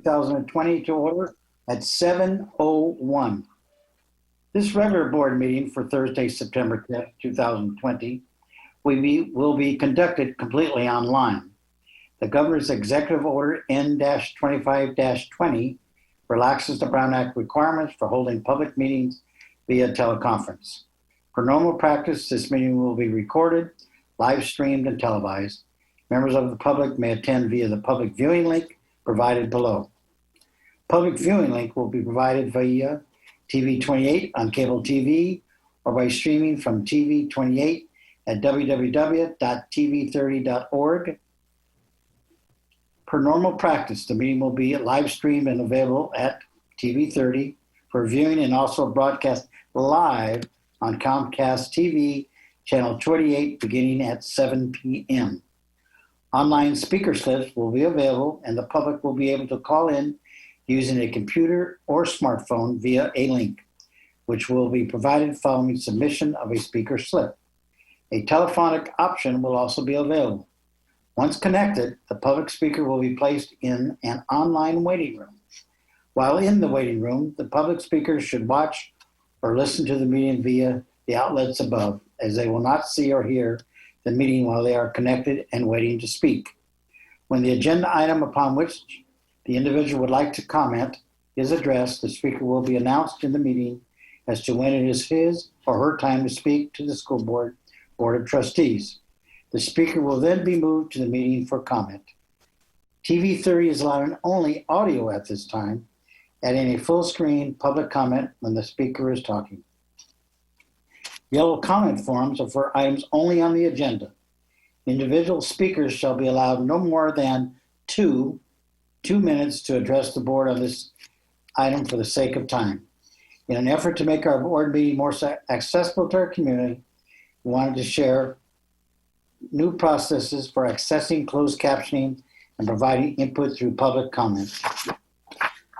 2020 to order at 7:01. This regular board meeting for Thursday, September 10th, 2020 will be conducted completely online. The Governor's Executive Order N-25-20 relaxes the Brown Act requirements for holding public meetings via teleconference. For normal practice, this meeting will be recorded, live streamed, and televised. Members of the public may attend via the public viewing link provided below. Public viewing link will be provided via TV 28 on cable TV or by streaming from TV 28 at www.tv30.org. Per normal practice, the meeting will be live streamed and available at TV 30 for viewing and also broadcast live on Comcast TV channel 28 beginning at 7 p.m. Online speaker slips will be available and the public will be able to call in using a computer or smartphone via a link, which will be provided following submission of a speaker slip. A telephonic option will also be available. Once connected, the public speaker will be placed in an online waiting room. While in the waiting room, the public speaker should watch or listen to the meeting via the outlets above, as they will not see or hear the meeting while they are connected and waiting to speak. When the agenda item upon which the individual would like to comment is addressed, the speaker will be announced in the meeting as to when it is his or her time to speak to the school board of trustees. The speaker will then be moved to the meeting for comment. TV 30 is allowing only audio at this time, adding a full screen public comment when the speaker is talking. Yellow comment forms are for items only on the agenda. Individual speakers shall be allowed no more than two minutes to address the board on this item for the sake of time. In an effort to make our board meeting more accessible to our community, we wanted to share new processes for accessing closed captioning and providing input through public comment.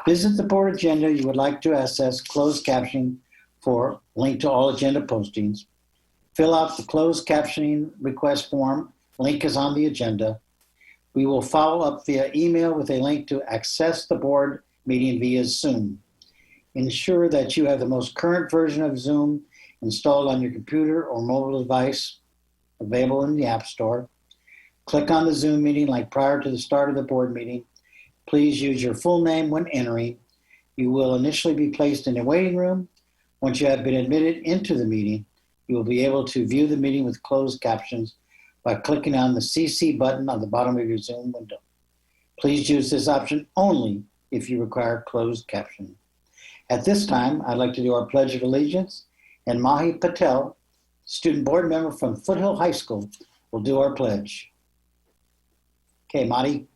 Visit the board agenda you would like to access closed captioning for link to all agenda postings. Fill out the closed captioning request form. Link is on the agenda. We will follow up via email with a link to access the board meeting via Zoom. Ensure that you have the most current version of Zoom installed on your computer or mobile device available in the App Store. Click on the Zoom meeting like prior to the start of the board meeting. Please use your full name when entering. You will initially be placed in a waiting room. Once you have been admitted into the meeting, you will be able to view the meeting with closed captions by clicking on the CC button on the bottom of your Zoom window. Please use this option only if you require closed captioning. At this time, I'd like to do our Pledge of Allegiance, and Mahi Patel, student board member from Foothill High School, will do our pledge. Okay, Mahi.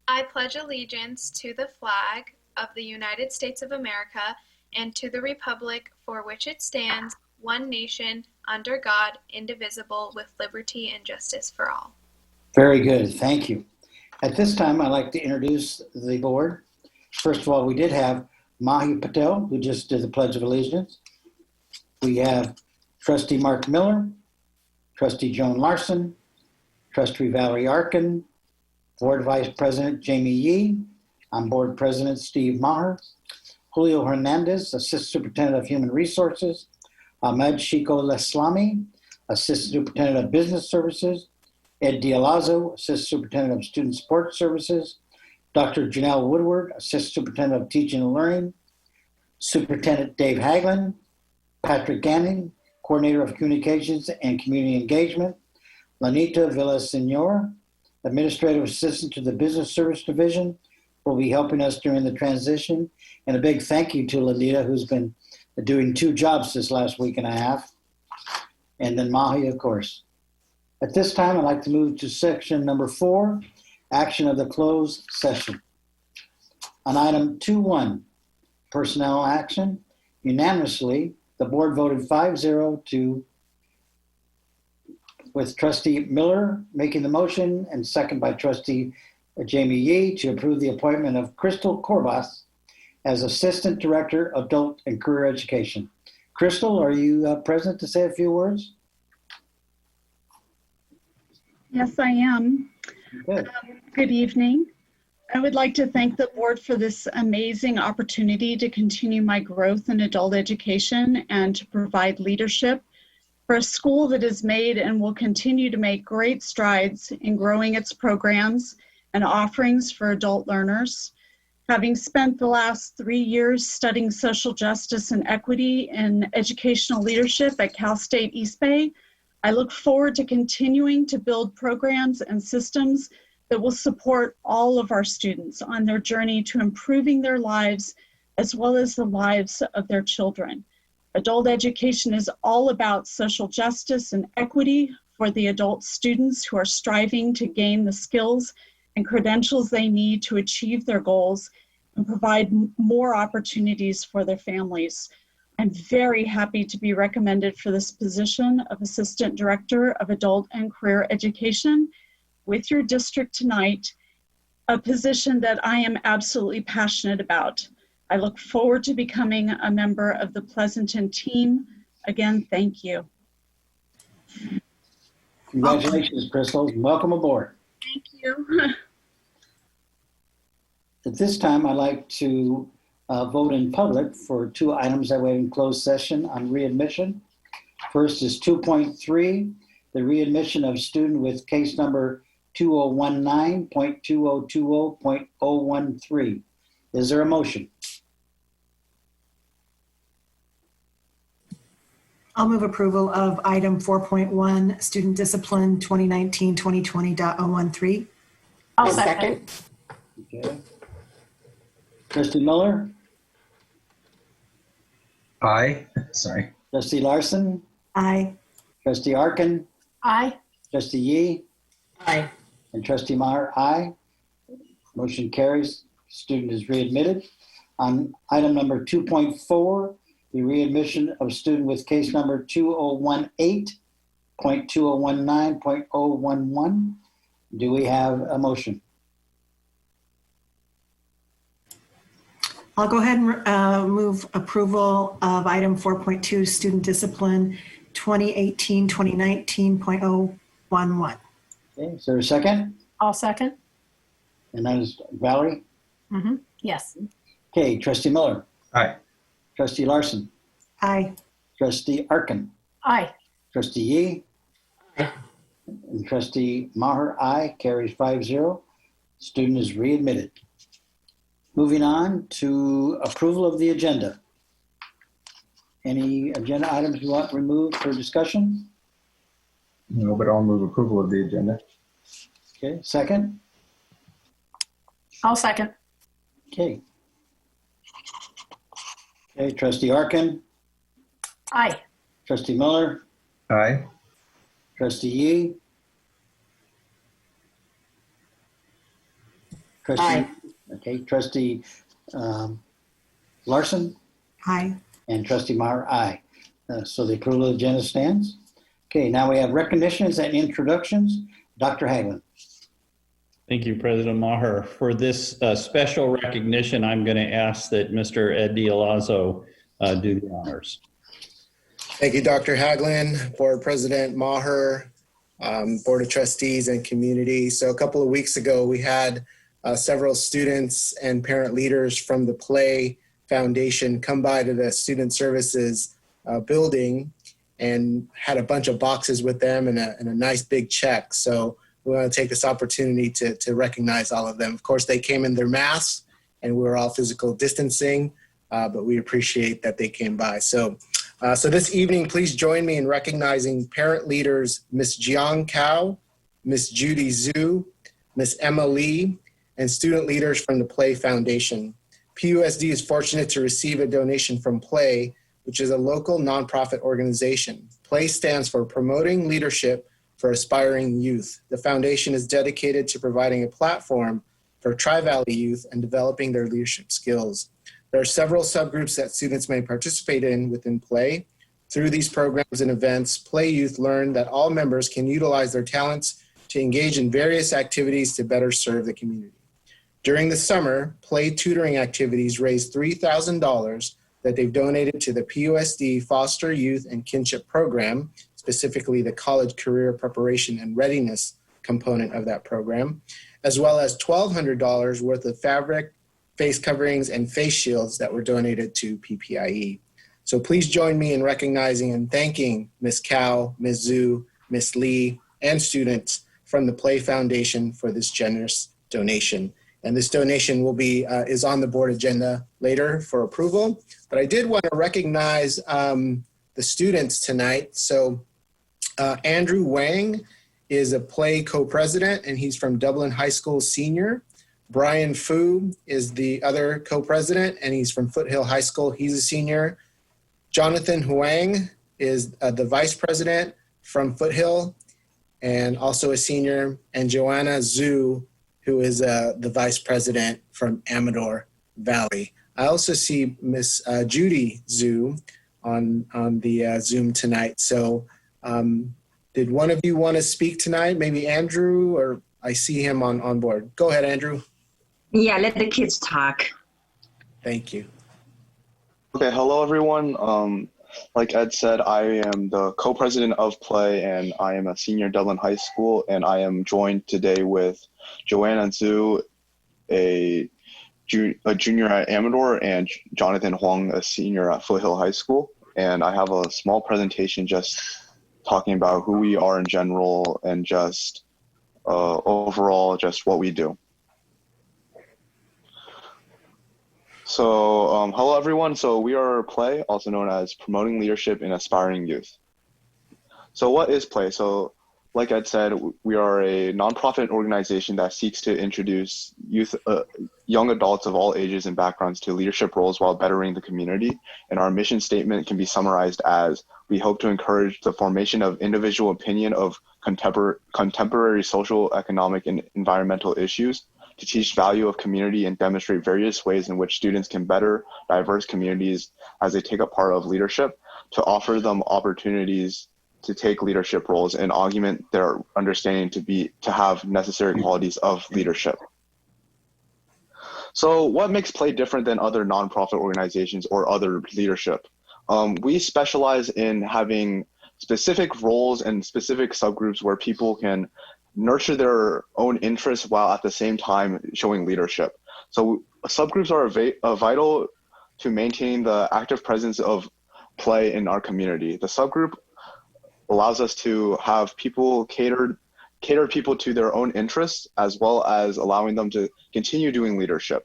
I pledge allegiance to the flag of the United States of America and to the republic for which it stands, one nation, under God, indivisible, with liberty and justice for all. Very good. Thank you. At this time, I'd like to introduce the board. First of all, we did have Mahi Patel, who just did the Pledge of Allegiance. We have Trustee Mark Miller, Trustee Joan Larson, Trustee Valerie Arkin, Board Vice President Jamie Yee, I'm Board President Steve Maher, Julio Hernandez, Assistant Superintendent of Human Resources, Ahmed Shiko Leslami, Assistant Superintendent of Business Services, Ed Dialazo, Assistant Superintendent of Student Support Services, Dr. Janelle Woodward, Assistant Superintendent of Teaching and Learning, Superintendent Dave Haglin, Patrick Ganning, Coordinator of Communications and Community Engagement, Lanita Villasenor, Administrative Assistant to the Business Service Division, will be helping us during the transition. And a big thank you to Lanita, who's been doing 2 jobs this last week and a half. And then Mahi, of course. At this time, I'd like to move to section number 4, action of the closed session. On item 2.1, personnel action, unanimously, the board voted 5-0 with Trustee Miller making the motion and second by Trustee Jamie Yee to approve the appointment of Crystal Corbas as Assistant Director, Adult and Career Education. Crystal, are you present to say a few words? Yes, I am. Good. Good evening. I would like to thank the board for this amazing opportunity to continue my growth in adult education and to provide leadership for a school that has made and will continue to make great strides in growing its programs and offerings for adult learners. Having spent the last 3 years studying social justice and equity in educational leadership at Cal State East Bay, I look forward to continuing to build programs and systems that will support all of our students on their journey to improving their lives as well as the lives of their children. Adult education is all about social justice and equity for the adult students who are striving to gain the skills and credentials they need to achieve their goals and provide more opportunities for their families. I'm very happy to be recommended for this position of Assistant Director of Adult and Career Education with your district tonight, a position that I am absolutely passionate about. I look forward to becoming a member of the Pleasanton team. Again, thank you. Congratulations, Crystal. Welcome aboard. Thank you. At this time, I'd like to vote in public for 2 items that we have in closed session on readmission. First is 2.3, the readmission of student with case number 2019.2020.013. Is there a motion? I'll move approval of item 4.1, student discipline 2019-2020.013. I'll second. Okay. Trustee Miller? Aye. Sorry. Trustee Larson? Aye. Trustee Arkin? Aye. Trustee Yee? Aye. And Trustee Maher, aye. Motion carries. Student is readmitted. On item number 2.4, the readmission of student with case number 2018.2019.011. Do we have a motion? I'll go ahead and move approval of item 4.2, student discipline 2018-2019.011. Okay, is there a second? I'll second. And that is Valerie. Yes. Okay, Trustee Miller, Aye. Trustee Larson, Aye. Trustee Arkin, Aye. Trustee Yee, Aye. and Trustee Maher, aye. Carries 5-0. Student is readmitted. Moving on to approval of the agenda. Any agenda items you want removed for discussion? No, but I'll move approval of the agenda. Okay, second? I'll second. Okay. Okay, Trustee Arkin, Aye. Trustee Miller, Aye. Trustee Yee. Aye. Okay, Trustee Larson Aye. and Trustee Maher, aye. So the approval of the agenda stands. Okay, now we have recognitions and introductions. Dr. Haglund. Thank you, President Maher. For this special recognition, I'm going to ask that Mr. Ed D'Alazzo do the honors. Thank you, Dr. Haglund, Board President Maher, Board of Trustees, and community. So a couple of weeks ago, we had several students and parent leaders from the Play Foundation come by to the Student Services building and had a bunch of boxes with them and a nice big check. So we want to take this opportunity to recognize all of them. Of course, they came in their masks and we were all physical distancing, but we appreciate that they came by. So this evening, please join me in recognizing parent leaders, Ms. Jiang Cao, Ms. Judy Zhu, Ms. Emma Lee, and student leaders from the Play Foundation. PUSD is fortunate to receive a donation from Play, which is a local nonprofit organization. Play stands for Promoting Leadership for Aspiring Youth. The foundation is dedicated to providing a platform for Tri-Valley youth and developing their leadership skills. There are several subgroups that students may participate in within Play. Through these programs and events, Play youth learn that all members can utilize their talents to engage in various activities to better serve the community. During the summer, Play tutoring activities raised $3,000 that they've donated to the PUSD Foster Youth and Kinship Program, specifically the College Career Preparation and Readiness component of that program, as well as $1,200 worth of fabric, face coverings, and face shields that were donated to PPIE. So please join me in recognizing and thanking Ms. Cow, Ms. Zhu, Ms. Lee, and students from the Play Foundation for this generous donation. And this donation will be is on the board agenda later for approval. But I did want to recognize the students tonight. So Andrew Wang is a Play co-president, and he's from Dublin High School senior. Brian Fu is the other co-president, and he's from Foothill High School. He's a senior. Jonathan Huang is the vice president from Foothill and also a senior. And Joanna Zhu, who is the vice president from Amador Valley. I also see Miss Judy Zhu on the Zoom tonight. So did one of you want to speak tonight? Maybe Andrew, or I see him on board. Go ahead, Andrew. Yeah, let the kids talk. Thank you. Okay, hello everyone. Like Ed said, I am the co-president of Play, and I am a senior at Dublin High School, and I am joined today with Joanna Zhu, a junior at Amador, and Jonathan Huang, a senior at Foothill High School. And I have a small presentation just talking about who we are in general and just overall just what we do. So hello everyone. So we are Play, also known as Promoting Leadership in Aspiring Youth. So what is Play? So like Ed said, we are a nonprofit organization that seeks to introduce young adults of all ages and backgrounds to leadership roles while bettering the community. And our mission statement can be summarized as: we hope to encourage the formation of individual opinion of contemporary social, economic, and environmental issues, to teach value of community and demonstrate various ways in which students can better diverse communities as they take a part of leadership, to offer them opportunities to take leadership roles and augment their understanding to have necessary qualities of leadership. So what makes Play different than other nonprofit organizations or other leadership? We specialize in having specific roles and specific subgroups where people can nurture their own interests while at the same time showing leadership. So subgroups are vital to maintaining the active presence of Play in our community. The subgroup allows us to have people cater people to their own interests, as well as allowing them to continue doing leadership.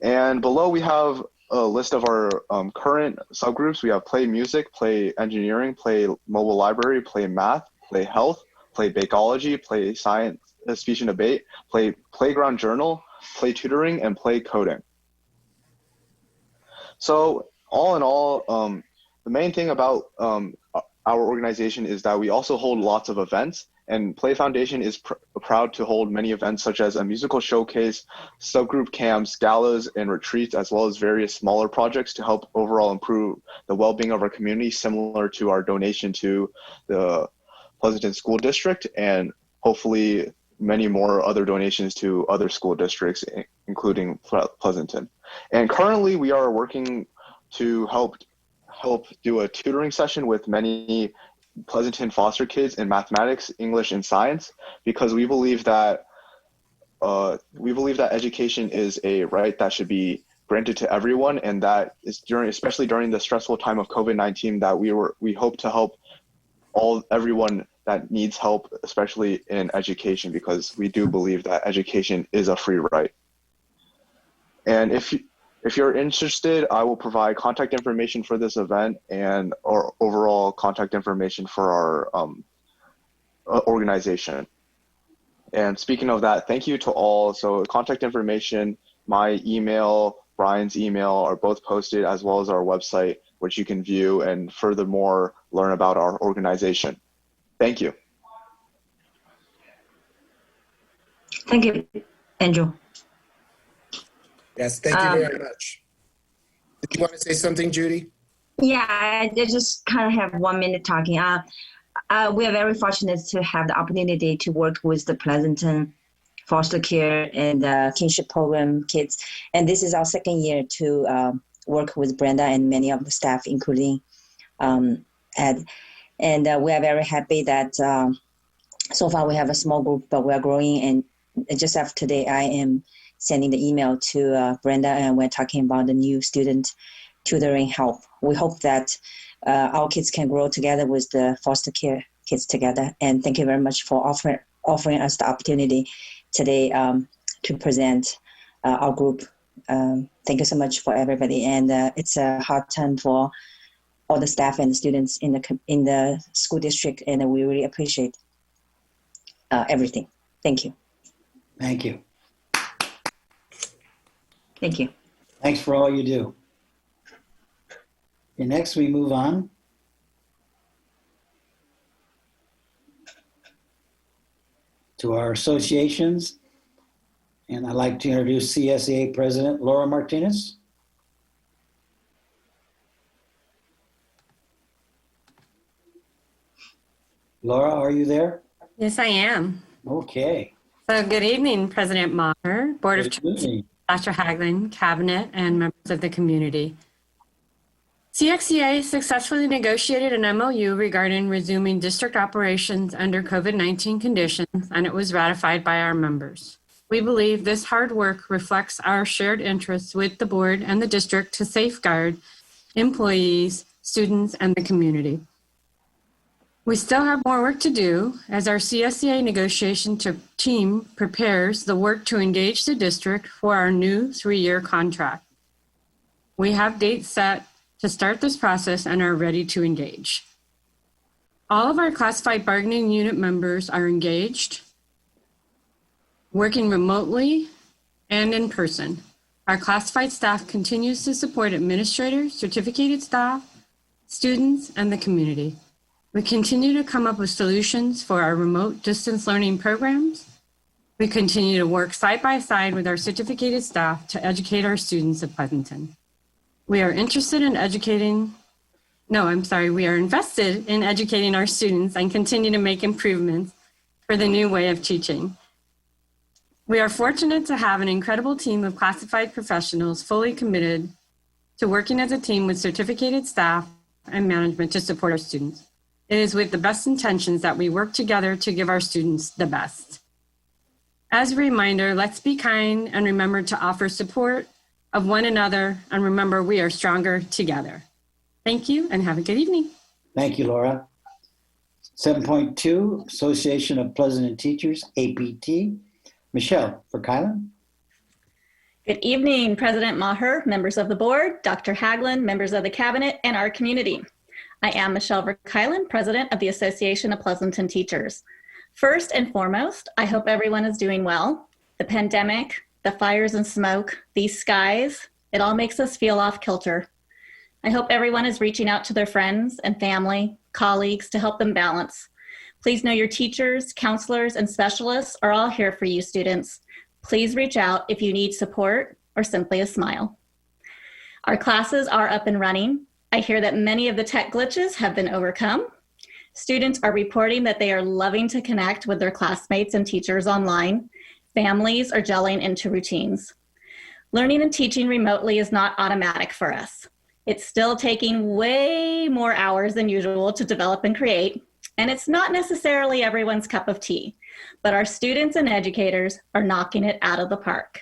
And below we have a list of our current subgroups. We have Play Music, Play Engineering, Play Mobile Library, Play Math, Play Health, Play Bakeology, Play Science, Speech and Debate, Play Playground Journal, Play Tutoring, and Play Coding. So all in all, the main thing about our organization is that we also hold lots of events, and Play Foundation is proud to hold many events such as a musical showcase, subgroup camps, galas, and retreats, as well as various smaller projects to help overall improve the well-being of our community, similar to our donation to the Pleasanton School District, and hopefully many more other donations to other school districts, including Pleasanton. And currently we are working to help do a tutoring session with many Pleasanton foster kids in mathematics, English, and science, because we believe that education is a right that should be granted to everyone, and that is especially during the stressful time of COVID-19, that we hope to help everyone that needs help, especially in education, because we do believe that education is a free right. And if you're interested, I will provide contact information for this event and or overall contact information for our organization. And speaking of that, thank you to all. So contact information, my email, Brian's email are both posted, as well as our website, which you can view and furthermore learn about our organization. Thank you. Thank you, Andrew. Yes, thank you very much. Did you want to say something, Judy? Yeah, I just kind of have 1 minute talking. We are very fortunate to have the opportunity to work with the Pleasanton foster care and kinship program kids. And this is our second year to work with Brenda and many of the staff, including Ed. And we are very happy that so far we have a small group, but we are growing, and just after today, I am sending the email to Brenda, and we're talking about the new student tutoring help. We hope that our kids can grow together with the foster care kids together. And thank you very much for offering us the opportunity today to present our group. Thank you so much for everybody. And it's a hard time for all the staff and the students in the school district, and we really appreciate everything. Thank you. Thank you. Thank you. Thanks for all you do. Okay, next we move on to our associations. And I'd like to introduce CSEA President Laura Martinez. Laura, are you there? Yes, I am. Okay. So good evening, President Maher, Board of Good Trustees, evening. Dr. Haglin, Cabinet, and members of the community. CXEA successfully negotiated an MOU regarding resuming district operations under COVID-19 conditions, and it was ratified by our members. We believe this hard work reflects our shared interests with the board and the district to safeguard employees, students, and the community. We still have more work to do as our CSEA negotiation team prepares the work to engage the district for our new 3-year contract. We have dates set to start this process and are ready to engage. All of our classified bargaining unit members are engaged, working remotely and in person. Our classified staff continues to support administrators, certificated staff, students, and the community. We continue to come up with solutions for our remote distance learning programs. We continue to work side by side with our certificated staff to educate our students at Pleasanton. We are invested in educating our students and continue to make improvements for the new way of teaching. We are fortunate to have an incredible team of classified professionals fully committed to working as a team with certificated staff and management to support our students. It is with the best intentions that we work together to give our students the best. As a reminder, let's be kind and remember to offer support of one another, and remember we are stronger together. Thank you and have a good evening. Thank you, Laura. 7.2, Association of Pleasanton Teachers, APT. Michelle for Kylan. Good evening, President Maher, members of the board, Dr. Haglin, members of the cabinet, and our community. I am Michelle Verkylen, president of the Association of Pleasanton Teachers. First and foremost, I hope everyone is doing well. The pandemic, the fires and smoke, these skies, it all makes us feel off kilter. I hope everyone is reaching out to their friends and family, colleagues to help them balance. Please know your teachers, counselors, and specialists are all here for you students. Please reach out if you need support or simply a smile. Our classes are up and running. I hear that many of the tech glitches have been overcome. Students are reporting that they are loving to connect with their classmates and teachers online. Families are gelling into routines. Learning and teaching remotely is not automatic for us. It's still taking way more hours than usual to develop and create, and it's not necessarily everyone's cup of tea, but our students and educators are knocking it out of the park.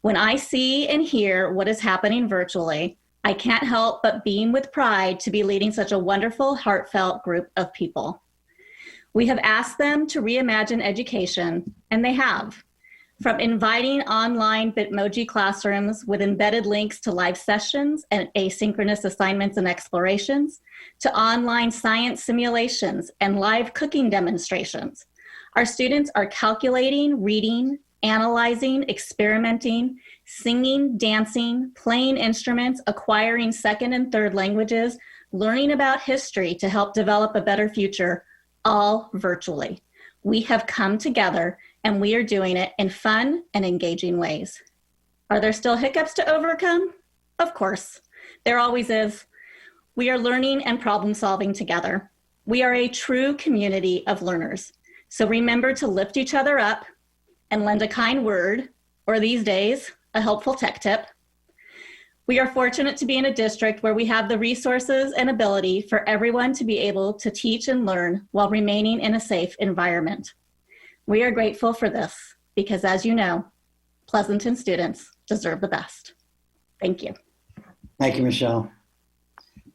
When I see and hear what is happening virtually, I can't help but beam with pride to be leading such a wonderful, heartfelt group of people. We have asked them to reimagine education, and they have. From inviting online Bitmoji classrooms with embedded links to live sessions and asynchronous assignments and explorations, to online science simulations and live cooking demonstrations. Our students are calculating, reading, analyzing, experimenting, singing, dancing, playing instruments, acquiring second and third languages, learning about history to help develop a better future, all virtually. We have come together and we are doing it in fun and engaging ways. Are there still hiccups to overcome? Of course, there always is. We are learning and problem solving together. We are a true community of learners. So remember to lift each other up and lend a kind word, or these days, a helpful tech tip. We are fortunate to be in a district where we have the resources and ability for everyone to be able to teach and learn while remaining in a safe environment. We are grateful for this. because as you know, Pleasanton students deserve the best. Thank you. Thank you, Michelle.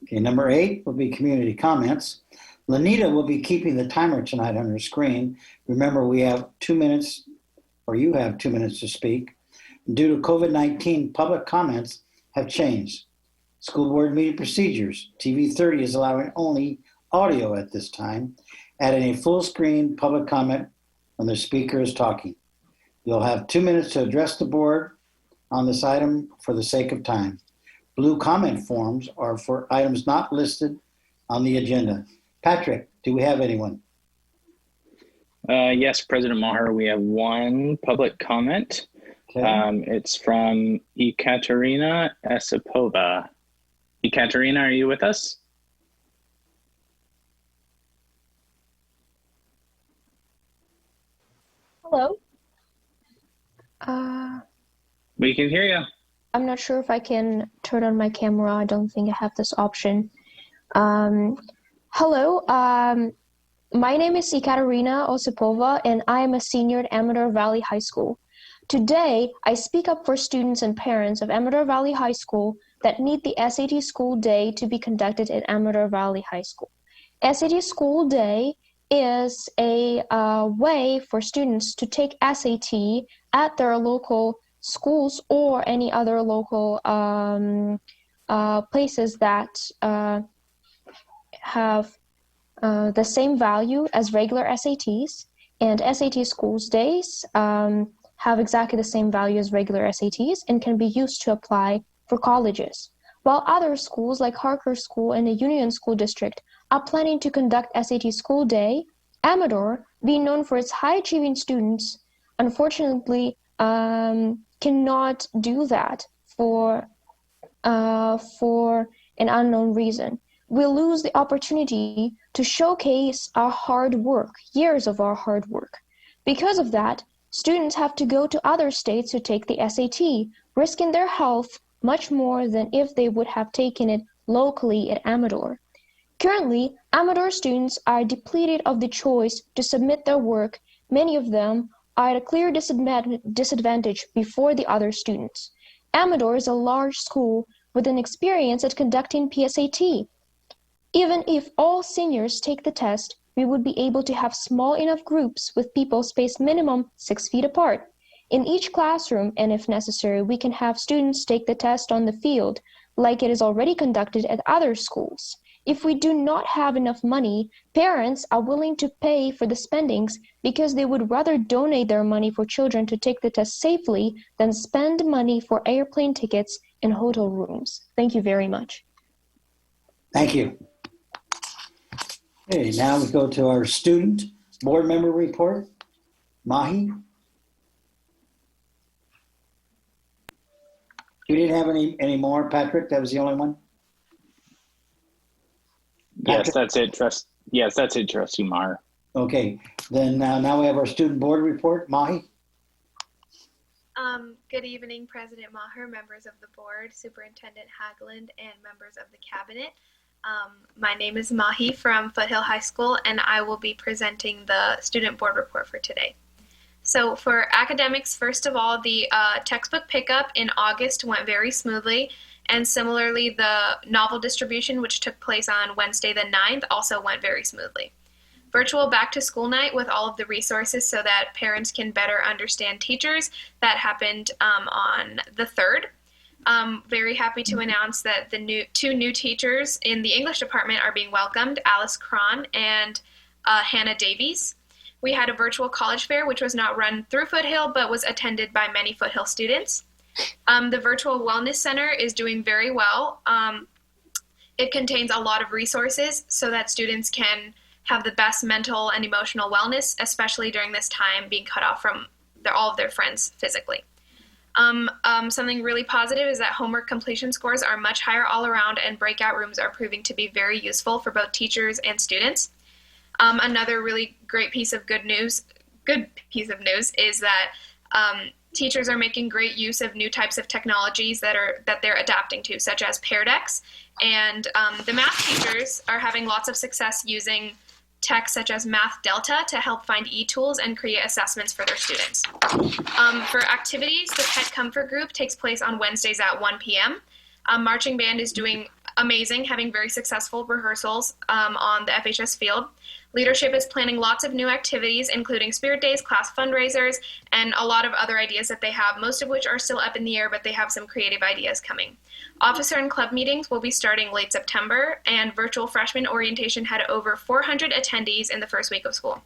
Okay, number 8 will be community comments. Lanita will be keeping the timer tonight on her screen. Remember, we have 2 minutes, or you have 2 minutes to speak. Due to COVID-19, public comments have changed. School board meeting procedures. TV 30 is allowing only audio at this time, adding a full screen public comment when the speaker is talking. You'll have 2 minutes to address the board on this item for the sake of time. Blue comment forms are for items not listed on the agenda. Patrick, do we have anyone? Yes, President Maher, we have one public comment. Okay. It's from Ekaterina Esipova. Ekaterina, are you with us? Hello. We can hear you. I'm not sure if I can turn on my camera. I don't think I have this option. Hello. My name is Ekaterina Osipova, and I am a senior at Amador Valley High School. Today, I speak up for students and parents of Amador Valley High School that need the SAT School Day to be conducted at Amador Valley High School. SAT School Day is a way for students to take SAT at their local schools or any other local places that have the same value as regular SATs, and SAT Schools Days have exactly the same value as regular SATs and can be used to apply for colleges. While other schools like Harker School and the Union School District are planning to conduct SAT School Day, Amador, being known for its high-achieving students, unfortunately cannot do that for an unknown reason. We'll lose the opportunity to showcase our hard work, years of our hard work. Because of that, students have to go to other states to take the SAT, risking their health much more than if they would have taken it locally at Amador. Currently, Amador students are depleted of the choice to submit their work. Many of them are at a clear disadvantage before the other students. Amador is a large school with an experience at conducting PSAT. Even if all seniors take the test, we would be able to have small enough groups with people spaced minimum 6 feet apart in each classroom, and if necessary, we can have students take the test on the field like it is already conducted at other schools. If we do not have enough money, parents are willing to pay for the spendings because they would rather donate their money for children to take the test safely than spend money for airplane tickets and hotel rooms. Thank you very much. Thank you. Okay, now we go to our student board member report. Mahi? You didn't have any more, Patrick? That was the only one? Yes, that's it, Trustee Maher. Okay, then now we have our student board report. Mahi? Good evening, President Maher, members of the board, Superintendent Hagland, and members of the cabinet. My name is Mahi from Foothill High School, and I will be presenting the student board report for today. So for academics, first of all, the textbook pickup in August went very smoothly, and similarly, the novel distribution, which took place on Wednesday the 9th, also went very smoothly. Virtual back-to-school night with all of the resources so that parents can better understand teachers, that happened on the 3rd. Very happy to announce that the two new teachers in the English department are being welcomed, Alice Cron and Hannah Davies. We had a virtual college fair, which was not run through Foothill, but was attended by many Foothill students. The virtual wellness center is doing very well. It contains a lot of resources so that students can have the best mental and emotional wellness, especially during this time being cut off from all of their friends physically. Something really positive is that homework completion scores are much higher all around, and breakout rooms are proving to be very useful for both teachers and students. Another really great piece of good news is that teachers are making great use of new types of technologies that they're adapting to, such as Pear Decks, and the math teachers are having lots of success using tech such as Math Delta to help find e-tools and create assessments for their students. For activities, the Pet Comfort Group takes place on Wednesdays at 1 p.m. Marching band is doing amazing, having very successful rehearsals on the FHS field. Leadership is planning lots of new activities, including spirit days, class fundraisers, and a lot of other ideas that they have, most of which are still up in the air, but they have some creative ideas coming. Officer and club meetings will be starting late September, and virtual freshman orientation had over 400 attendees in the first week of school.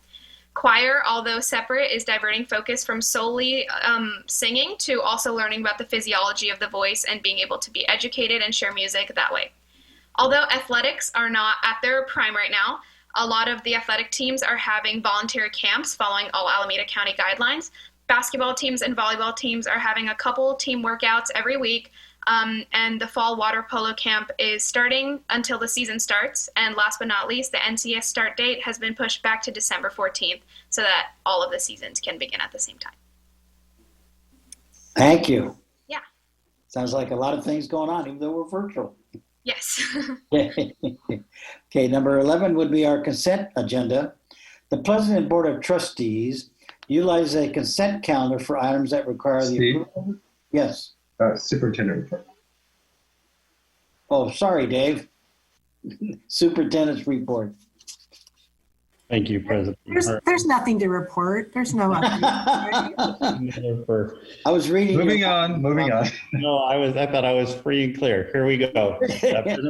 Choir, although separate, is diverting focus from solely singing to also learning about the physiology of the voice and being able to be educated and share music that way. Although athletics are not at their prime right now, a lot of the athletic teams are having voluntary camps following all Alameda County guidelines. Basketball teams and volleyball teams are having a couple team workouts every week, and the fall water polo camp is starting until the season starts. And last but not least, the NCS start date has been pushed back to December 14th so that all of the seasons can begin at the same time. Thank you. Yeah. Sounds like a lot of things going on, even though we're virtual. Yes. Okay, number 11 would be our consent agenda. The Pleasanton Board of Trustees utilize a consent calendar for items that require the Steve? approval. Yes. Superintendent report. Oh, sorry, Dave. Superintendent's report. Thank you, President. There's nothing to report. There's no update. I was reading. Moving on. No, I thought I was free and clear. Here we go.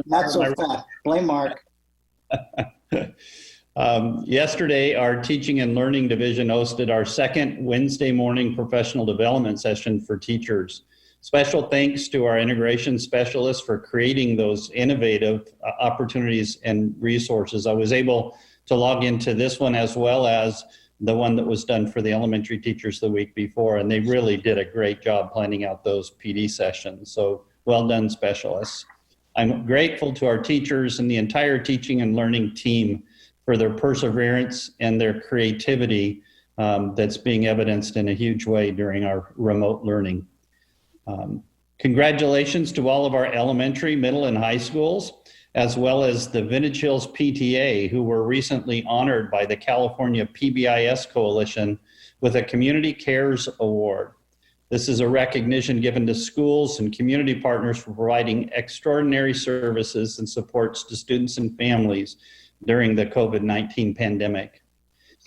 Not so fast. Blame Mark. Yesterday, our Teaching and Learning Division hosted our second Wednesday morning professional development session for teachers. Special thanks to our integration specialists for creating those innovative opportunities and resources. I was able to log into this one as well as the one that was done for the elementary teachers the week before, and they really did a great job planning out those PD sessions. So well done, specialists. I'm grateful to our teachers and the entire teaching and learning team for their perseverance and their creativity that's being evidenced in a huge way during our remote learning. Congratulations to all of our elementary, middle, and high schools, as well as the Vintage Hills PTA, who were recently honored by the California PBIS Coalition with a Community Cares Award. This is a recognition given to schools and community partners for providing extraordinary services and supports to students and families during the COVID-19 pandemic.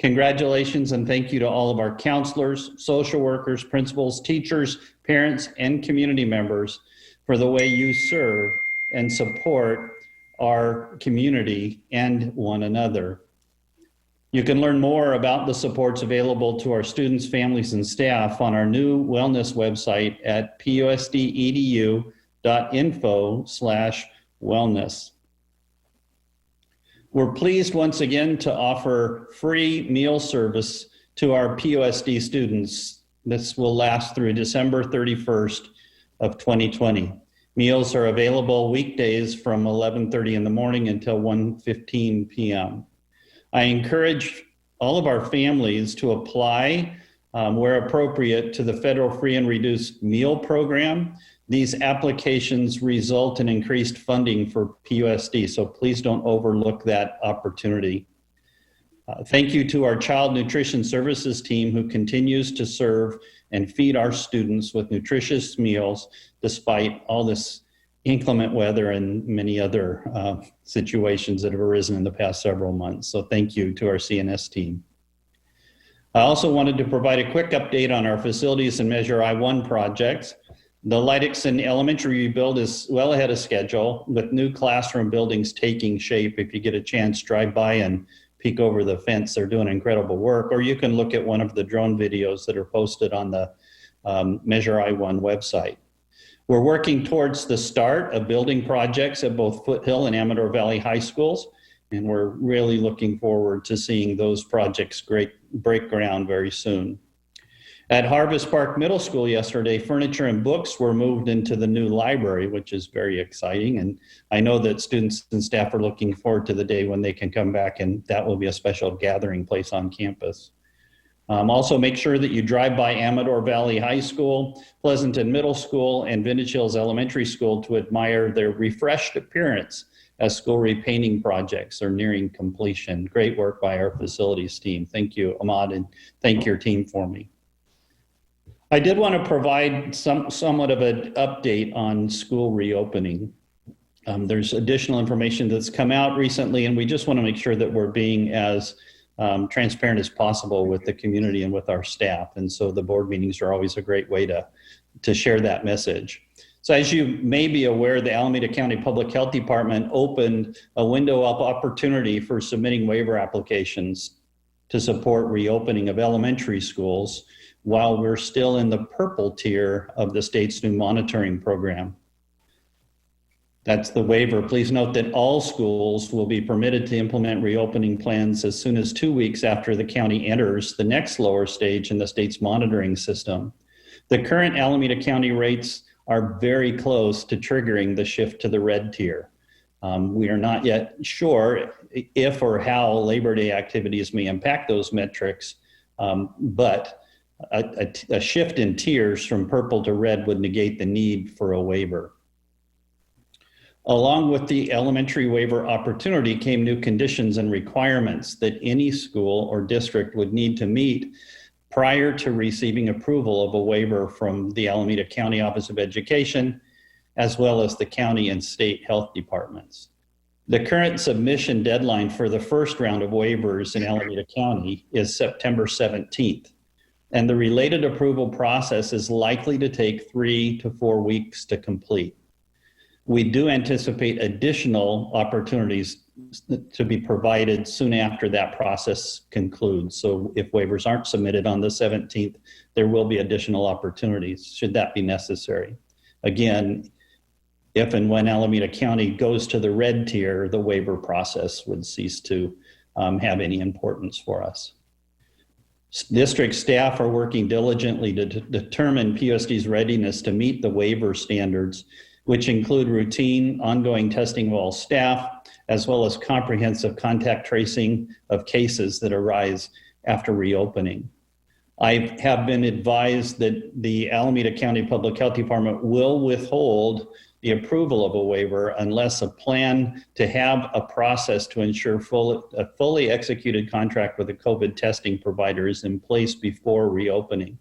Congratulations and thank you to all of our counselors, social workers, principals, teachers, parents, and community members for the way you serve and support our community and one another. You can learn more about the supports available to our students, families, and staff on our new wellness website at pusdedu.info/wellness. We're pleased once again to offer free meal service to our PUSD students. This will last through December 31st of 2020. Meals are available weekdays from 11:30 in the morning until 1:15 p.m. I encourage all of our families to apply where appropriate to the federal free and reduced meal program. These applications result in increased funding for PUSD, so please don't overlook that opportunity. Thank you to our Child Nutrition Services team who continues to serve and feed our students with nutritious meals despite all this inclement weather and many other situations that have arisen in the past several months. So thank you to our CNS team. I also wanted to provide a quick update on our facilities and Measure I-1 projects. The Leidixon Elementary rebuild is well ahead of schedule with new classroom buildings taking shape. If you get a chance, drive by and peek over the fence. They're doing incredible work. Or you can look at one of the drone videos that are posted on the Measure I-1 website. We're working towards the start of building projects at both Foothill and Amador Valley High Schools, and we're really looking forward to seeing those projects break ground very soon. At Harvest Park Middle School yesterday, furniture and books were moved into the new library, which is very exciting. And I know that students and staff are looking forward to the day when they can come back, and that will be a special gathering place on campus. Also, make sure that you drive by Amador Valley High School, Pleasanton Middle School, and Vintage Hills Elementary School to admire their refreshed appearance as school repainting projects are nearing completion. Great work by our facilities team. Thank you, Ahmad, and thank your team for me. I did want to provide somewhat of an update on school reopening. There's additional information that's come out recently, and we just want to make sure that we're being as transparent as possible with the community and with our staff. And so the board meetings are always a great way to share that message. So as you may be aware, the Alameda County Public Health Department opened a window of opportunity for submitting waiver applications to support reopening of elementary schools while we're still in the purple tier of the state's new monitoring program. That's the waiver. Please note that all schools will be permitted to implement reopening plans as soon as 2 weeks after the county enters the next lower stage in the state's monitoring system. The current Alameda County rates are very close to triggering the shift to the red tier. We are not yet sure if or how Labor Day activities may impact those metrics, but a shift in tiers from purple to red would negate the need for a waiver. Along with the elementary waiver opportunity came new conditions and requirements that any school or district would need to meet prior to receiving approval of a waiver from the Alameda County Office of Education, as well as the county and state health departments. The current submission deadline for the first round of waivers in Alameda County is September 17th, and the related approval process is likely to take 3 to 4 weeks to complete. We do anticipate additional opportunities to be provided soon after that process concludes. So if waivers aren't submitted on the 17th, there will be additional opportunities should that be necessary. Again, if and when Alameda County goes to the red tier, the waiver process would cease to have any importance for us. District staff are working diligently to determine PUSD's readiness to meet the waiver standards, which include routine, ongoing testing of all staff, as well as comprehensive contact tracing of cases that arise after reopening. I have been advised that the Alameda County Public Health Department will withhold the approval of a waiver unless a plan to have a process to ensure a fully executed contract with a COVID testing provider is in place before reopening.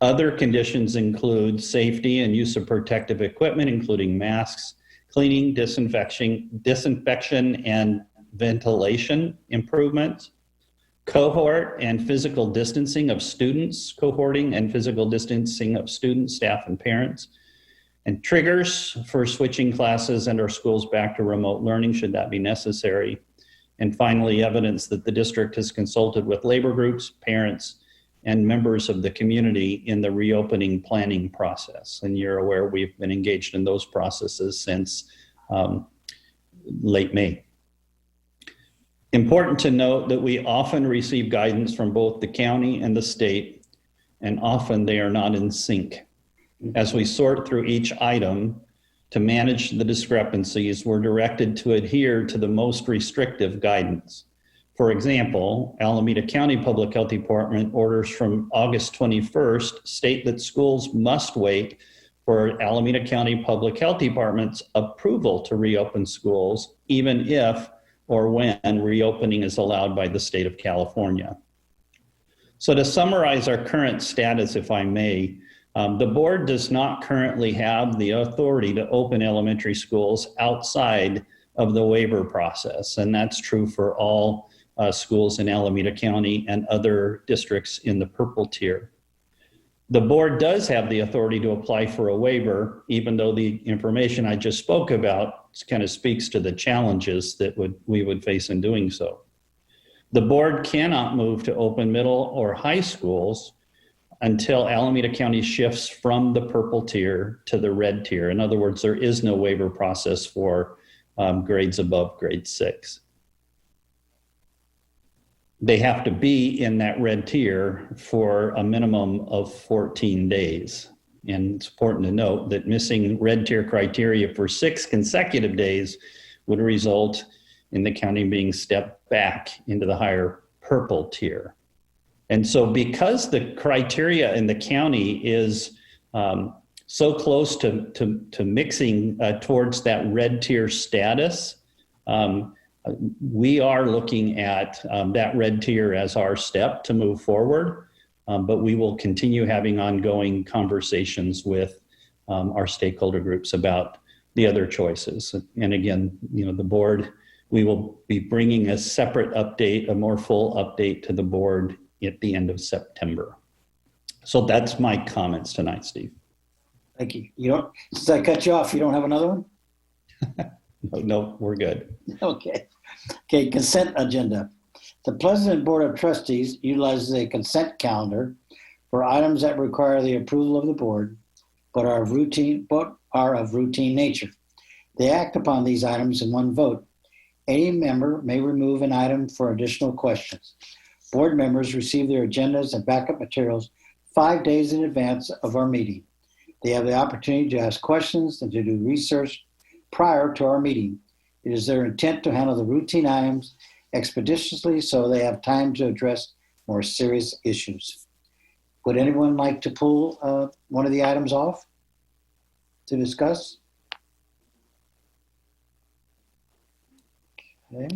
Other conditions include safety and use of protective equipment, including masks, cleaning, disinfection and ventilation improvements, cohort and physical distancing of students, cohorting and physical distancing of students, staff, and parents, and triggers for switching classes and our schools back to remote learning should that be necessary. And finally, evidence that the district has consulted with labor groups, parents, and members of the community in the reopening planning process. And you're aware we've been engaged in those processes since late May. Important to note that we often receive guidance from both the county and the state, and often they are not in sync. As we sort through each item to manage the discrepancies, we're directed to adhere to the most restrictive guidance. For example, Alameda County Public Health Department orders from August 21st state that schools must wait for Alameda County Public Health Department's approval to reopen schools, even if or when reopening is allowed by the state of California. So to summarize our current status, if I may, the board does not currently have the authority to open elementary schools outside of the waiver process, and that's true for all schools in Alameda County and other districts in the purple tier. The board does have the authority to apply for a waiver, even though the information I just spoke about kind of speaks to the challenges that we would face in doing so. The board cannot move to open middle or high schools until Alameda County shifts from the purple tier to the red tier. In other words, there is no waiver process for grades above grade 6. They have to be in that red tier for a minimum of 14 days. And it's important to note that missing red tier criteria for 6 consecutive days would result in the county being stepped back into the higher purple tier. And so because the criteria in the county is so close to mixing towards that red tier status, we are looking at that red tier as our step to move forward. But we will continue having ongoing conversations with our stakeholder groups about the other choices. And again, the board, we will be bringing a separate update, a more full update to the board at the end of September. So that's my comments tonight, Steve. Thank you. Since I cut you off, you don't have another one? No, we're good. Okay. Okay, consent agenda. The Pleasanton Board of Trustees utilizes a consent calendar for items that require the approval of the board, but are of routine nature. They act upon these items in one vote. Any member may remove an item for additional questions. Board members receive their agendas and backup materials 5 days in advance of our meeting. They have the opportunity to ask questions and to do research prior to our meeting. It is their intent to handle the routine items expeditiously so they have time to address more serious issues. Would anyone like to pull one of the items off to discuss? Okay.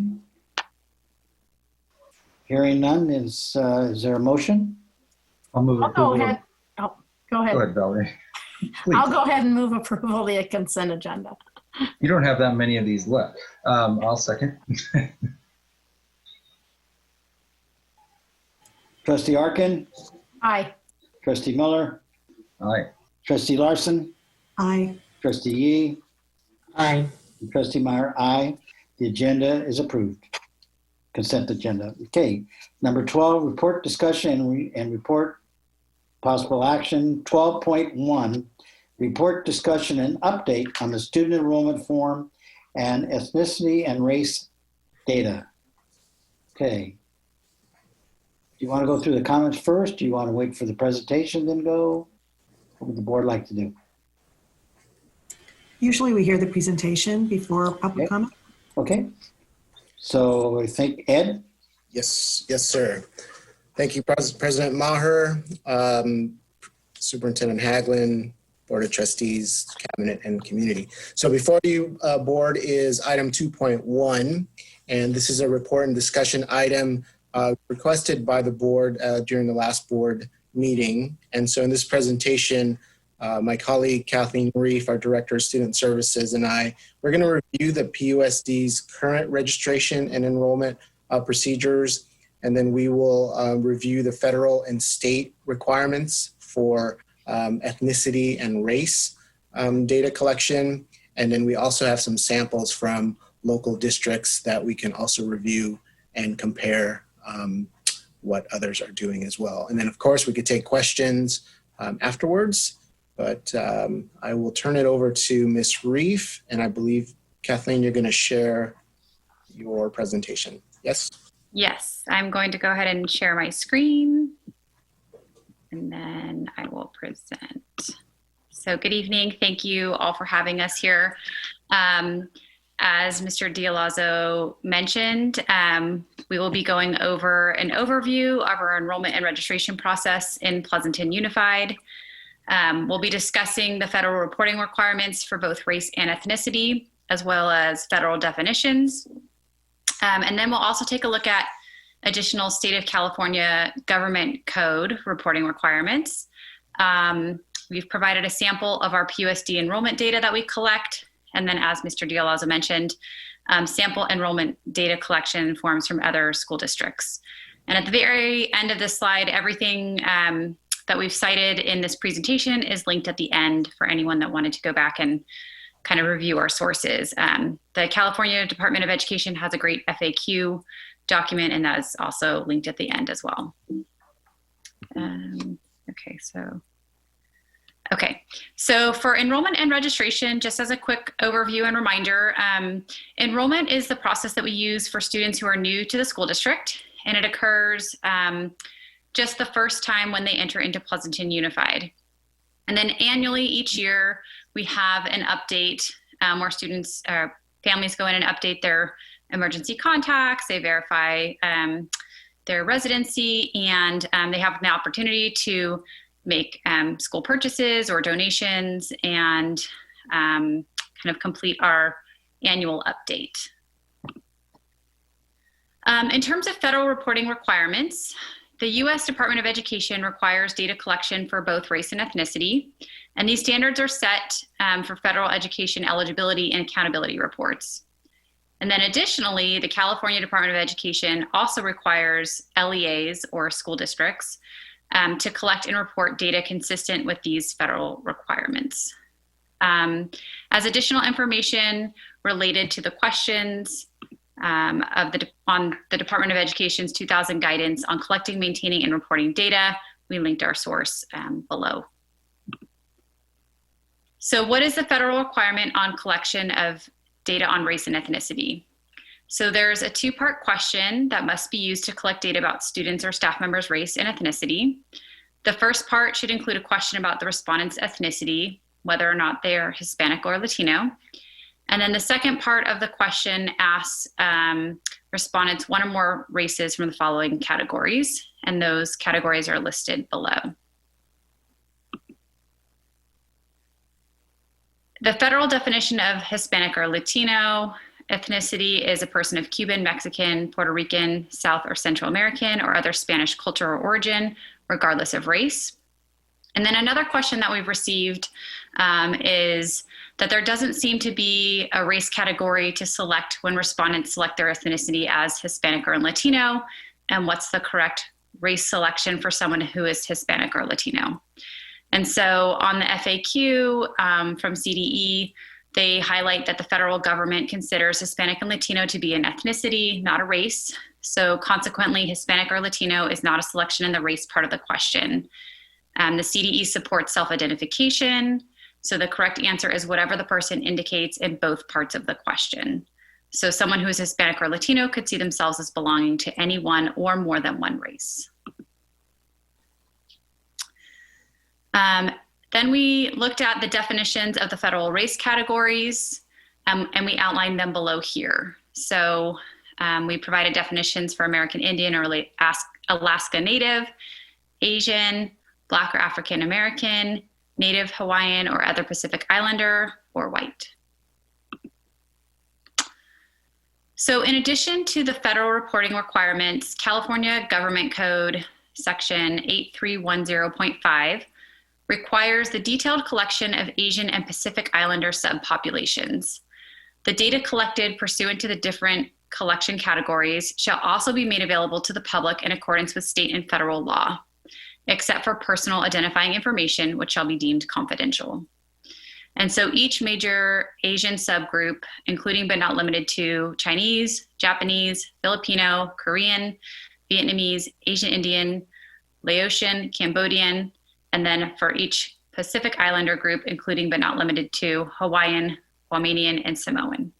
Hearing none, is there a motion? I'll move I'll go approval. ahead. Oh, go ahead. Go ahead, Valerie. Please. I'll go ahead and move approval of the consent agenda. You don't have that many of these left. I'll second. Trustee Arkin? Aye. Trustee Miller? Aye. Trustee Larson? Aye. Trustee Yee? Aye. And Trustee Meyer, aye. The agenda is approved. Consent agenda. Okay. Number 12, report, discussion, and report possible action. 12.1, report, discussion, and update on the student enrollment form and ethnicity and race data. Okay. Do you want to go through the comments first? Do you want to wait for the presentation then go? What would the board like to do? Usually we hear the presentation before public comment. Okay. So I think Ed? Yes, sir. Thank you, President Maher, Superintendent Haglin, Board of Trustees, Cabinet, and Community. So before you, Board, is item 2.1, and this is a report and discussion item requested by the Board during the last Board meeting. And so in this presentation, my colleague Kathleen Reif, our Director of Student Services, and we're going to review the PUSD's current registration and enrollment procedures, and then we will review the federal and state requirements for ethnicity and race data collection. And then we also have some samples from local districts that we can also review and compare what others are doing as well. And then, of course, we could take questions afterwards. But I will turn it over to Ms. Reif, and I believe, Kathleen, you're going to share your presentation. Yes? Yes, I'm going to go ahead and share my screen, and then I will present. So good evening. Thank you all for having us here. As Mr. Dialazzo mentioned, we will be going over an overview of our enrollment and registration process in Pleasanton Unified. We'll be discussing the federal reporting requirements for both race and ethnicity, as well as federal definitions. And then we'll also take a look at additional state of California government code reporting requirements. We've provided a sample of our PUSD enrollment data that we collect. And then, as Mr. Dialazzo mentioned, sample enrollment data collection forms from other school districts. And at the very end of this slide, everything that we've cited in this presentation is linked at the end for anyone that wanted to go back and kind of review our sources. The California Department of Education has a great FAQ document, and that is also linked at the end as well. Okay, so for enrollment and registration, just as a quick overview and reminder, enrollment is the process that we use for students who are new to the school district, and it occurs just the first time when they enter into Pleasanton Unified. And then annually each year, we have an update where students or families go in and update their emergency contacts. They verify their residency, and they have the opportunity to make school purchases or donations and kind of complete our annual update. In terms of federal reporting requirements, the U.S. Department of Education requires data collection for both race and ethnicity, and these standards are set for federal education eligibility and accountability reports. And then additionally, the California Department of Education also requires LEAs, or school districts, to collect and report data consistent with these federal requirements. As additional information related to the questions on the Department of Education's 2000 guidance on collecting, maintaining, and reporting data, we linked our source below. So what is the federal requirement on collection of data on race and ethnicity? So there's a two-part question that must be used to collect data about students or staff members' race and ethnicity. The first part should include a question about the respondent's ethnicity, whether or not they are Hispanic or Latino. And then the second part of the question asks respondents one or more races from the following categories, and those categories are listed below. The federal definition of Hispanic or Latino ethnicity is a person of Cuban, Mexican, Puerto Rican, South or Central American, or other Spanish culture or origin, regardless of race. And then another question that we've received is that there doesn't seem to be a race category to select when respondents select their ethnicity as Hispanic or Latino, and what's the correct race selection for someone who is Hispanic or Latino. And so on the FAQ from CDE, they highlight that the federal government considers Hispanic and Latino to be an ethnicity, not a race. So consequently, Hispanic or Latino is not a selection in the race part of the question. The CDE supports self-identification. So the correct answer is whatever the person indicates in both parts of the question. So someone who is Hispanic or Latino could see themselves as belonging to any one or more than one race. Then we looked at the definitions of the federal race categories, and we outlined them below here. So we provided definitions for American Indian or Alaska Native, Asian, Black or African American, Native Hawaiian or other Pacific Islander, or white. So in addition to the federal reporting requirements, California Government Code Section 8310.5 requires the detailed collection of Asian and Pacific Islander subpopulations. The data collected pursuant to the different collection categories shall also be made available to the public in accordance with state and federal law, except for personal identifying information, which shall be deemed confidential. And so each major Asian subgroup, including but not limited to Chinese, Japanese, Filipino, Korean, Vietnamese, Asian Indian, Laotian, Cambodian, and then for each Pacific Islander group, including but not limited to Hawaiian, Guamanian, and Samoan.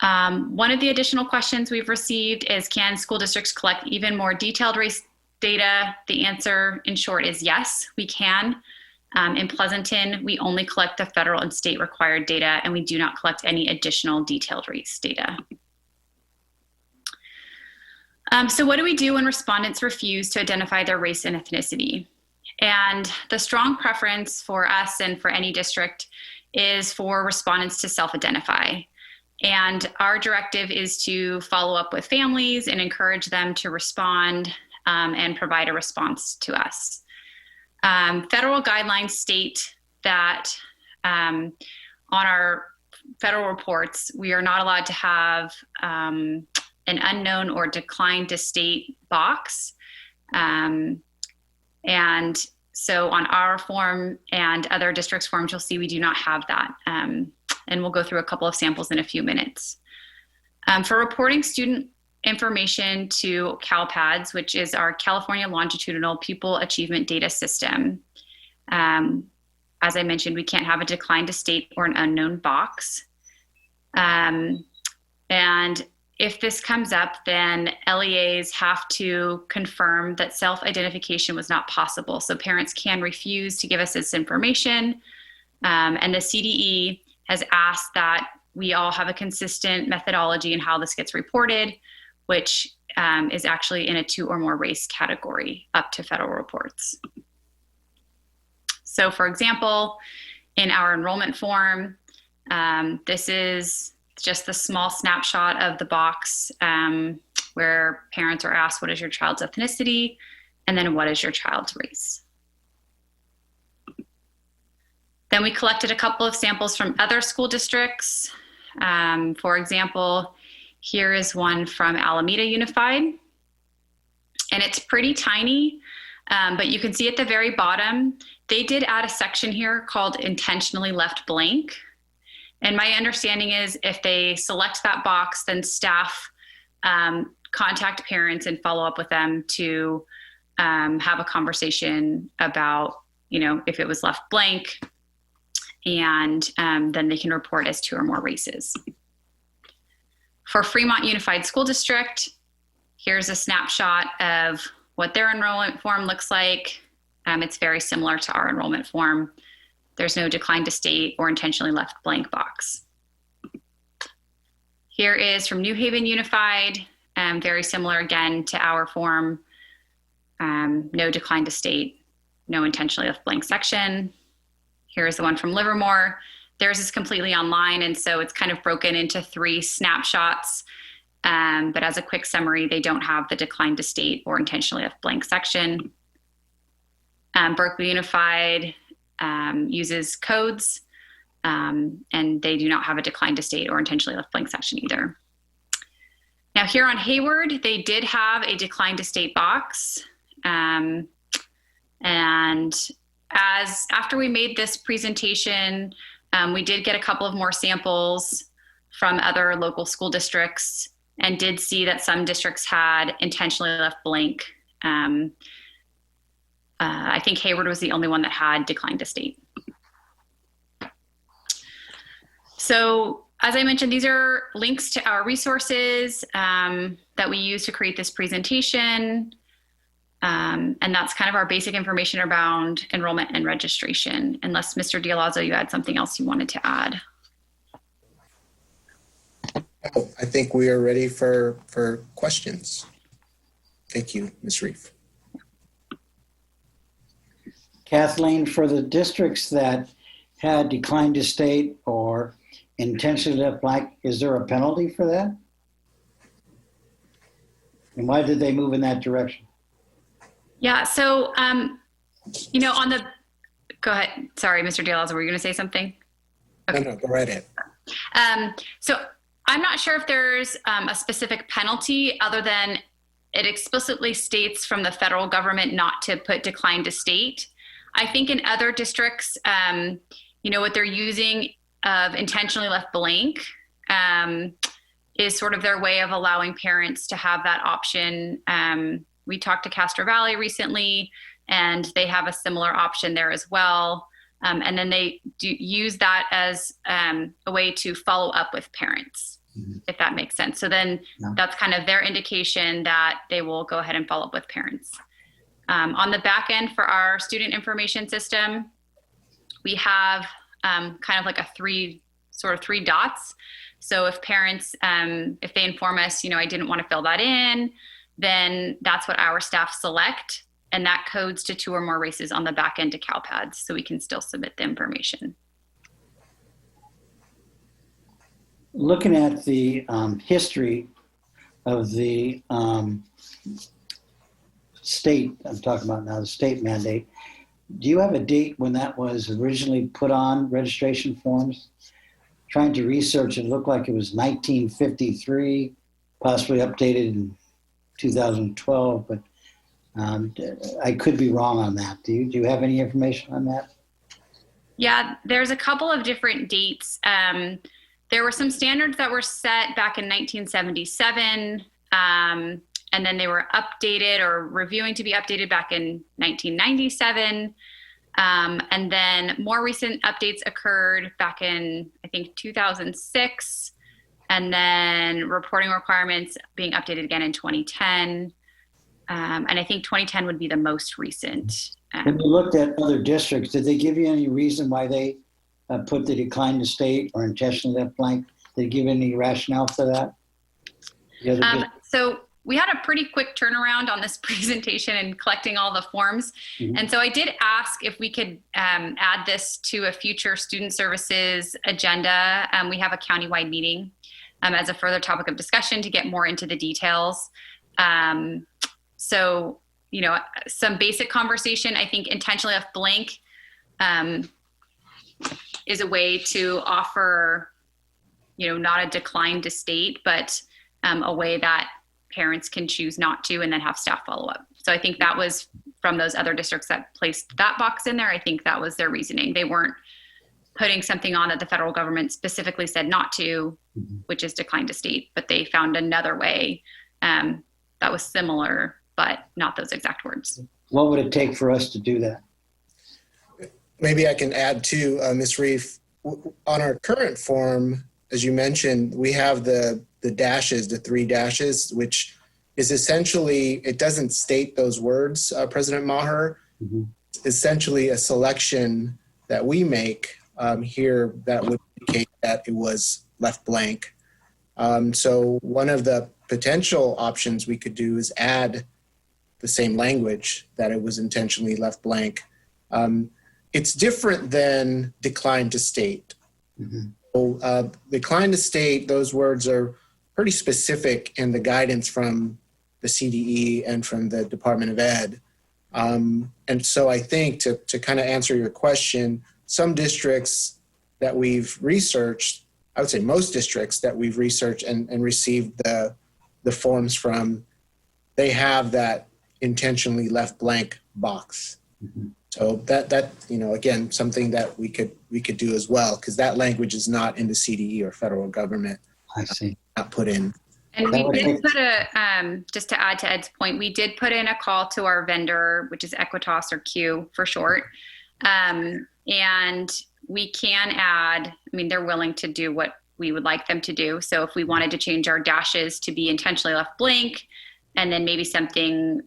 One of the additional questions we've received is, can school districts collect even more detailed race data? The answer, in short, is yes, we can. In Pleasanton, we only collect the federal and state required data, and we do not collect any additional detailed race data. So what do we do when respondents refuse to identify their race and ethnicity? And the strong preference for us and for any district is for respondents to self-identify. And our directive is to follow up with families and encourage them to respond and provide a response to us. Federal guidelines state that on our federal reports, we are not allowed to have an unknown or declined to state box. And so on our form and other districts' forms, you'll see we do not have that. And we'll go through a couple of samples in a few minutes. For reporting student information to CalPADS, which is our California Longitudinal Pupil Achievement Data System, as I mentioned, we can't have a declined to state or an unknown box. And if this comes up, then LEAs have to confirm that self-identification was not possible. So parents can refuse to give us this information. And the CDE has asked that we all have a consistent methodology in how this gets reported. which is actually in a 2 or more race category up to federal reports. So for example, in our enrollment form, this is just the small snapshot of the box where parents are asked, what is your child's ethnicity? And then what is your child's race? Then we collected a couple of samples from other school districts. For example, here is one from Alameda Unified. And it's pretty tiny, but you can see at the very bottom, they did add a section here called intentionally left blank. And my understanding is if they select that box, then staff contact parents and follow up with them to have a conversation about, if it was left blank, and then they can report as 2 or more races. For Fremont Unified School District, here's a snapshot of what their enrollment form looks like. It's very similar to our enrollment form. There's no decline to state or intentionally left blank box. Here is from New Haven Unified, very similar again to our form. No decline to state, no intentionally left blank section. Here's the one from Livermore. Theirs is completely online, and so it's kind of broken into 3 snapshots. But as a quick summary, they don't have the decline to state or intentionally left blank section. Berkeley Unified uses codes, and they do not have a decline to state or intentionally left blank section either. Now here on Hayward, they did have a decline to state box. And after we made this presentation, we did get a couple of more samples from other local school districts and did see that some districts had intentionally left blank. I think Hayward was the only one that had declined to state. So as I mentioned, these are links to our resources that we use to create this presentation. And that's kind of our basic information around enrollment and registration, unless Mr. Dialazzo, you had something else you wanted to add. Oh, I think we are ready for questions. Thank you, Ms. Reif. Kathleen, for the districts that had declined to state or intentionally left blank, is there a penalty for that? And why did they move in that direction? Yeah, so, go ahead. Sorry, Mr. Dialazzo, were you going to say something? Okay. No, go right ahead. So I'm not sure if there's a specific penalty other than it explicitly states from the federal government not to put decline to state. I think in other districts, what they're using of intentionally left blank is sort of their way of allowing parents to have that option. We talked to Castro Valley recently, and they have a similar option there as well. And then they do use that as a way to follow up with parents, if that makes sense. So then that's kind of their indication that they will go ahead and follow up with parents. On the back end for our student information system, we have kind of like three dots. So if parents, if they inform us, I didn't want to fill that in, then that's what our staff select. And that codes to 2 or more races on the back end to CalPads, so we can still submit the information. Looking at the history of the state, I'm talking about now, the state mandate, do you have a date when that was originally put on registration forms? Trying to research, it looked like it was 1953, possibly updated in 2012, but I could be wrong on that. Do you have any information on that? Yeah, there's a couple of different dates. There were some standards that were set back in 1977, and then they were updated or reviewing to be updated back in 1997. And then more recent updates occurred back in, I think, 2006. And then reporting requirements being updated again in 2010. And I think 2010 would be the most recent. When you looked at other districts, did they give you any reason why they put the decline to state or intentionally left blank? Did they give any rationale for that? So we had a pretty quick turnaround on this presentation and collecting all the forms. And so I did ask if we could add this to a future student services agenda. We have a countywide meeting as a further topic of discussion to get more into the details. So, you know, some basic conversation, I think intentionally left blank is a way to offer, you know, not a decline to state, but a way that parents can choose not to and then have staff follow up. So I think that was from those other districts that placed that box in there. I think that was their reasoning. They weren't putting something on that the federal government specifically said not to, which is decline to state, but they found another way that was similar, but not those exact words. What would it take for us to do that? Maybe I can add to Ms. Reef. On our current form, as you mentioned, we have the dashes, the 3 dashes, which is essentially, it doesn't state those words, President Maher. It's essentially a selection that we make here that would indicate that it was left blank. So one of the potential options we could do is add the same language that it was intentionally left blank. It's different than decline to state. So, decline to state, those words are pretty specific in the guidance from the CDE and from the Department of Ed. And so I think to kind of answer your question, some districts that we've researched, I would say most districts that we've researched and received the forms from, they have that intentionally left blank box. So that you know, again, something that we could do as well, because that language is not in the CDE or federal government. I see. Not put in. And we did put just to add to Ed's point, we did put in a call to our vendor, which is Equitas or Q for short. And we can add, I mean, they're willing to do what we would like them to do. So if we wanted to change our dashes to be intentionally left blank, and then maybe something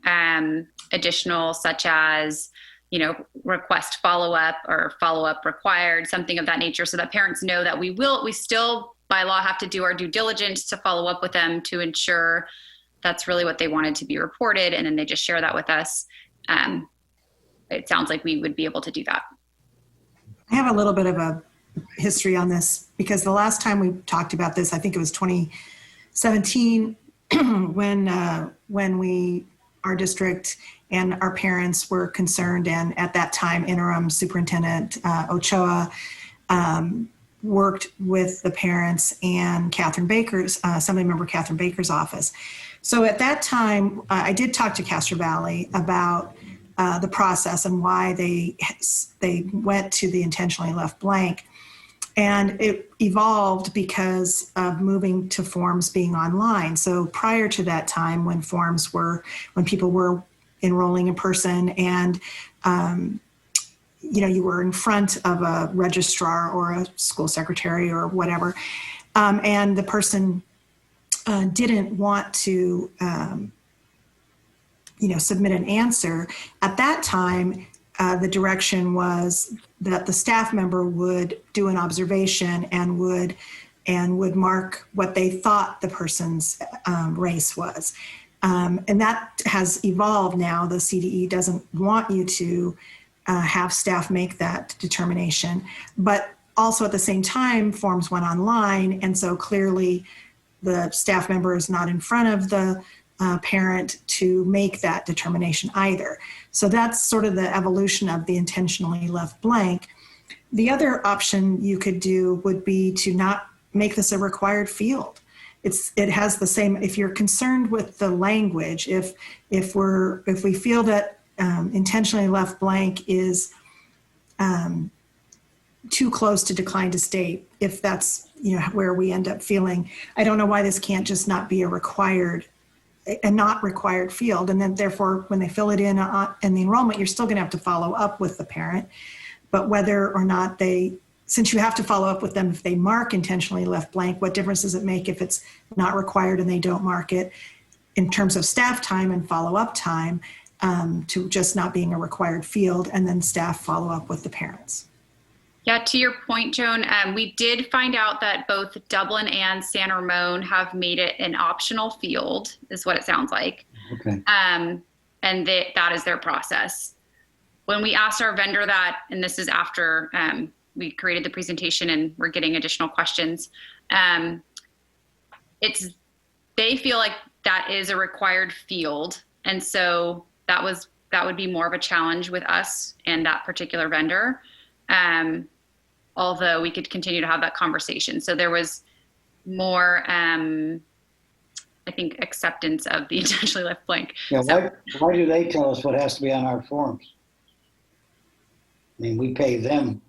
additional, such as, you know, request follow-up or follow-up required, something of that nature, so that parents know that we still by law have to do our due diligence to follow up with them to ensure that's really what they wanted to be reported. And then they just share that with us. It sounds like we would be able to do that. I have a little bit of a history on this because the last time we talked about this, I think it was 2017 when our district and our parents were concerned, and at that time interim superintendent Ochoa worked with the parents and Catherine Baker's, Assembly Member Catherine Baker's office. So at that time, I did talk to Castro Valley about the process and why they went to the intentionally left blank. And it evolved because of moving to forms being online. So prior to that time, when people were enrolling in person and you were in front of a registrar or a school secretary or whatever, and the person didn't want to submit an answer. At that time, the direction was that the staff member would do an observation and would mark what they thought the person's race was. And that has evolved now. The CDE doesn't want you to have staff make that determination. But also at the same time, forms went online. And so clearly the staff member is not in front of the parent to make that determination either. So that's sort of the evolution of the intentionally left blank. The other option you could do would be to not make this a required field. It has the same, if you're concerned with the language, if we feel that intentionally left blank is too close to decline to state, if that's where we end up feeling, I don't know why this can't just not be a not required field. And then therefore, when they fill it in the enrollment, you're still gonna have to follow up with the parent. But whether or not since you have to follow up with them if they mark intentionally left blank, what difference does it make if it's not required and they don't mark it in terms of staff time and follow-up time to just not being a required field, and then staff follow up with the parents? Yeah, to your point, Joan, we did find out that both Dublin and San Ramon have made it an optional field, is what it sounds like. Okay. And that is their process. When we asked our vendor that, and this is after we created the presentation and we're getting additional questions, they feel like that is a required field. And so that would be more of a challenge with us and that particular vendor. Although we could continue to have that conversation. So there was more, I think, acceptance of the intentionally left blank. Yeah, So, why do they tell us what has to be on our forms? I mean, we pay them.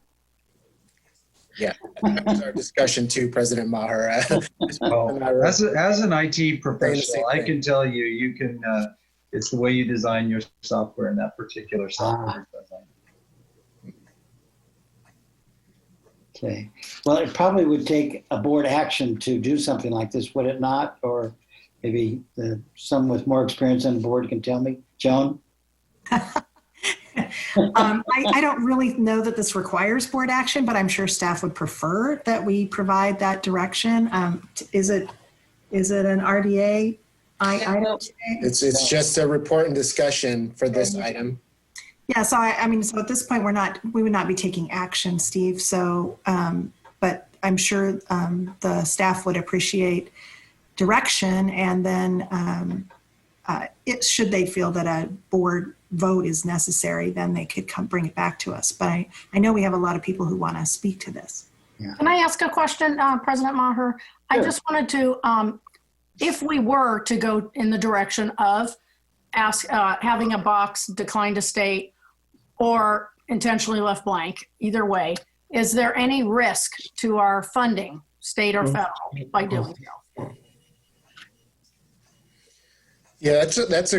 Yeah, that was our discussion too, President Maher. Well, as an IT professional, I can tell you, you can, it's the way you design your software in that particular software design. Okay. Well, it probably would take a board action to do something like this, would it not? Or maybe someone with more experience on the board can tell me. Joan? I don't really know that this requires board action, but I'm sure staff would prefer that we provide that direction. Is it an RDA item? It's just a report and discussion for this item. Yeah, so I mean, so at this point, we would not be taking action, Steve. So, but I'm sure the staff would appreciate direction, and then should they feel that a board vote is necessary, then they could bring it back to us. But I know we have a lot of people who want to speak to this. Yeah. Can I ask a question, President Maher? Sure. I just wanted to, if we were to go in the direction of having a box declined to state or intentionally left blank, either way, is there any risk to our funding, state or federal, by doing so? Yeah, that's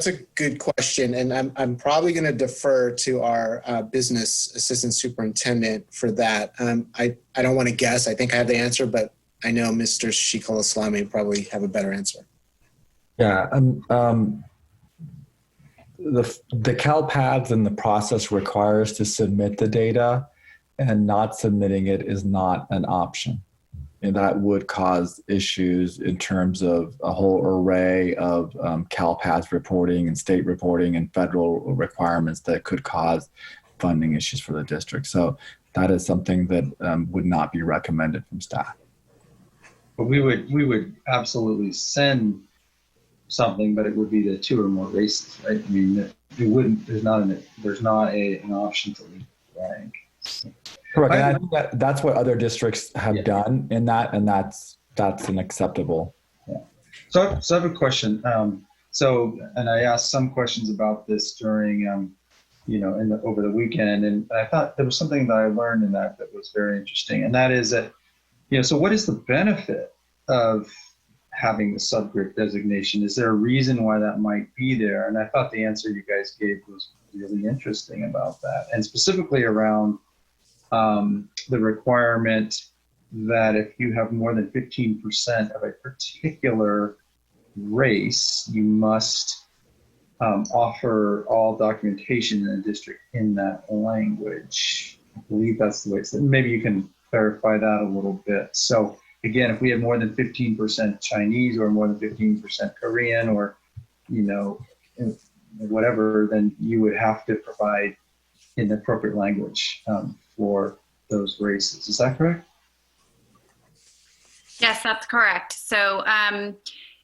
a good question, and I'm probably going to defer to our business assistant superintendent for that. I don't want to guess. I think I have the answer, but I know Mr. Sheikul Islam may probably have a better answer. Yeah, the CalPaths and the process requires to submit the data, and not submitting it is not an option. And that would cause issues in terms of a whole array of CalPath reporting and state reporting and federal requirements that could cause funding issues for the district. So that is something that would not be recommended from staff. But we would absolutely send something, but it would be the 2 or more races, right? I mean, it wouldn't. There's not an option to leave blank. Correct. And I think that's what other districts have done in that, and that's unacceptable. Yeah. So I have a question. And I asked some questions about this during, over the weekend, and I thought there was something that I learned in that was very interesting, and that is that, so what is the benefit of having the subgroup designation? Is there a reason why that might be there? And I thought the answer you guys gave was really interesting about that, and specifically around the requirement that if you have more than 15% of a particular race, you must offer all documentation in the district in that language. I believe that's the way it's. Maybe you can clarify that a little bit. So again, if we have more than 15% Chinese or more than 15% Korean or, whatever, then you would have to provide in the appropriate language for those races. Is that correct? Yes, that's correct. So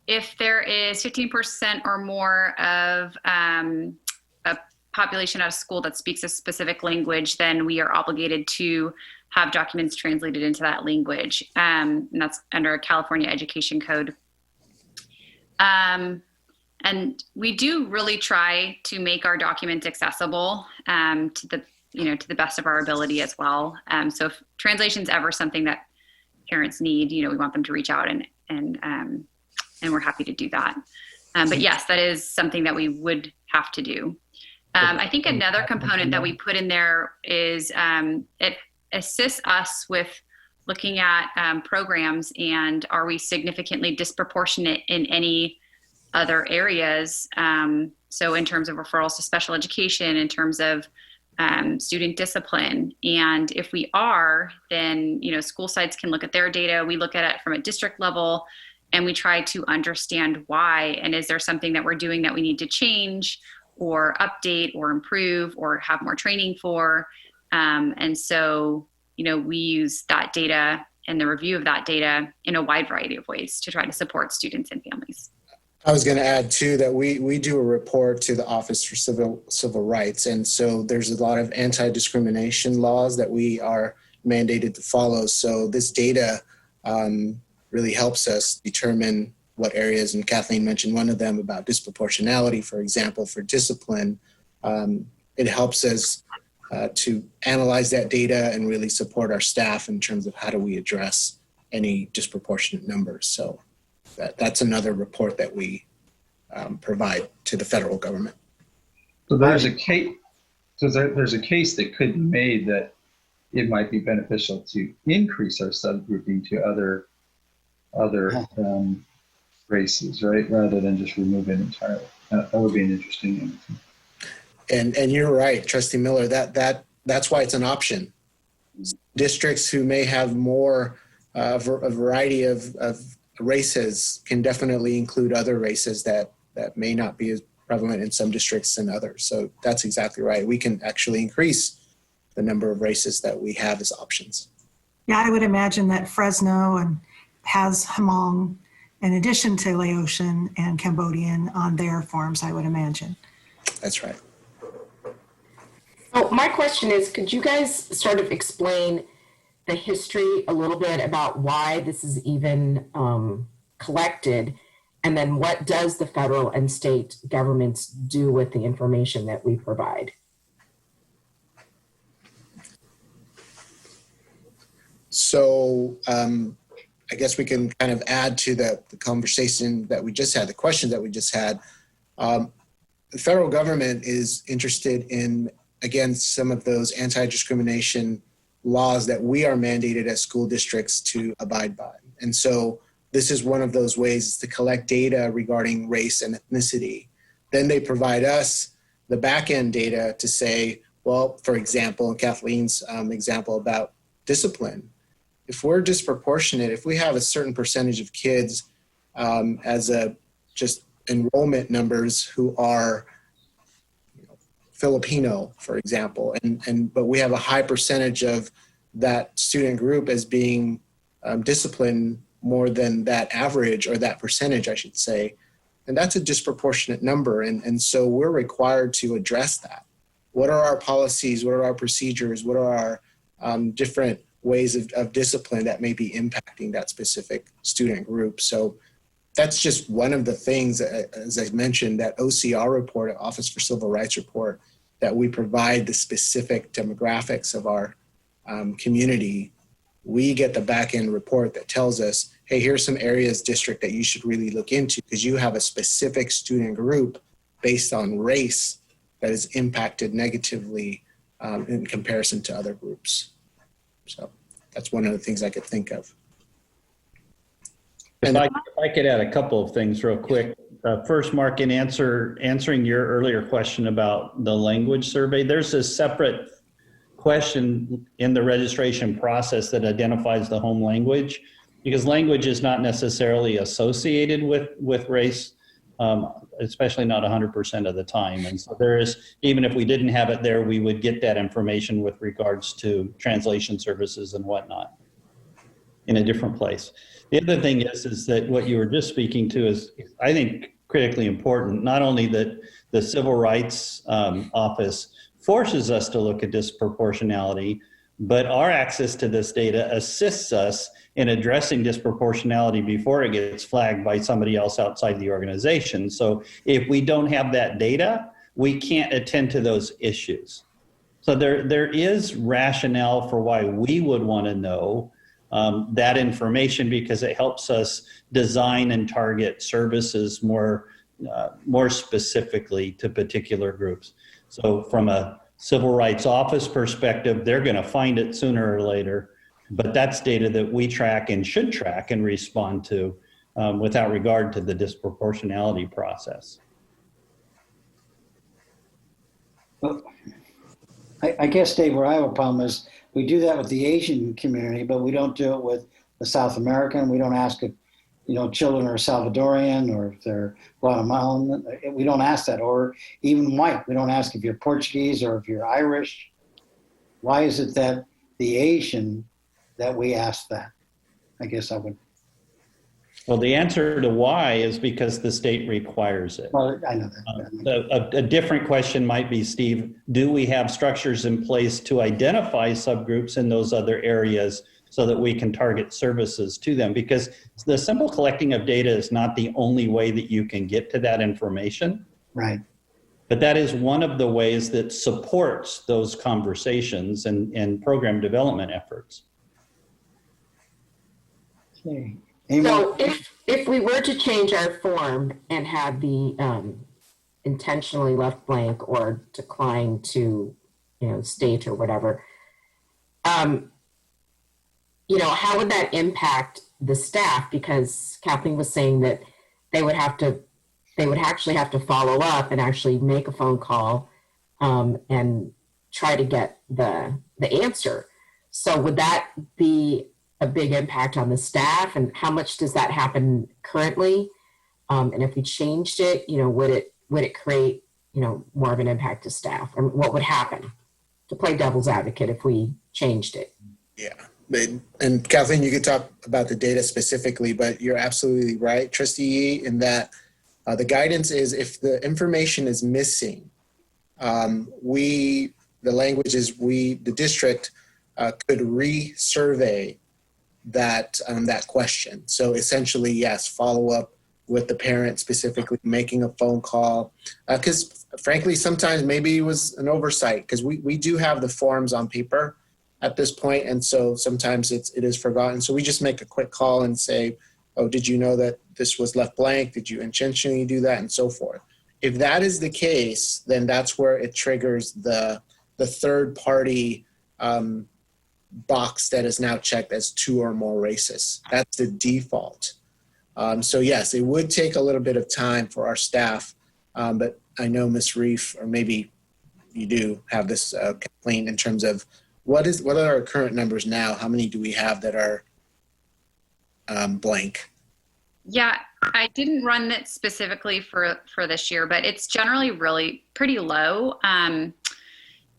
if there is 15% or more of a population at a school that speaks a specific language, then we are obligated to have documents translated into that language. And that's under a California Education Code. And we do really try to make our documents accessible to the best of our ability as well. So if translation is ever something that parents need, we want them to reach out and we're happy to do that. But yes, that is something that we would have to do. I think another component that we put in there is it assists us with looking at programs and are we significantly disproportionate in any other areas. So in terms of referrals to special education, in terms of student discipline? And if we are, then, school sites can look at their data. We look at it from a district level and we try to understand why. And is there something that we're doing that we need to change or update or improve or have more training for? And so, we use that data and the review of that data in a wide variety of ways to try to support students and families. I was going to add too that we do a report to the Office for Civil Rights, and so there's a lot of anti-discrimination laws that we are mandated to follow. So this data really helps us determine what areas, and Kathleen mentioned one of them about disproportionality, for example, for discipline. It helps us to analyze that data and really support our staff in terms of how do we address any disproportionate numbers. So that's another report that we provide to the federal government. So there's a case. So there's a case that could be made that it might be beneficial to increase our subgrouping to other races, right, rather than just remove it entirely. That would be an interesting answer. And you're right, Trustee Miller. That's why it's an option. Districts who may have more a variety of races can definitely include other races that may not be as prevalent in some districts than others. So that's exactly right. We can actually increase the number of races that we have as options. Yeah, I would imagine that Fresno has Hmong in addition to Laotian and Cambodian on their forms, I would imagine. That's right. So my question is, could you guys sort of explain the history a little bit about why this is even collected, and then what does the federal and state governments do with the information that we provide? So I guess we can kind of add to the conversation that we just had, the questions that we just had. The federal government is interested in, again, some of those anti-discrimination laws that we are mandated as school districts to abide by. And so this is one of those ways, is to collect data regarding race and ethnicity. Then they provide us the back-end data to say, well, for example, in Kathleen's example about discipline, if we're disproportionate, if we have a certain percentage of kids as just enrollment numbers who are Filipino, for example, but we have a high percentage of that student group as being disciplined more than that average, or that percentage, I should say, and that's a disproportionate number. And so we're required to address that. What are our policies? What are our procedures? What are our different ways of discipline that may be impacting that specific student group? So that's just one of the things, as I mentioned, that OCR report, Office for Civil Rights report, that we provide the specific demographics of our community. We get the back end report that tells us, hey, here's some areas, district, that you should really look into because you have a specific student group based on race that is impacted negatively in comparison to other groups. So that's one of the things I could think of. If I could add a couple of things real quick. First, Mark, in answering your earlier question about the language survey, there's a separate question in the registration process that identifies the home language, because language is not necessarily associated with race, especially not 100% of the time. And so there is, even if we didn't have it there, we would get that information with regards to translation services and whatnot in a different place. The other thing is that what you were just speaking to is, I think, critically important. Not only that the Civil Rights Office forces us to look at disproportionality, but our access to this data assists us in addressing disproportionality before it gets flagged by somebody else outside the organization. So if we don't have that data, we can't attend to those issues. So there is rationale for why we would want to know that information, because it helps us design and target services more specifically to particular groups. So from a Civil Rights Office perspective, they're going to find it sooner or later, but that's data that we track and should track and respond to without regard to the disproportionality process. Well, I guess, Dave, where I have a problem is we do that with the Asian community, but we don't do it with the South American. We don't ask if, children are Salvadorian or if they're Guatemalan. We don't ask that. Or even white. We don't ask if you're Portuguese or if you're Irish. Why is it that the Asian that we ask that? I guess I would. Well, the answer to why is because the state requires it. Well, I know that. A different question might be, Steve, do we have structures in place to identify subgroups in those other areas so that we can target services to them? Because the simple collecting of data is not the only way that you can get to that information. Right. But that is one of the ways that supports those conversations and program development efforts. Okay. So if we were to change our form and have the intentionally left blank or decline to, state or whatever, how would that impact the staff? Because Kathleen was saying that they would actually have to follow up and actually make a phone call and try to get the answer. So would that be a big impact on the staff, and how much does that happen currently? And if we changed it, would it create, more of an impact to staff? And what would happen, to play devil's advocate, if we changed it? Yeah. And Kathleen, you could talk about the data specifically, but you're absolutely right, Trustee Yee, in that the guidance is if the information is missing, the district could re-survey that question. So essentially, yes, follow up with the parent, specifically making a phone call, because frankly, sometimes maybe it was an oversight, because we do have the forms on paper at this point, and so sometimes it is forgotten. So we just make a quick call and say, oh, did you know that this was left blank? Did you intentionally do that? And so forth. If that is the case, then that's where it triggers the third party box that is now checked as 2 or more races. That's the default. So yes, it would take a little bit of time for our staff, but I know Ms. Reef, or maybe you do have this complaint in terms of what are our current numbers now? How many do we have that are blank? Yeah, I didn't run that specifically for this year, but it's generally really pretty low.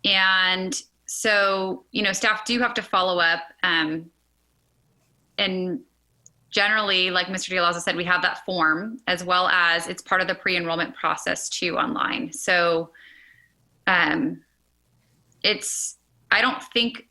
And so, staff do have to follow up. And generally, like Mr. De La Rosa said, we have that form, as well as it's part of the pre-enrollment process too online. So I don't think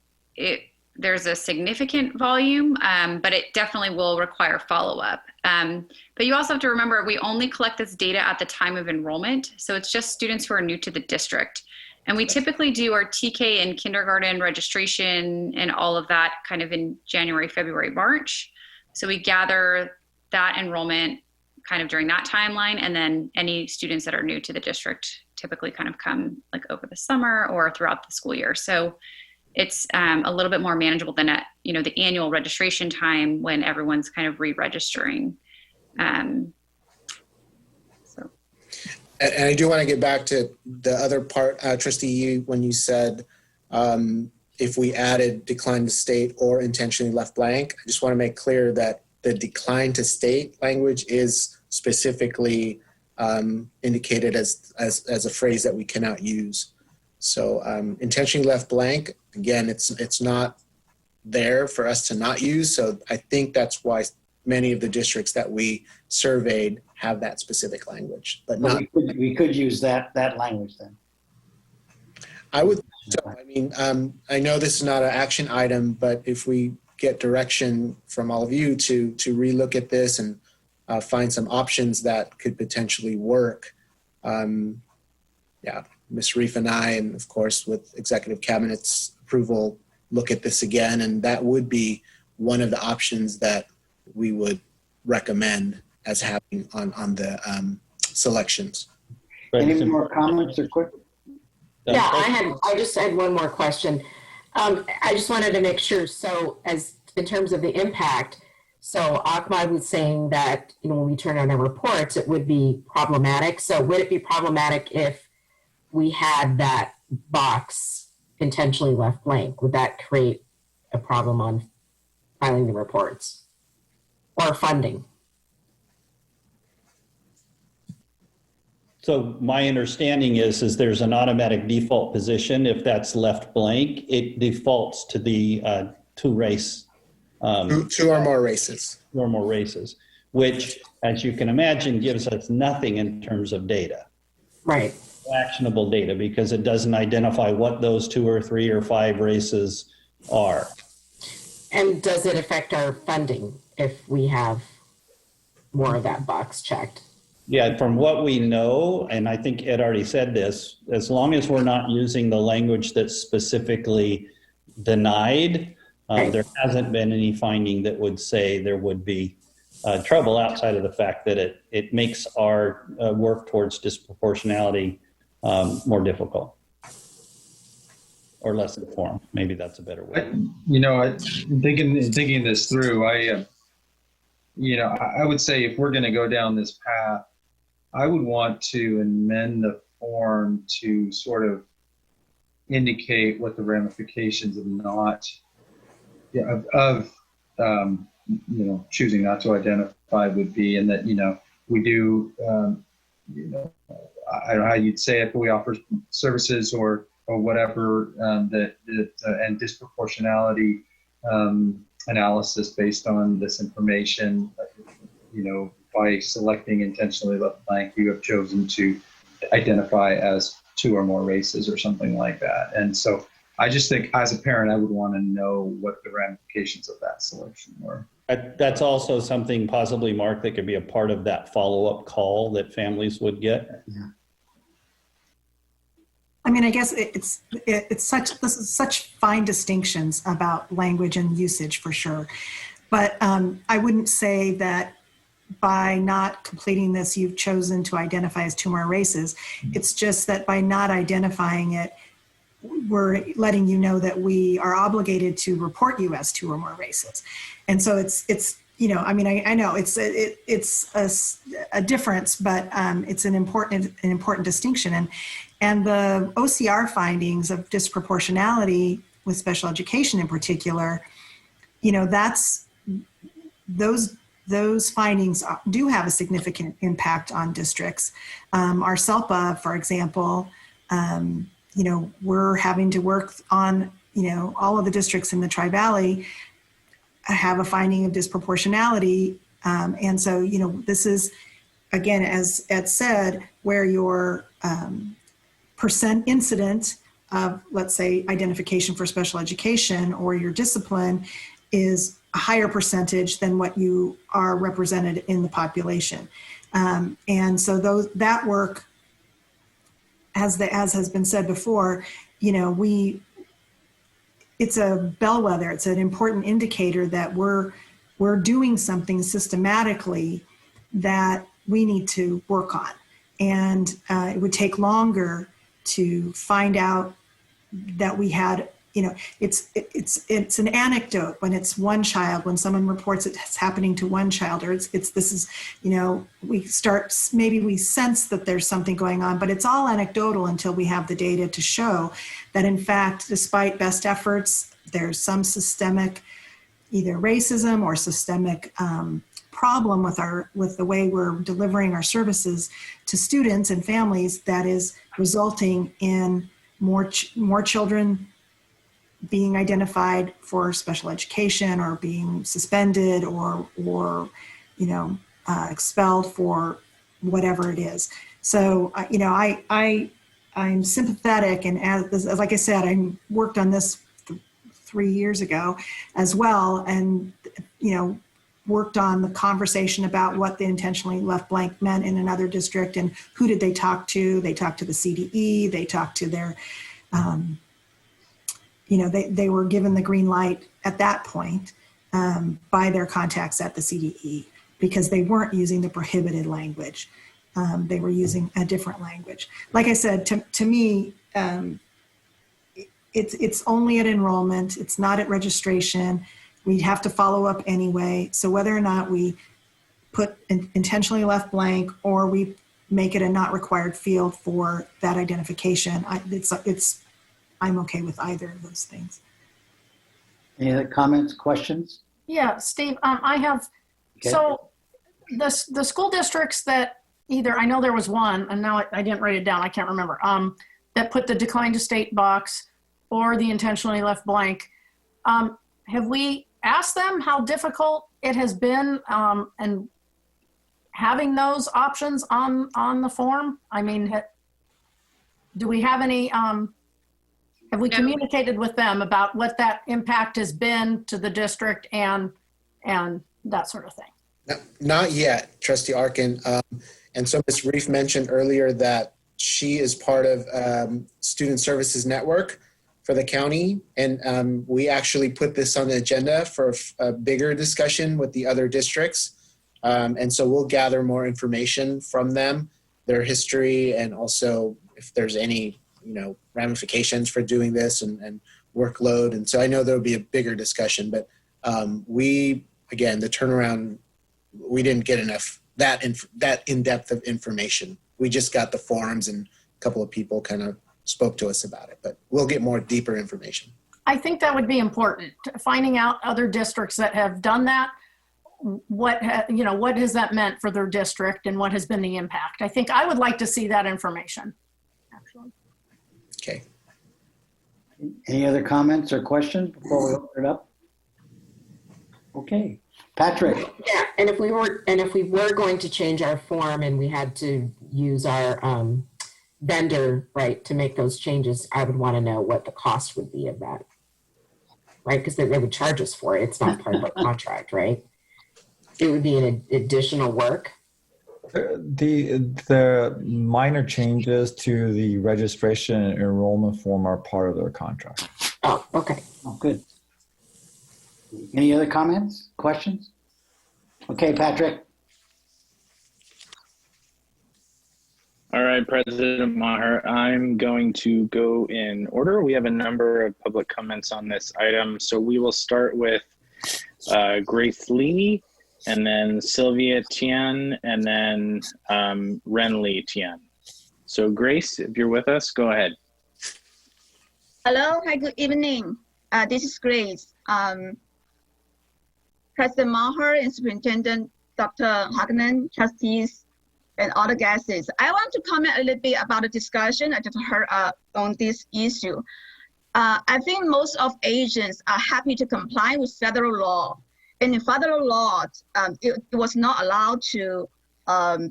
there's a significant volume, but it definitely will require follow-up. But you also have to remember, we only collect this data at the time of enrollment. So it's just students who are new to the district. And we typically do our TK and kindergarten registration and all of that kind of in January, February, March. So we gather that enrollment kind of during that timeline. And then any students that are new to the district typically kind of come like over the summer or throughout the school year. So it's a little bit more manageable than the annual registration time when everyone's kind of re-registering. And I do want to get back to the other part, Trustee Yee, when you said if we added decline to state or intentionally left blank. I just want to make clear that the decline to state language is specifically indicated as a phrase that we cannot use. So intentionally left blank, again, it's not there for us to not use. So I think that's why many of the districts that we surveyed have that specific language, but not. We could use that language then. I would. So, I mean, I know this is not an action item, but if we get direction from all of you to relook at this and find some options that could potentially work, yeah, Ms. Reef and I, and of course with Executive Cabinet's approval, look at this again, and that would be one of the options that we would recommend as having on the selections. Any more comments or quick? Yeah, I just had one more question. I just wanted to make sure. So as in terms of the impact, so Ahmad was saying that, when we turn on our reports, it would be problematic. So would it be problematic if we had that box intentionally left blank? Would that create a problem on filing the reports or funding? So my understanding is there's an automatic default position. If that's left blank, it defaults to the two race. Two or more races. Two or more races, which, as you can imagine, gives us nothing in terms of data. Right. Actionable data, because it doesn't identify what those 2 or 3 or 5 races are. And does it affect our funding if we have more of that box checked? Yeah, from what we know, and I think Ed already said this, as long as we're not using the language that's specifically denied, there hasn't been any finding that would say there would be trouble outside of the fact that it makes our work towards disproportionality more difficult or less informed. Maybe that's a better way. Thinking this through, I would say if we're going to go down this path, I would want to amend the form to sort of indicate what the ramifications of choosing not to identify would be, and that we do I don't know how you'd say it, but we offer services or whatever that and disproportionality analysis based on this information. By selecting intentionally left blank, you have chosen to identify as 2 or more races or something like that. And so I just think as a parent, I would want to know what the ramifications of that selection were. That's also something possibly, Mark, that could be a part of that follow-up call that families would get. Yeah. I mean, I guess this is such fine distinctions about language and usage for sure. But I wouldn't say that by not completing this, you've chosen to identify as 2 more races. It's just that by not identifying it, we're letting you know that we are obligated to report you as 2 or more races. And so it's I mean, I know it's a difference, but it's an important distinction. And the OCR findings of disproportionality with special education in particular, that's those findings do have a significant impact on districts. Our SELPA, for example, we're having to work on, all of the districts in the Tri-Valley have a finding of disproportionality. And so, this is, again, as Ed said, where your percent incident of, let's say, identification for special education or your discipline is a higher percentage than what you are represented in the population. And so that work, as has been said before, it's a bellwether. It's an important indicator that we're doing something systematically that we need to work on. And it would take longer to find out that we had, it's an anecdote when it's one child, when someone reports it's happening to one child, or maybe we sense that there's something going on, but it's all anecdotal until we have the data to show that, in fact, despite best efforts, there's some systemic either racism or systemic problem with the way we're delivering our services to students and families that is resulting in more children being identified for special education or being suspended or expelled for whatever it is. So, I'm sympathetic, and as like I said, I worked on this 3 years ago as well, and worked on the conversation about what the intentionally left blank meant in another district and who did they talk to. They talked to the CDE, they talked to their, they were given the green light at that point by their contacts at the CDE because they weren't using the prohibited language. They were using a different language. Like I said, to me, it's only at enrollment. It's not at registration. We'd have to follow up anyway. So whether or not we put intentionally left blank or we make it a not required field for that identification, I I'm okay with either of those things. Any other comments, questions? Yeah, Steve, I have, Okay. so the school districts that either, I know there was one, and now I didn't write it down, I can't remember, that put the decline to state box or the intentionally left blank. Have we asked them how difficult it has been and having those options on the form? I mean, do we have any, have we communicated with them about what that impact has been to the district and that sort of thing? Not yet, Trustee Arkin. And so Ms. Reif mentioned earlier that she is part of Student Services Network for the county. And we actually put this on the agenda for a bigger discussion with the other districts. And so we'll gather more information from them, their history, and also if there's any, ramifications for doing this and workload. And so I know there'll be a bigger discussion, but the turnaround, we didn't get enough that in-depth of information. We just got the forums and a couple of people kind of spoke to us about it, but we'll get more deeper information. I think that would be important, finding out other districts that have done that. What has that meant for their district and what has been the impact? I think I would like to see that information, actually. Okay. Any other comments or questions before we open it up? Okay. Patrick. Yeah, and if we were going to change our form and we had to use our vendor, right, to make those changes, I would want to know what the cost would be of that, right? Because they would charge us for it. It's not part of our contract, right? It would be an additional work. The minor changes to the registration and enrollment form are part of their contract. Oh, okay. Oh, good. Any other comments, questions? Okay, Patrick. All right, President Maher, I'm going to go in order. We have a number of public comments on this item. So we will start with Grace Lee, and then Sylvia Tian, and then Renly Tian. So Grace, if you're with us, go ahead. Hello, hi, good evening. This is Grace. President Maher and Superintendent Dr. Hagman, trustees, and all the guests. I want to comment a little bit about the discussion I just heard on this issue. I think most of agents are happy to comply with federal law. And in federal law, it was not allowed to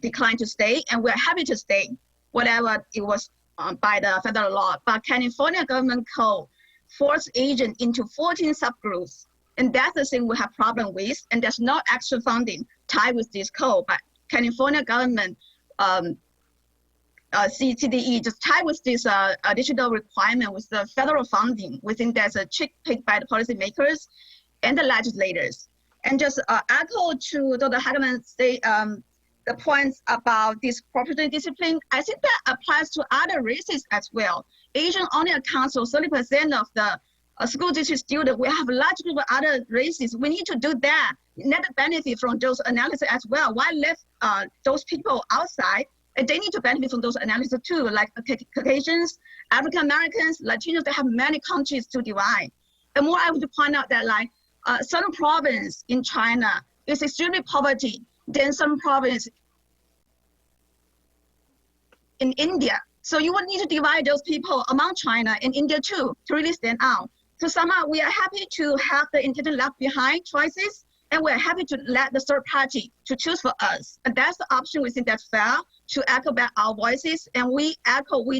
decline to stay, and we're happy to stay, whatever it was by the federal law. But California government code forced agents into 14 subgroups. And that's the thing we have problem with, and there's no extra funding tied with this code. But California government, CDE, just tied with this additional requirement with the federal funding. We think there's a trick picked by the policymakers and the legislators. And just echo to Dr. Hagman say the points about this property discipline. I think that applies to other races as well. Asian only accounts for 30% of the school district students. We have a large group of other races. We need to do that, net benefit from those analyses as well. Why left those people outside? And they need to benefit from those analyses too, like Caucasians, African Americans, Latinos. They have many countries to divide. And more, I would point out that like certain province in China is extremely poverty. Then some province in India. So you would need to divide those people among China and India too to really stand out. So somehow we are happy to have the intended left behind choices, and we're happy to let the third party to choose for us. And that's the option we think that's fair to echo back our voices. And we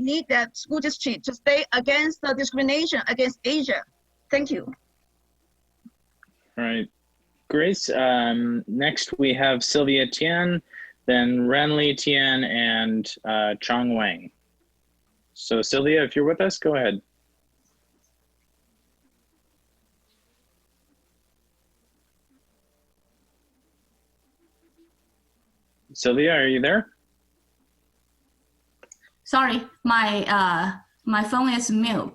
need that school district to stay against the discrimination against Asia. Thank you. All right, Grace. Next we have Sylvia Tian, then Renly Tian, and Chong Wang. So Sylvia, if you're with us, go ahead. Sylvia, are you there? Sorry, my phone is mute.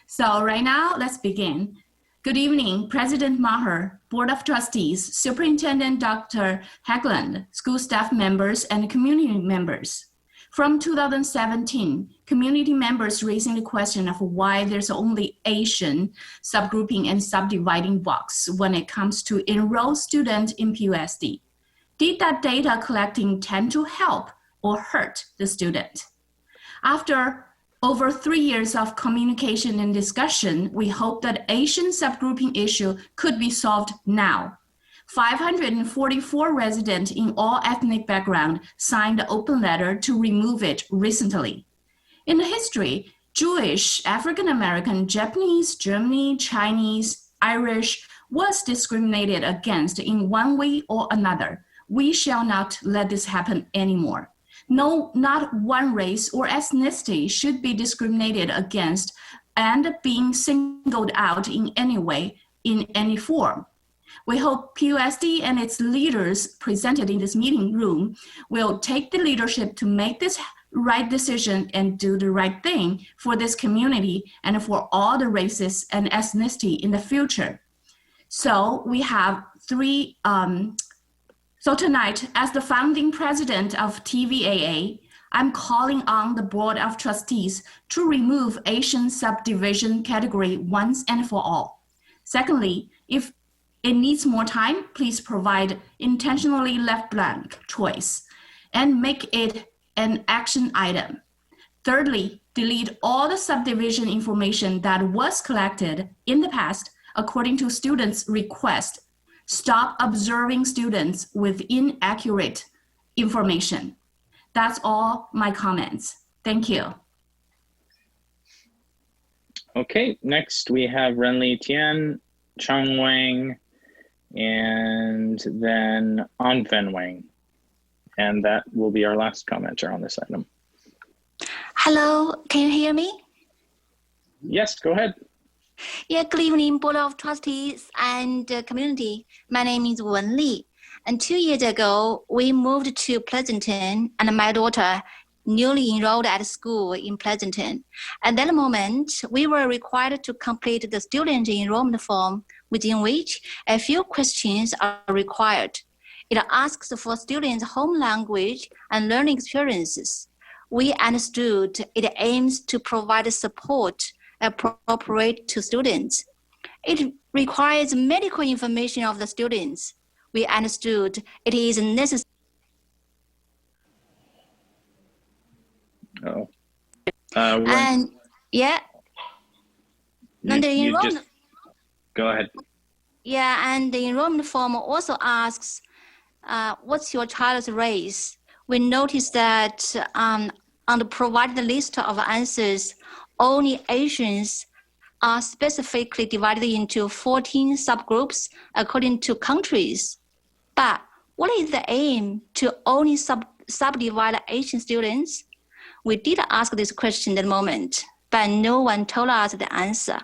So right now, let's begin. Good evening, President Maher, Board of Trustees, Superintendent Dr. Hagland, school staff members, and community members. From 2017, community members raising the question of why there's only Asian subgrouping and subdividing box when it comes to enroll students in PUSD. Did that data collecting tend to help or hurt the student? After over 3 years of communication and discussion, we hope that Asian subgrouping issue could be solved now. 544 residents in all ethnic background signed the open letter to remove it recently. In the history, Jewish, African American, Japanese, German, Chinese, Irish was discriminated against in one way or another. We shall not let this happen anymore. No, not one race or ethnicity should be discriminated against and being singled out in any way, in any form. We hope PUSD and its leaders presented in this meeting room will take the leadership to make this right decision and do the right thing for this community and for all the races and ethnicity in the future. So we have three. So tonight, as the founding president of TVAA, I'm calling on the Board of Trustees to remove Asian subdivision category once and for all. Secondly, if it needs more time, please provide intentionally left blank choice and make it an action item. Thirdly, delete all the subdivision information that was collected in the past according to students' request. Stop observing students with inaccurate information. That's all my comments. Thank you. Okay, next we have Renli Tian, Chang Wang, and then An Fen Wang. And that will be our last commenter on this item. Hello, can you hear me? Yes, go ahead. Yeah, good evening, Board of Trustees and community. My name is Wen Li. And 2 years ago, we moved to Pleasanton, and my daughter newly enrolled at school in Pleasanton. At that moment, we were required to complete the student enrollment form, within which a few questions are required. It asks for students' home language and learning experiences. We understood it aims to provide support appropriate to students. It requires medical information of the students. We understood it is necessary. Oh. And yeah. Go ahead. Yeah, and the enrollment form also asks, what's your child's race? We noticed that on the provided list of answers, only Asians are specifically divided into 14 subgroups according to countries. But what is the aim to only subdivide Asian students? We did ask this question at the moment, but no one told us the answer.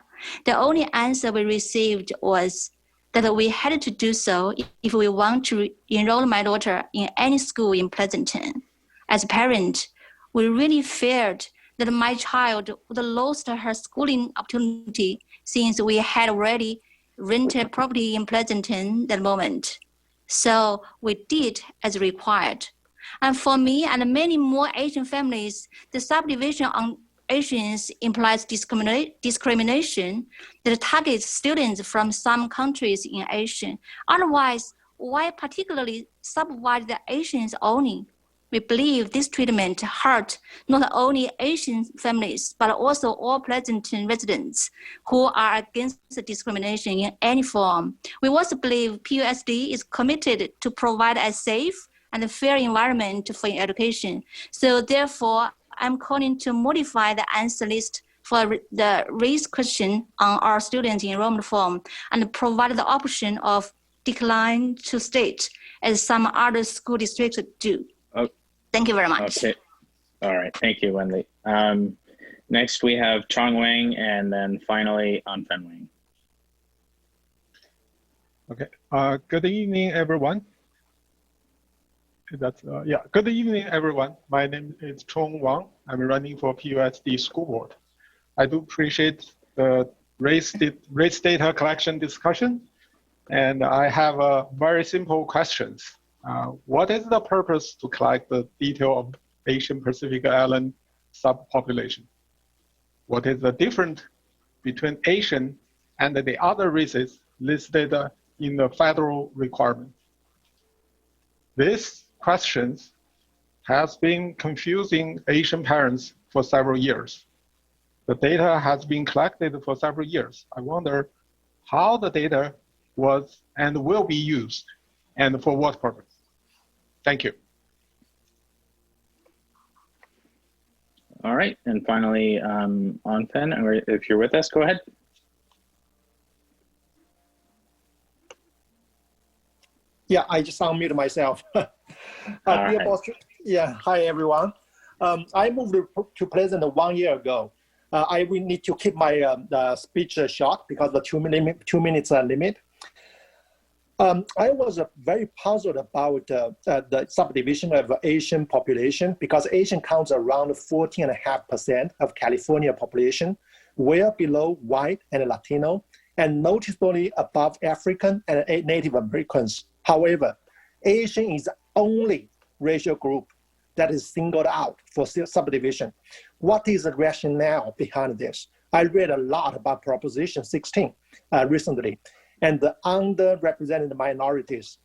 The only answer we received was that we had to do so if we want to enroll my daughter in any school in Pleasanton. As a parent, we really feared that my child would lose her schooling opportunity since we had already rented property in Pleasanton at the moment. So we did as required. And for me and many more Asian families, the subdivision on Asians implies discrimination that targets students from some countries in Asia. Otherwise, why particularly subdivide the Asians only? We believe this treatment hurt not only Asian families, but also all Pleasanton residents who are against discrimination in any form. We also believe PUSD is committed to provide a safe and fair environment for education. So therefore, I'm calling to modify the answer list for the race question on our student enrollment form and provide the option of decline to state as some other school districts do. Thank you very much. Okay. All right. Thank you, Wendy. Next, we have Chang Wang, and then finally, An Fen Wang. Okay. Good evening, everyone. Good evening, everyone. My name is Chong Wang. I'm running for PUSD School Board. I do appreciate the race data collection discussion, and I have a very simple questions. What is the purpose to collect the detail of Asian Pacific Island subpopulation. What is the difference between Asian and the other races listed in the federal requirement? This questions has been confusing Asian parents for several years. The data has been collected for several years. I wonder how the data was and will be used and for what purpose. Thank you. All right, and finally, Anfen, or if you're with us, go ahead. Yeah, I just unmuted myself. Yeah, hi everyone. I moved to Pleasanton 1 year ago. I will need to keep my speech short because the 2 minutes limit. I was very puzzled about the subdivision of Asian population because Asian counts around 14.5% of California population, well below white and Latino, and noticeably above African and Native Americans. However, Asian is the only racial group that is singled out for subdivision. What is the rationale behind this? I read a lot about Proposition 16 recently, and the underrepresented minorities.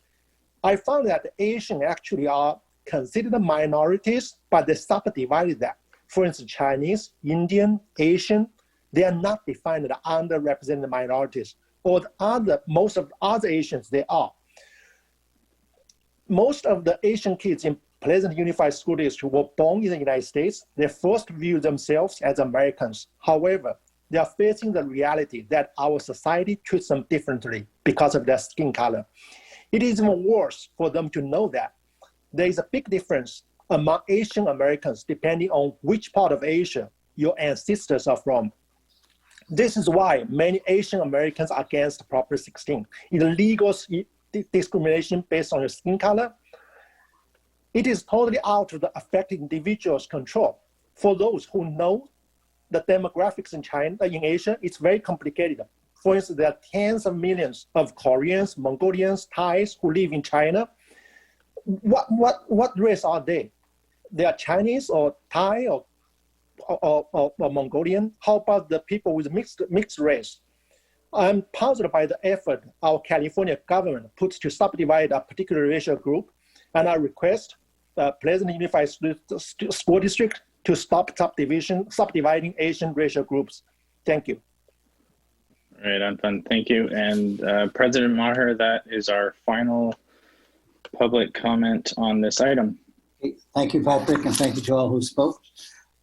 I found that Asian actually are considered minorities, but they subdivided that. For instance, Chinese, Indian, Asian, they are not defined as underrepresented minorities, or most of the other Asians, they are. Most of the Asian kids in Pleasanton Unified School District were born in the United States. They first view themselves as Americans. However, they are facing the reality that our society treats them differently because of their skin color. It is even worse for them to know that there is a big difference among Asian Americans depending on which part of Asia your ancestors are from. This is why many Asian Americans are against Proposition 16. Illegal discrimination based on your skin color. It is totally out of the affected individual's control. For those who know the demographics in China, in Asia, it's very complicated. For instance, there are tens of millions of Koreans, Mongolians, Thais who live in China. What race are they? They are Chinese or Thai or Mongolian. How about the people with mixed race? I'm puzzled by the effort our California government puts to subdivide a particular racial group, and I request Pleasanton Unified School District to stop subdividing Asian racial groups. Thank you. All right, Anfen, thank you. And President Maher, that is our final public comment on this item. Thank you, Patrick, and thank you to all who spoke.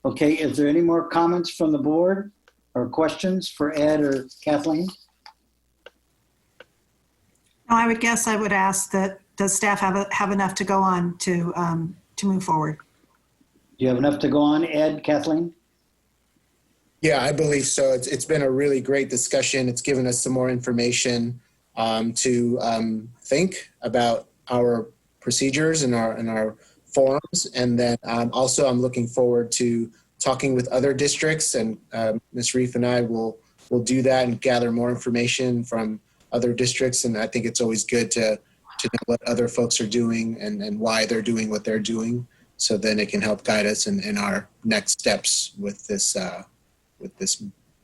Okay, is there any more comments from the board or questions for Ed or Kathleen? I would guess I would ask that does staff have enough to go on to move forward? Do you have enough to go on, Ed, Kathleen? Yeah, I believe so. It's been a really great discussion. It's given us some more information to think about our procedures and our forums. And then also I'm looking forward to talking with other districts, and Ms. Reif and I will do that and gather more information from other districts. And I think it's always good to know what other folks are doing and why they're doing what they're doing. So then it can help guide us in our next steps with this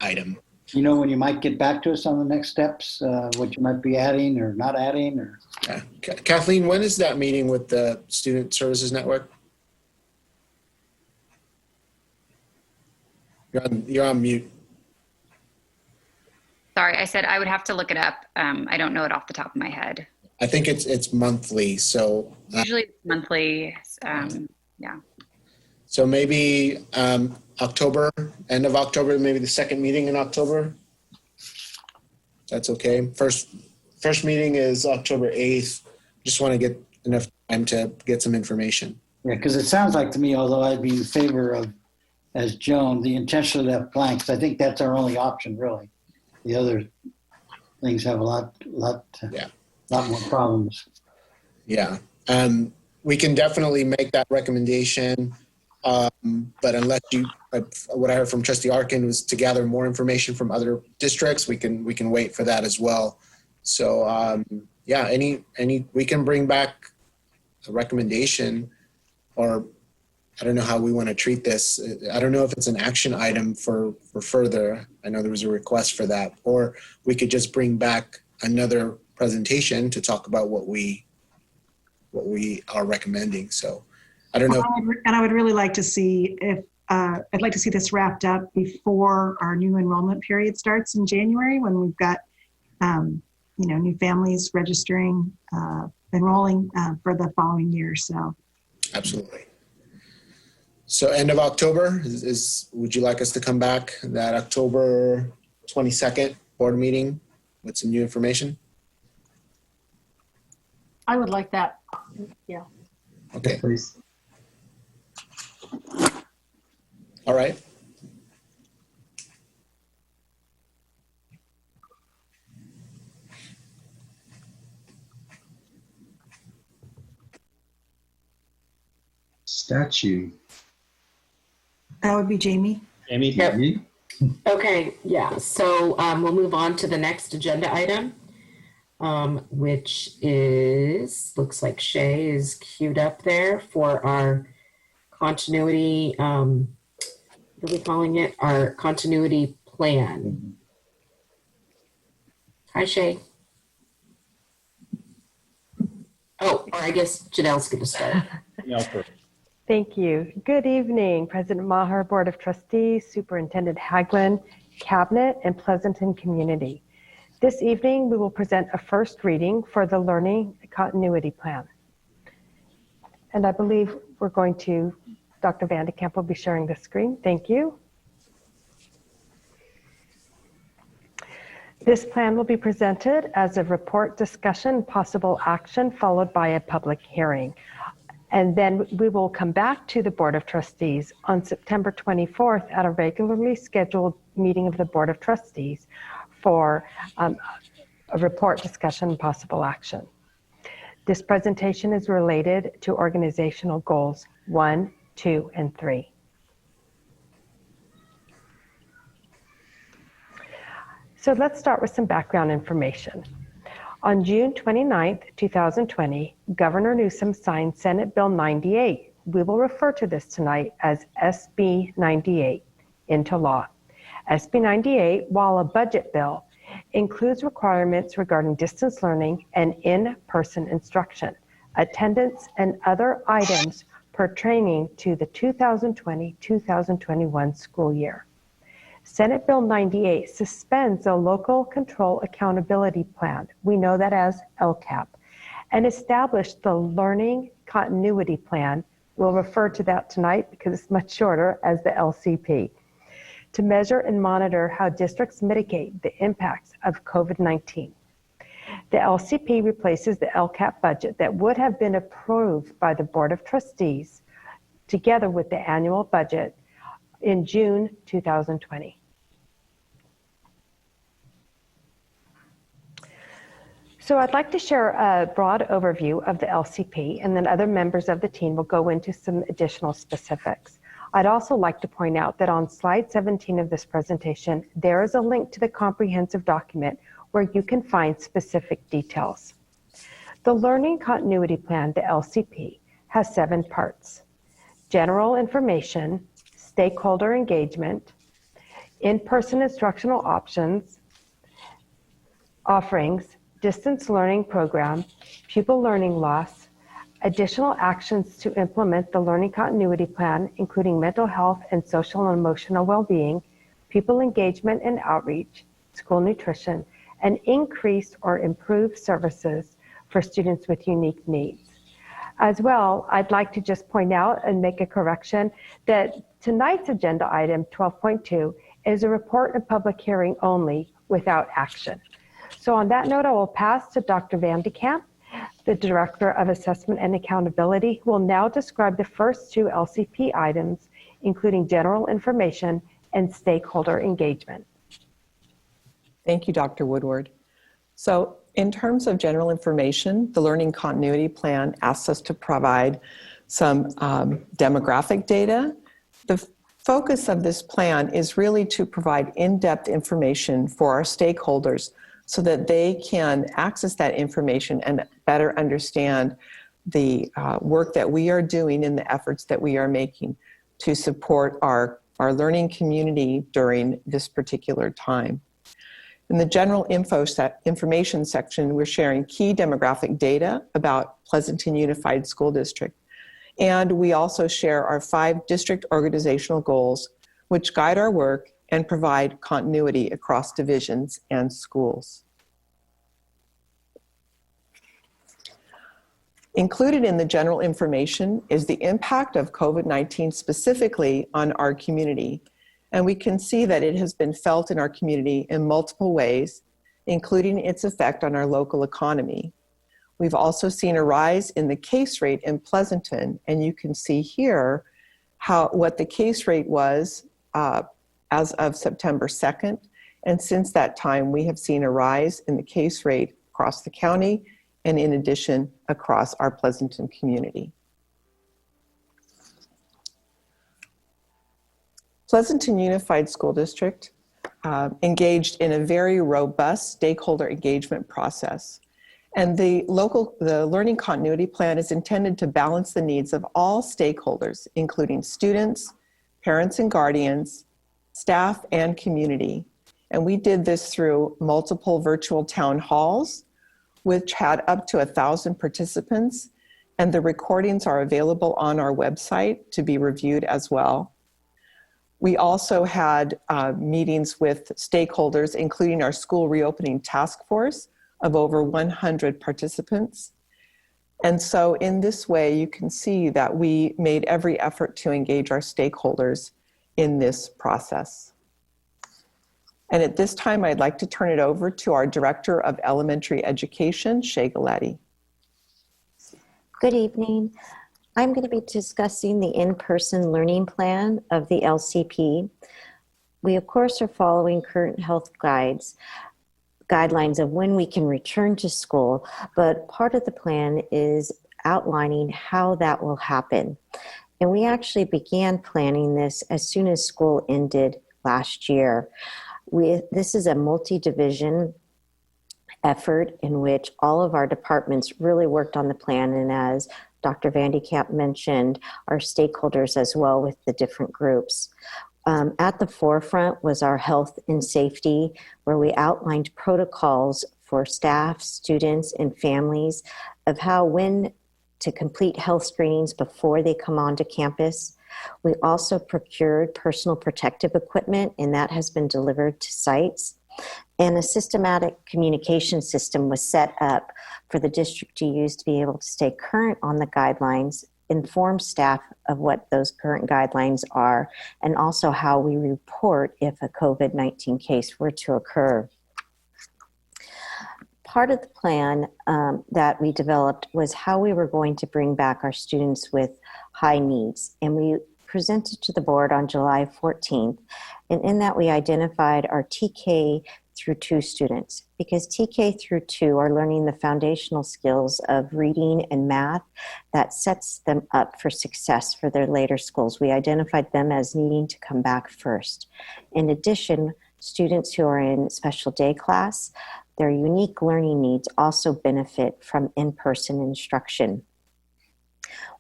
item. You know when you might get back to us on the next steps, what you might be adding or not adding? Or yeah. Kathleen, when is that meeting with the Student Services Network? You're on mute. Sorry, I said I would have to look it up. I don't know it off the top of my head. I think it's monthly, so Usually it's monthly. Yeah. So maybe October, end of October, maybe the second meeting in October. That's okay. First meeting is October 8th. Just want to get enough time to get some information. Yeah, because it sounds like to me, although I'd be in favor of, as Joan, the intentionally left blanks, I think that's our only option, really. The other things have a lot more problems. Yeah. We can definitely make that recommendation. But unless what I heard from Trustee Arkin was to gather more information from other districts, we can wait for that as well. So yeah, we can bring back a recommendation or I don't know how we want to treat this. I don't know if it's an action item for further. I know there was a request for that, or we could just bring back another presentation to talk about what we are recommending. So I don't know. And I would really like to see if I'd like to see this wrapped up before our new enrollment period starts in January, when we've got new families registering, enrolling for the following year. So absolutely. So end of October would you like us to come back that October 22nd board meeting with some new information? I would like that. Yeah. Okay. Please. All right. Statue. that would be Jamie. Jamie? Yep. Okay, yeah. So we'll move on to the next agenda item, which looks like Shay is queued up there for our continuity, what are we calling it? Our continuity plan. Hi, Shay. Oh, or I guess Janelle's going to start. Thank you. Good evening, President Maher, Board of Trustees, Superintendent Haglin, Cabinet, and Pleasanton community. This evening, we will present a first reading for the Learning Continuity Plan. And I believe we're going to, Dr. Vandekamp will be sharing the screen. Thank you. This plan will be presented as a report, discussion, possible action, followed by a public hearing. And then we will come back to the Board of Trustees on September 24th at a regularly scheduled meeting of the Board of Trustees for a report, discussion, and possible action. This presentation is related to organizational goals 1, 2, and 3. So let's start with some background information. On June 29th, 2020, Governor Newsom signed Senate Bill 98. We will refer to this tonight as SB 98 into law. SB 98, while a budget bill, includes requirements regarding distance learning and in-person instruction, attendance, and other items pertaining to the 2020-2021 school year. Senate Bill 98 suspends the Local Control Accountability Plan, we know that as LCAP, and established the Learning Continuity Plan, we'll refer to that tonight because it's much shorter, as the LCP, to measure and monitor how districts mitigate the impacts of COVID-19. The LCP replaces the LCAP budget that would have been approved by the Board of Trustees together with the annual budget in June 2020. So I'd like to share a broad overview of the LCP, and then other members of the team will go into some additional specifics. I'd also like to point out that on slide 17 of this presentation, there is a link to the comprehensive document where you can find specific details. The Learning Continuity Plan, the LCP, has 7 parts: general information, stakeholder engagement, in-person instructional options, offerings, distance learning program, pupil learning loss, additional actions to implement the Learning Continuity Plan, including mental health and social and emotional well-being, pupil engagement and outreach, school nutrition, and increased or improved services for students with unique needs. As well, I'd like to just point out and make a correction that tonight's agenda item 12.2 is a report and public hearing only without action. So on that note, I will pass to Dr. Vandekamp, the Director of Assessment and Accountability, who will now describe the first 2 LCP items, including general information and stakeholder engagement. Thank you, Dr. Woodward. So in terms of general information, the Learning Continuity Plan asks us to provide some demographic data. The focus of this plan is really to provide in-depth information for our stakeholders so that they can access that information and better understand the work that we are doing and the efforts that we are making to support our learning community during this particular time. In the general information section, we're sharing key demographic data about Pleasanton Unified School District. And we also share our 5 district organizational goals, which guide our work and provide continuity across divisions and schools. Included in the general information is the impact of COVID-19 specifically on our community. And we can see that it has been felt in our community in multiple ways, including its effect on our local economy. We've also seen a rise in the case rate in Pleasanton, and you can see here what the case rate was as of September 2nd. And since that time, we have seen a rise in the case rate across the county and in addition across our Pleasanton community. Pleasanton Unified School District engaged in a very robust stakeholder engagement process. And the Learning Continuity Plan is intended to balance the needs of all stakeholders, including students, parents and guardians, staff, and community. And we did this through multiple virtual town halls, which had up to 1,000 participants. And the recordings are available on our website to be reviewed as well. We also had meetings with stakeholders, including our school reopening task force of over 100 participants. And so in this way, you can see that we made every effort to engage our stakeholders in this process. And at this time, I'd like to turn it over to our Director of Elementary Education, Shay Galletti. Good evening. I'm going to be discussing the in-person learning plan of the LCP. We, of course, are following current health guidelines of when we can return to school, but part of the plan is outlining how that will happen. And we actually began planning this as soon as school ended last year. This is a multi-division effort in which all of our departments really worked on the plan, and as Dr. Vandekamp mentioned, our stakeholders as well with the different groups. At the forefront was our health and safety, where we outlined protocols for staff, students, and families of when to complete health screenings before they come onto campus. We also procured personal protective equipment, and that has been delivered to sites. And a systematic communication system was set up for the district to use to be able to stay current on the guidelines, inform staff of what those current guidelines are, and also how we report if a COVID-19 case were to occur. Part of the plan that we developed was how we were going to bring back our students with high needs. And we presented to the board on July 14th. And in that, we identified our TK through 2 students, because TK through 2 are learning the foundational skills of reading and math that sets them up for success for their later schools. We identified them as needing to come back first. In addition, students who are in special day class, their unique learning needs also benefit from in-person instruction.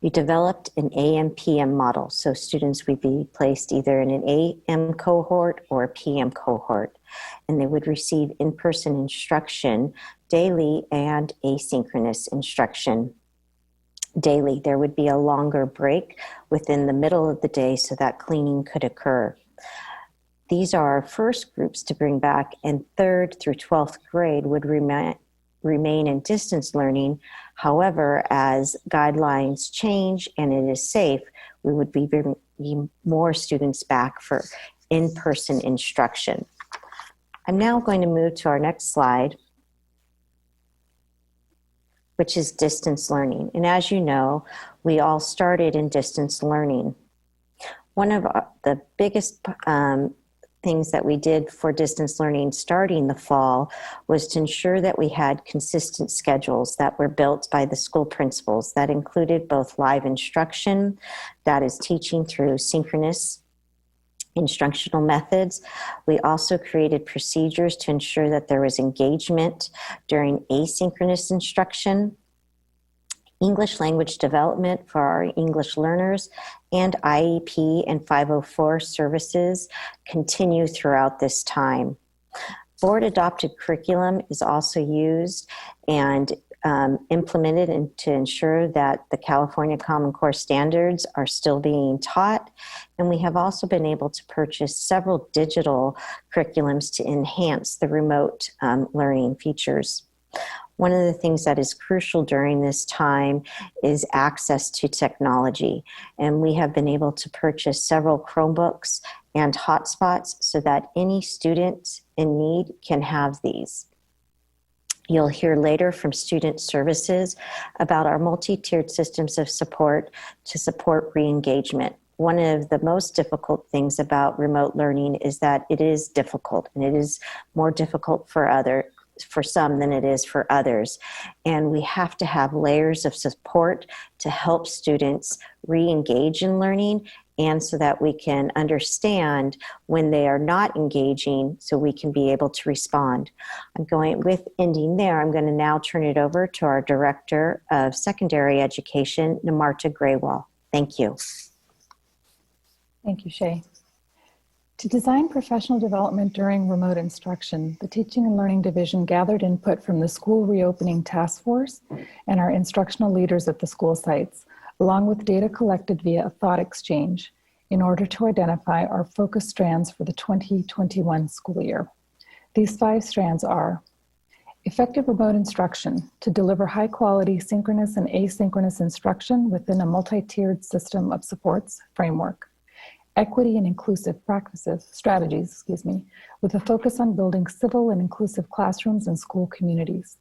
We developed an AM-PM model, so students would be placed either in an AM cohort or a PM cohort, and they would receive in-person instruction daily and asynchronous instruction daily. There would be a longer break within the middle of the day so that cleaning could occur. These are our first groups to bring back, and 3rd through 12th grade would remain in distance learning. However, as guidelines change and it is safe, we would be bringing more students back for in-person instruction. I'm now going to move to our next slide, which is distance learning. And as you know, we all started in distance learning. One of the biggest things that we did for distance learning starting the fall was to ensure that we had consistent schedules that were built by the school principals. That included both live instruction, that is teaching through synchronous instructional methods. We also created procedures to ensure that there was engagement during asynchronous instruction. English language development for our English learners, and IEP and 504 services continue throughout this time. Board adopted curriculum is also used and implemented to ensure that the California Common Core standards are still being taught. And we have also been able to purchase several digital curriculums to enhance the remote learning features. One of the things that is crucial during this time is access to technology. And we have been able to purchase several Chromebooks and hotspots so that any student in need can have these. You'll hear later from Student Services about our multi-tiered systems of support to support re-engagement. One of the most difficult things about remote learning is that it is difficult, and it is more difficult for some than it is for others. And we have to have layers of support to help students re-engage in learning, and so that we can understand when they are not engaging so we can be able to respond. I'm going to now turn it over to our Director of Secondary Education, Namarta Graywall. Thank you. Thank you, Shay. To design professional development during remote instruction, the Teaching and Learning Division gathered input from the School Reopening Task Force and our instructional leaders at the school sites, along with data collected via a thought exchange, in order to identify our focus strands for the 2021 school year. These 5 strands are: effective remote instruction to deliver high-quality synchronous and asynchronous instruction within a multi-tiered system of supports framework. Equity and inclusive strategies, with a focus on building civil and inclusive classrooms and school communities.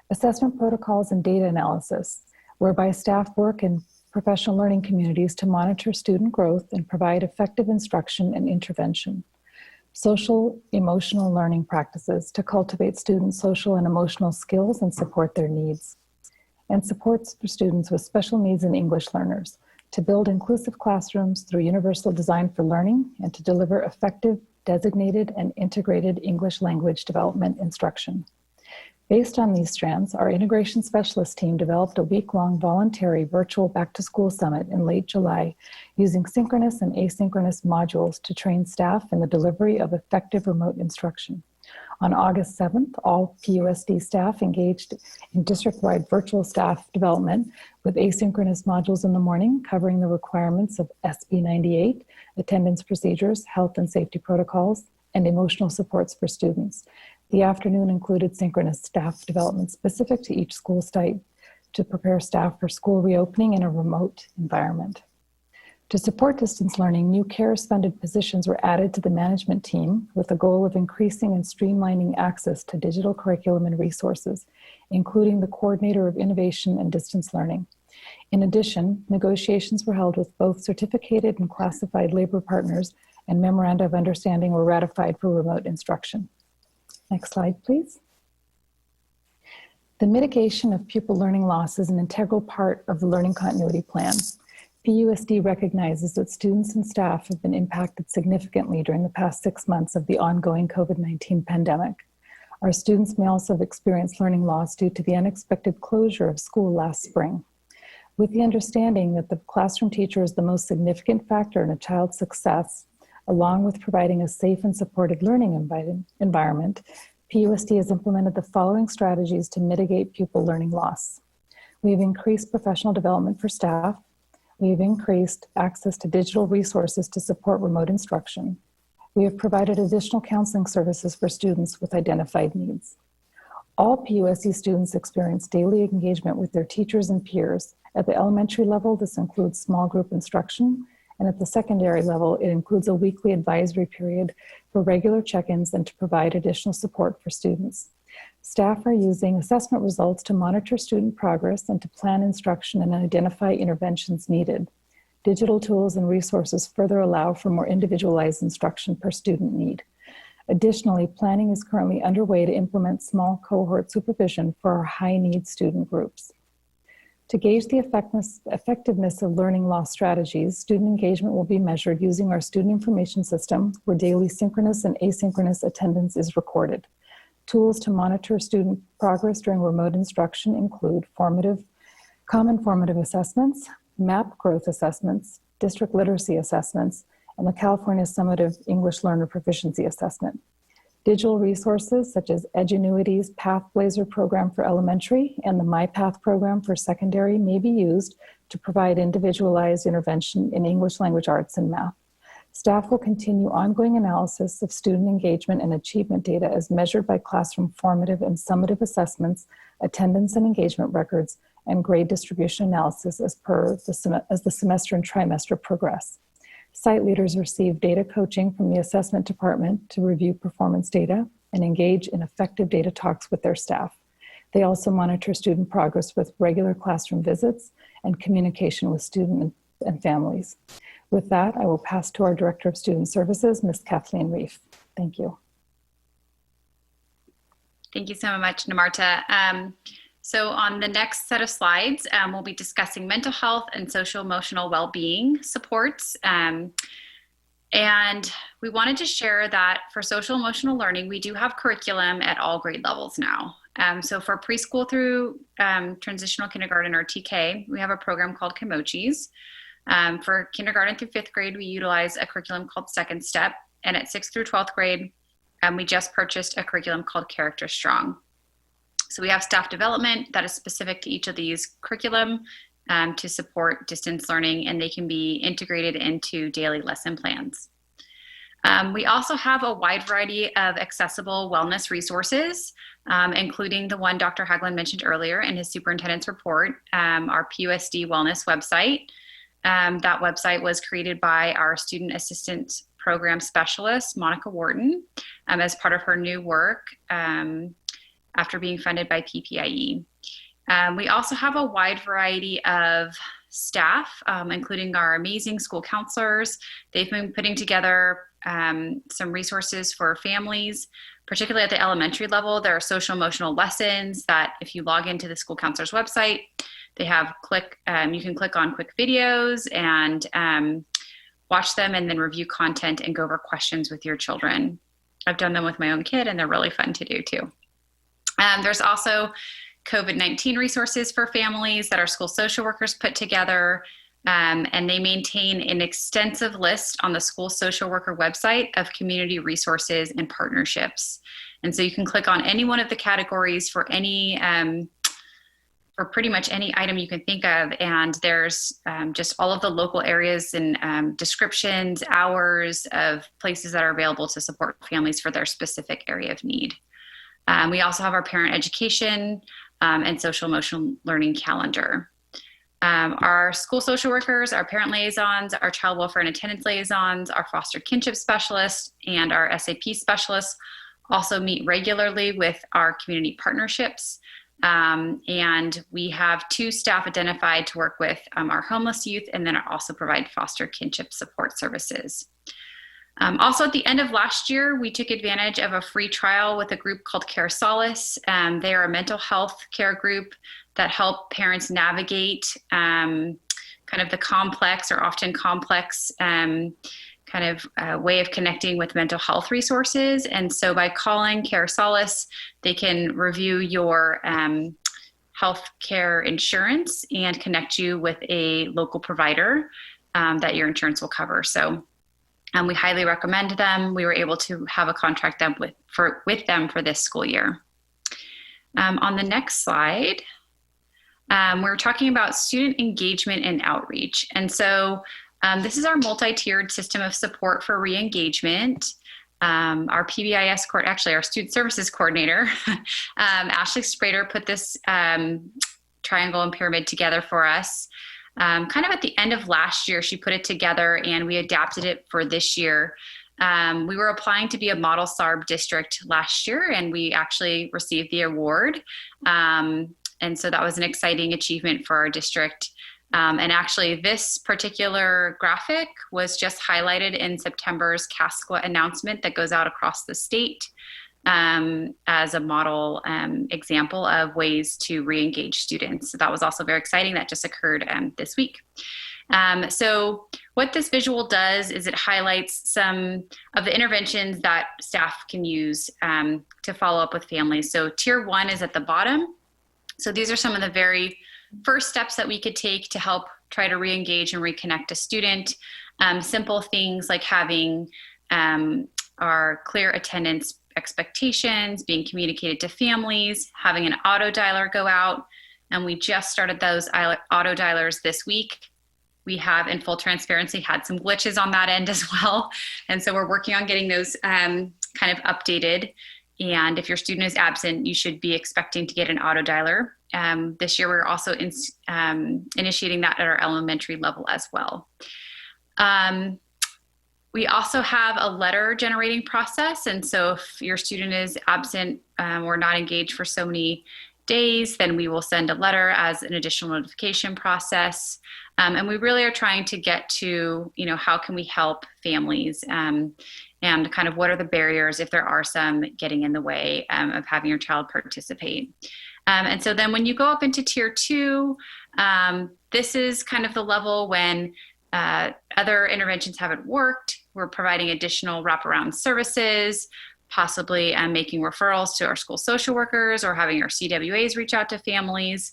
Assessment protocols and data analysis, whereby staff work in professional learning communities to monitor student growth and provide effective instruction and intervention. Social emotional learning practices to cultivate students' social and emotional skills and support their needs. And supports for students with special needs and English learners to build inclusive classrooms through universal design for learning and to deliver effective, designated, and integrated English language development instruction. Based on these strands, our integration specialist team developed a week-long voluntary virtual back-to-school summit in late July using synchronous and asynchronous modules to train staff in the delivery of effective remote instruction. On August 7th, all PUSD staff engaged in district-wide virtual staff development with asynchronous modules in the morning covering the requirements of SB 98, attendance procedures, health and safety protocols, and emotional supports for students. The afternoon included synchronous staff development specific to each school site to prepare staff for school reopening in a remote environment. To support distance learning, new CARES-funded positions were added to the management team with the goal of increasing and streamlining access to digital curriculum and resources, including the coordinator of innovation and distance learning. In addition, negotiations were held with both certificated and classified labor partners, and memoranda of understanding were ratified for remote instruction. Next slide, please. The mitigation of pupil learning loss is an integral part of the Learning Continuity Plan. PUSD recognizes that students and staff have been impacted significantly during the past 6 months of the ongoing COVID-19 pandemic. Our students may also have experienced learning loss due to the unexpected closure of school last spring. With the understanding that the classroom teacher is the most significant factor in a child's success, along with providing a safe and supported learning environment, PUSD has implemented the following strategies to mitigate pupil learning loss. We have increased professional development for staff. We have increased access to digital resources to support remote instruction. We have provided additional counseling services for students with identified needs. All PUSD students experience daily engagement with their teachers and peers. At the elementary level, this includes small group instruction, and at the secondary level, it includes a weekly advisory period for regular check-ins and to provide additional support for students. Staff are using assessment results to monitor student progress and to plan instruction and identify interventions needed. Digital tools and resources further allow for more individualized instruction per student need. Additionally, planning is currently underway to implement small cohort supervision for our high-need student groups. To gauge the effectiveness of learning loss strategies, student engagement will be measured using our student information system, where daily synchronous and asynchronous attendance is recorded. Tools to monitor student progress during remote instruction include formative common formative assessments, MAP growth assessments, district literacy assessments, and the California Summative English Learner Proficiency Assessment. Digital resources such as Edgenuity's PathBlazer program for elementary and the MyPath program for secondary may be used to provide individualized intervention in English language arts and math. Staff will continue ongoing analysis of student engagement and achievement data as measured by classroom formative and summative assessments, attendance and engagement records, and grade distribution analysis as the semester and trimester progress. Site leaders receive data coaching from the assessment department to review performance data and engage in effective data talks with their staff. They also monitor student progress with regular classroom visits and communication with students and families. With that, I will pass to our Director of Student Services, Ms. Kathleen Reif. Thank you. Thank you so much, Namarta. So on the next set of slides, we'll be discussing mental health and social emotional well-being supports. And we wanted to share that for social emotional learning, we do have curriculum at all grade levels now. So for preschool through transitional kindergarten or TK, we have a program called Kimochis. For kindergarten through 5th grade, we utilize a curriculum called Second Step. And at 6th through 12th grade, we just purchased a curriculum called Character Strong. So we have staff development that is specific to each of these curriculum to support distance learning, and they can be integrated into daily lesson plans. We also have a wide variety of accessible wellness resources, including the one Dr. Haglund mentioned earlier in his superintendent's report, our PUSD wellness website. That website was created by our student assistant program specialist, Monica Wharton, as part of her new work after being funded by PPIE. We also have a wide variety of staff, including our amazing school counselors. They've been putting together some resources for families, particularly at the elementary level. There are social emotional lessons that if you log into the school counselor's website, they have you can click on quick videos and watch them and then review content and go over questions with your children. I've done them with my own kid and they're really fun to do too. There's also COVID-19 resources for families that our school social workers put together, and they maintain an extensive list on the school social worker website of community resources and partnerships. And so you can click on any one of the categories for any, for pretty much any item you can think of, and there's just all of the local areas and descriptions, hours of places that are available to support families for their specific area of need. We also have our parent education and social emotional learning calendar. Our school social workers, our parent liaisons, our child welfare and attendance liaisons, our foster kinship specialists, and our SAP specialists also meet regularly with our community partnerships. And we have 2 staff identified to work with our homeless youth, and then also provide foster kinship support services. Also, at the end of last year, we took advantage of a free trial with a group called Care Solace. They are a mental health care group that help parents navigate kind of the complex or often complex way of connecting with mental health resources. And so by calling Care Solace, they can review your health care insurance and connect you with a local provider that your insurance will cover. So we highly recommend them. We were able to have a contract with them for this school year. On the next slide, we're talking about student engagement and outreach. And so this is our multi-tiered system of support for re-engagement. Our PBIS our student services coordinator, Ashley Sprader, put this triangle and pyramid together for us. Kind of at the end of last year, she put it together and we adapted it for this year. We were applying to be a model SARB district last year, and we actually received the award. And so that was an exciting achievement for our district. And actually, this particular graphic was just highlighted in September's CASCWA announcement that goes out across the state as a model example of ways to re-engage students. So that was also very exciting. That just occurred this week. So what this visual does is it highlights some of the interventions that staff can use to follow up with families. So tier 1 is at the bottom. So these are some of the very first steps that we could take to help try to re-engage and reconnect a student. Simple things like having our clear attendance expectations being communicated to families, having an auto dialer go out, and we just started those auto dialers this week. We have, in full transparency, had some glitches on that end as well. And so we're working on getting those kind of updated. And if your student is absent, you should be expecting to get an auto dialer. This year, we're also initiating that at our elementary level as well. We also have a letter generating process. And so if your student is absent or not engaged for so many days, then we will send a letter as an additional notification process. And we really are trying to get to, how can we help families and kind of what are the barriers, if there are some, getting in the way of having your child participate. And so then when you go up into tier 2, this is kind of the level when other interventions haven't worked. We're providing additional wraparound services, possibly making referrals to our school social workers or having our CWAs reach out to families.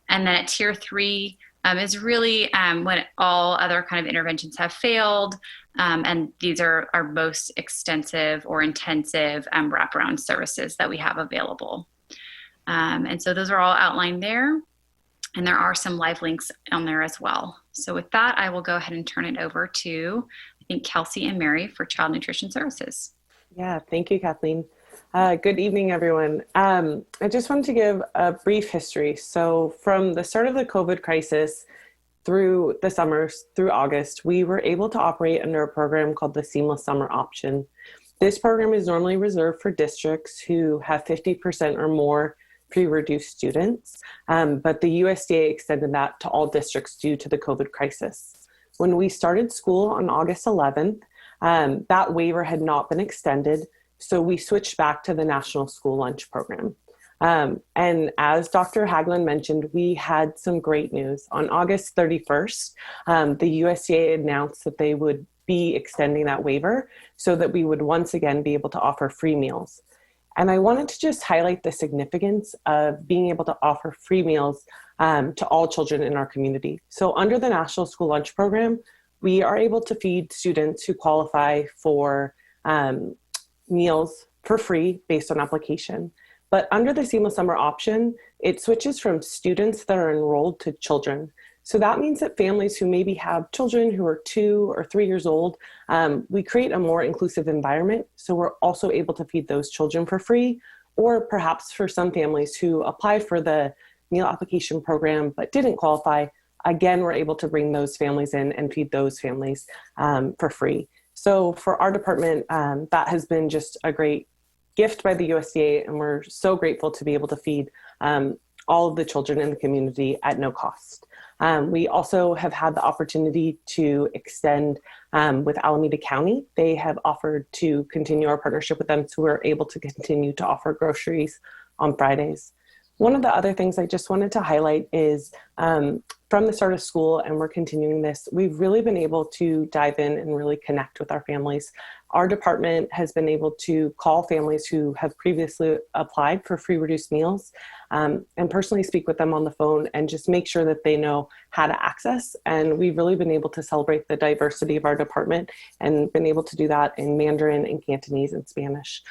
And then at tier 3 is really when all other kind of interventions have failed. And these are our most extensive or intensive wraparound services that we have available. And so those are all outlined there. And there are some live links on there as well. So with that, I will go ahead and turn it over to, I think, Kelsey and Mary for Child Nutrition Services. Yeah, thank you, Kathleen. Good evening, everyone. I just wanted to give a brief history. So from the start of the COVID crisis through the summers, through August, we were able to operate under a program called the Seamless Summer Option. This program is normally reserved for districts who have 50% or more pre-reduced students, but the USDA extended that to all districts due to the COVID crisis. When we started school on August 11th, that waiver had not been extended, so we switched back to the National School Lunch Program. And as Dr. Haglund mentioned, we had some great news. On August 31st, the USDA announced that they would be extending that waiver so that we would once again be able to offer free meals. And I wanted to just highlight the significance of being able to offer free meals to all children in our community. So under the National School Lunch Program, we are able to feed students who qualify for meals for free based on application. But under the Seamless Summer Option, it switches from students that are enrolled to children. So that means that families who maybe have children who are 2 or 3 years old, we create a more inclusive environment. So we're also able to feed those children for free, or perhaps for some families who apply for the meal application program but didn't qualify, again, we're able to bring those families in and feed those families for free. So for our department, that has been just a great gift by the USDA, and we're so grateful to be able to feed all of the children in the community at no cost. We also have had the opportunity to extend with Alameda County. They have offered to continue our partnership with them, so we're able to continue to offer groceries on Fridays. One of the other things I just wanted to highlight is from the start of school, and we're continuing this, we've really been able to dive in and really connect with our families. Our department has been able to call families who have previously applied for free reduced meals and personally speak with them on the phone and just make sure that they know how to access. And we've really been able to celebrate the diversity of our department and been able to do that in Mandarin and Cantonese and Spanish.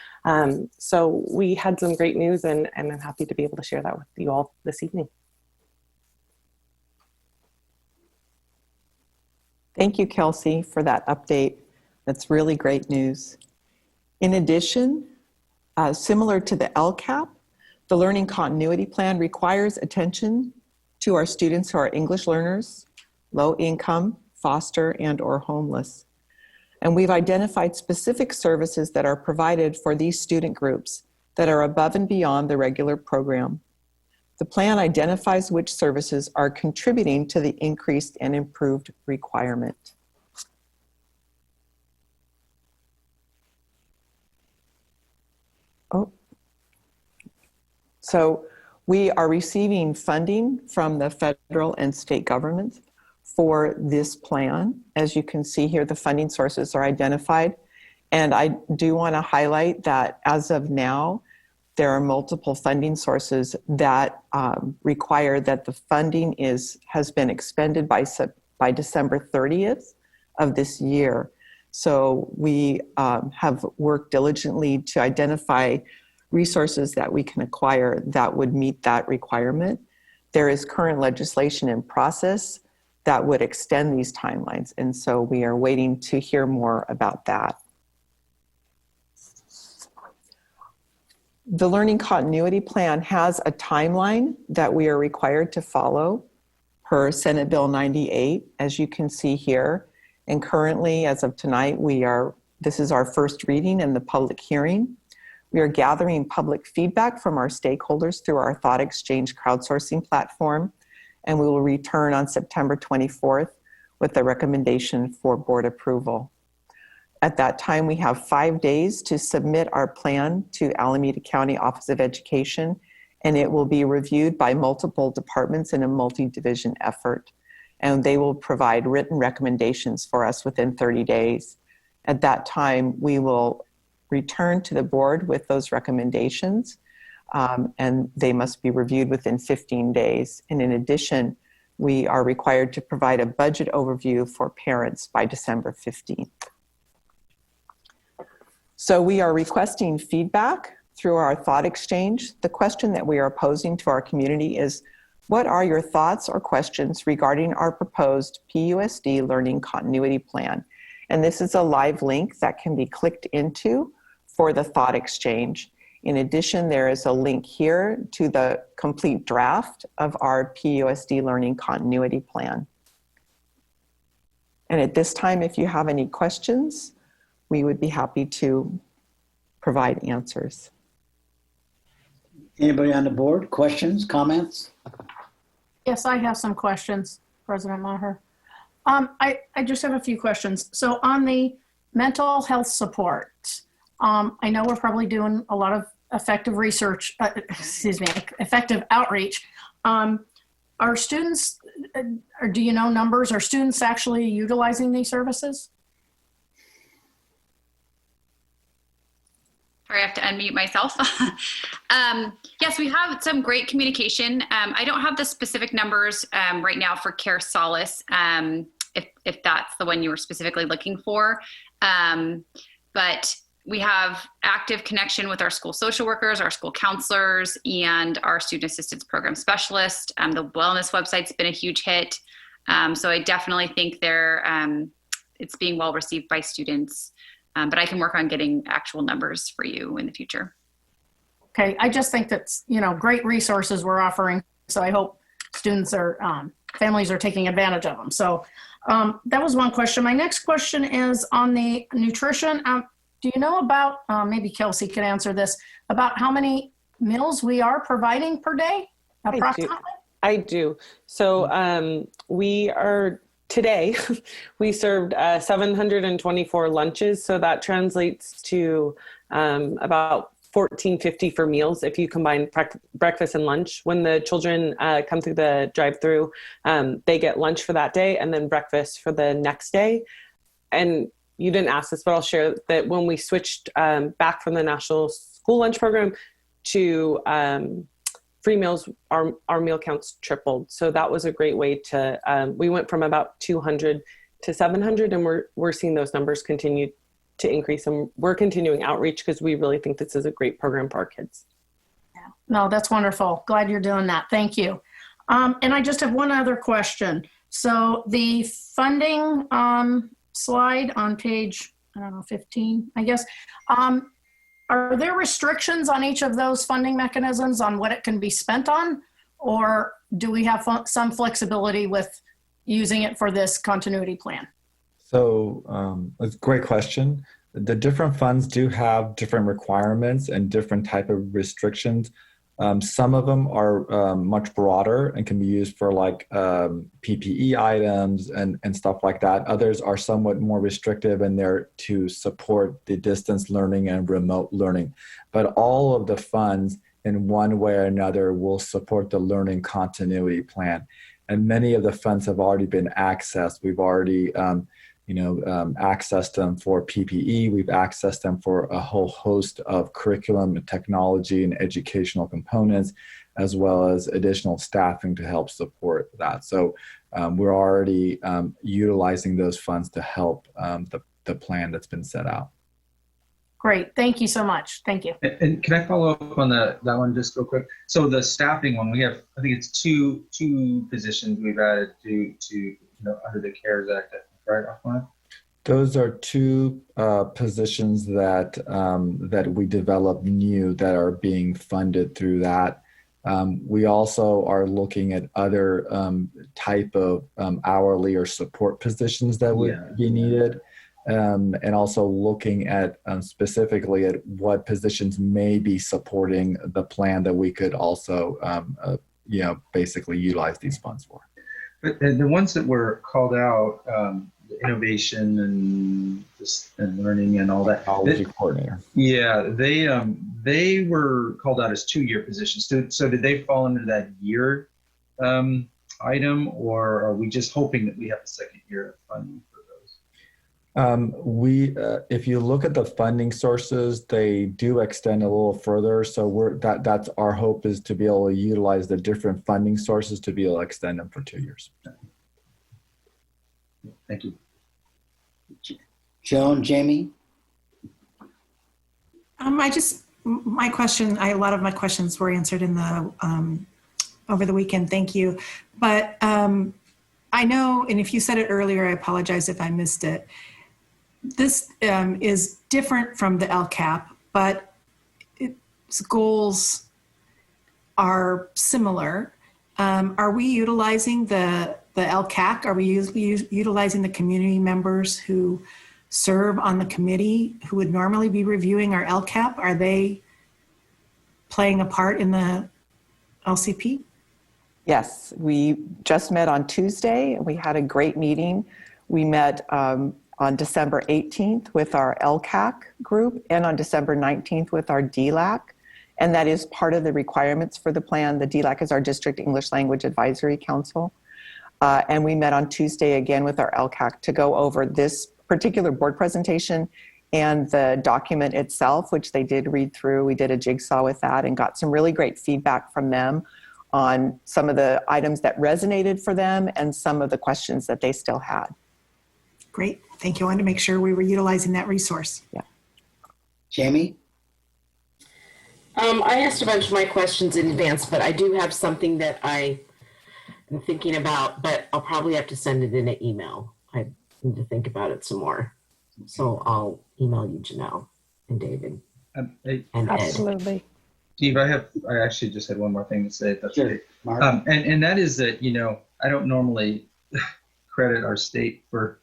So we had some great news, and I'm happy to be able to share that with you all this evening. Thank you, Kelsey, for that update. That's really great news. In addition, similar to the LCAP, the Learning Continuity Plan requires attention to our students who are English learners, low income, foster, and or homeless. And we've identified specific services that are provided for these student groups that are above and beyond the regular program. The plan identifies which services are contributing to the increased and improved requirement. So we are receiving funding from the federal and state governments for this plan. As you can see here, the funding sources are identified. And I do want to highlight that as of now, there are multiple funding sources that require that the funding has been expended by December 30th of this year. So we have worked diligently to identify resources that we can acquire that would meet that requirement. There is current legislation in process that would extend these timelines, and so we are waiting to hear more about that. The Learning Continuity Plan has a timeline that we are required to follow per Senate Bill 98, as you can see here. And currently, as of tonight, this is our first reading and the public hearing. We are gathering public feedback from our stakeholders through our Thought Exchange crowdsourcing platform, and we will return on September 24th with a recommendation for board approval. At that time, we have 5 days to submit our plan to Alameda County Office of Education, and it will be reviewed by multiple departments in a multi-division effort. And they will provide written recommendations for us within 30 days. At that time, we will return to the board with those recommendations, and they must be reviewed within 15 days. And in addition, we are required to provide a budget overview for parents by December 15th. So we are requesting feedback through our Thought Exchange. The question that we are posing to our community is, what are your thoughts or questions regarding our proposed PUSD Learning Continuity Plan? And this is a live link that can be clicked into for the Thought Exchange. In addition, there is a link here to the complete draft of our PUSD Learning Continuity Plan. And at this time, if you have any questions, we would be happy to provide answers. Anybody on the board? Questions, comments? Yes, I have some questions, President Maher. I just have a few questions. So on the mental health support, I know we're probably doing a lot of effective research, effective outreach. Are students, or do you know numbers, are students actually utilizing these services? Sorry, I have to unmute myself. Yes, we have some great communication. I don't have the specific numbers right now for Care Solace, if that's the one you were specifically looking for. But we have active connection with our school social workers, our school counselors, and our student assistance program specialist. The wellness website's been a huge hit. So I definitely think it's being well received by students. But I can work on getting actual numbers for you in the future. Okay, I just think that's, great resources we're offering. So I hope students families are taking advantage of them. So that was one question. My next question is on the nutrition. Do you know about, maybe Kelsey can answer this, about how many meals we are providing per day approximately? I do. So today, we served 724 lunches, so that translates to about $14.50 for meals if you combine breakfast and lunch. When the children come through the drive-through, they get lunch for that day and then breakfast for the next day. And you didn't ask this, but I'll share that when we switched back from the National School Lunch Program to free meals, our meal counts tripled. So that was a great way to, we went from about 200 to 700, and we're seeing those numbers continue to increase. And we're continuing outreach because we really think this is a great program for our kids. Yeah. No, that's wonderful. Glad you're doing that. Thank you. And I just have one other question. So the funding slide on page, 15, I guess, are there restrictions on each of those funding mechanisms on what it can be spent on? Or do we have some flexibility with using it for this continuity plan? So it's a great question. The different funds do have different requirements and different type of restrictions. Some of them are much broader and can be used for like PPE items and stuff like that. Others are somewhat more restrictive and they're to support the distance learning and remote learning. But all of the funds in one way or another will support the learning continuity plan. And many of the funds have already been accessed. We've already accessed them for PPE. We've accessed them for a whole host of curriculum and technology and educational components, as well as additional staffing to help support that. So we're already utilizing those funds to help the plan that's been set out. Great. Thank you so much. Thank you. And can I follow up on that one just real quick? So the staffing one, we have, I think it's two positions we've added to under the CARES Act, right, Rahman? Those are two positions that we developed new that are being funded through that. We also are looking at other type of hourly or support positions that would be needed. And also looking at specifically at what positions may be supporting the plan that we could also, basically utilize these funds for. But the ones that were called out, innovation and learning and all that. Technology coordinator. Yeah, they were called out as 2-year positions. So did they fall under that year item, or are we just hoping that we have a second year of funding? If you look at the funding sources, they do extend a little further. So that's our hope, is to be able to utilize the different funding sources to be able to extend them for 2 years. Thank you. Joan, Jamie? A lot of my questions were answered in the over the weekend. Thank you. But I know, and if you said it earlier, I apologize if I missed it. This is different from the LCAP, but its goals are similar. Are we utilizing the LCAC? Are we utilizing the community members who serve on the committee who would normally be reviewing our LCAP? Are they playing a part in the LCP? Yes, we just met on Tuesday. We had a great meeting. We met on December 18th with our LCAC group and on December 19th with our DLAC. And that is part of the requirements for the plan. The DLAC is our District English Language Advisory Council. And we met on Tuesday again with our LCAC to go over this particular board presentation and the document itself, which they did read through. We did a jigsaw with that and got some really great feedback from them on some of the items that resonated for them and some of the questions that they still had. Great. Thank you. I wanted to make sure we were utilizing that resource. Yeah. Jamie? I asked a bunch of my questions in advance, but I do have something that I am thinking about, but I'll probably have to send it in an email. I need to think about it some more. So I'll email you, Janelle and David and Absolutely. Ed. Steve, I actually just had one more thing to say. If that's Sure, okay. Mark. And that is that, I don't normally credit our state for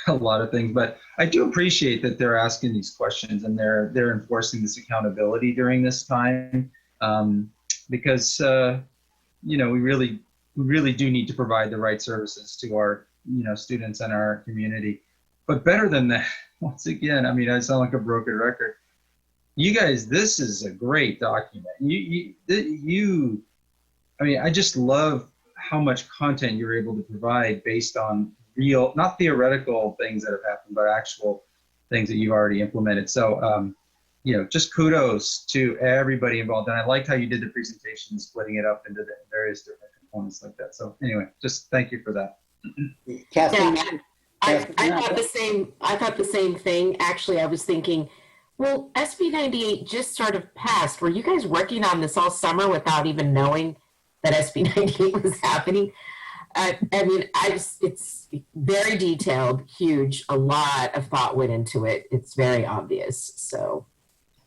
a lot of things, but I do appreciate that they're asking these questions and they're enforcing this accountability during this time, because we really do need to provide the right services to our students and our community. But better than that, once again, I sound like a broken record. You guys, this is a great document. I just love how much content you're able to provide based on real, not theoretical things that have happened, but actual things that you've already implemented. So, just kudos to everybody involved. And I liked how you did the presentation, splitting it up into the various different components like that. So anyway, just thank you for that. Kathleen? Yeah, I thought the same thing. Actually, I was thinking, well, SB 98 just sort of passed. Were you guys working on this all summer without even knowing that SB 98 was happening? It's very detailed, huge, a lot of thought went into it. It's very obvious. So,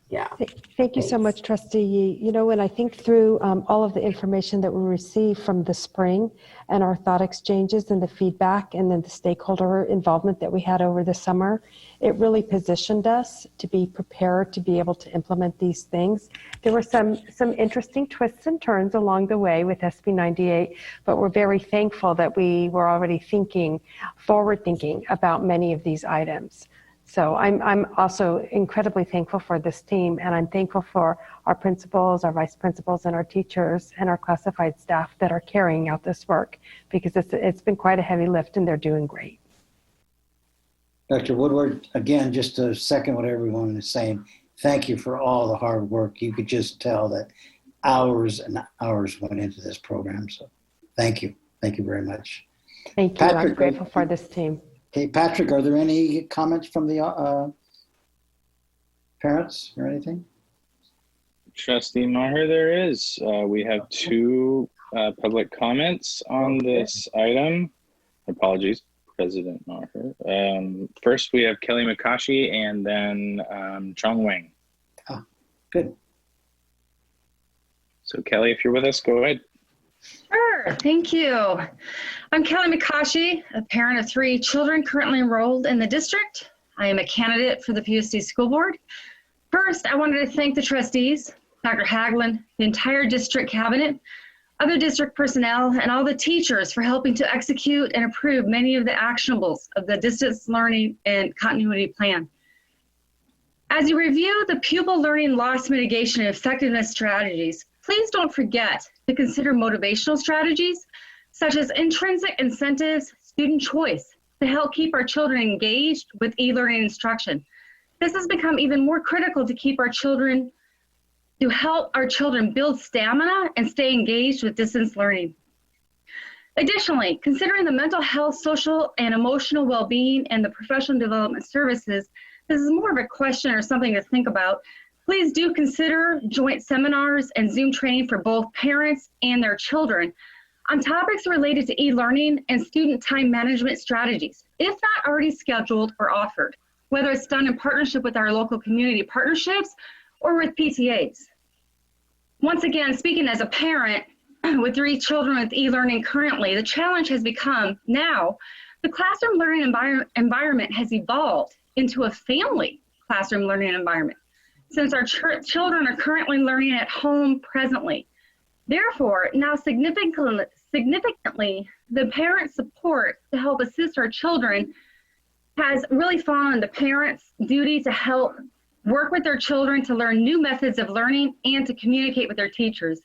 yeah. Thank you so much, Trustee Yee. When I think through all of the information that we received from the spring and our thought exchanges and the feedback and then the stakeholder involvement that we had over the summer, it really positioned us to be prepared to be able to implement these things. There were some interesting twists and turns along the way with SB 98, but we're very thankful that we were already forward thinking about many of these items. So I'm also incredibly thankful for this team, and I'm thankful for our principals, our vice principals, and our teachers, and our classified staff that are carrying out this work, because it's been quite a heavy lift, and they're doing great. Dr. Woodward, again, just to second what everyone is saying, thank you for all the hard work. You could just tell that hours and hours went into this program. So thank you. Thank you very much. Thank you. Patrick, I'm grateful for this team. Okay, Patrick, are there any comments from the parents or anything? Trustee Maher, there is. We have two public comments on this item. Apologies, President Maher. First, we have Kelly Makashi and then Chong Wang. Ah, good. So Kelly, if you're with us, go ahead. Sure, thank you. I'm Kelly Makashi, a parent of 3 children currently enrolled in the district. I am a candidate for the PUSD School Board. First, I wanted to thank the trustees, Dr. Haglund, the entire district cabinet, other district personnel, and all the teachers for helping to execute and approve many of the actionables of the distance learning and continuity plan. As you review the pupil learning loss mitigation and effectiveness strategies, please don't forget to consider motivational strategies such as intrinsic incentives, student choice, to help keep our children engaged with e-learning instruction. This has become even more critical to help our children build stamina and stay engaged with distance learning. Additionally, considering the mental health, social and emotional well-being, and the professional development services, this is more of a question or something to think about. Please do consider joint seminars and Zoom training for both parents and their children on topics related to e-learning and student time management strategies, if not already scheduled or offered, whether it's done in partnership with our local community partnerships or with PTAs. Once again, speaking as a parent with 3 children with e-learning currently, the challenge has become now the classroom learning environment has evolved into a family classroom learning environment, since our children are currently learning at home presently. Therefore, now significantly, the parent support to help assist our children has really fallen on the parents' duty to help work with their children to learn new methods of learning and to communicate with their teachers.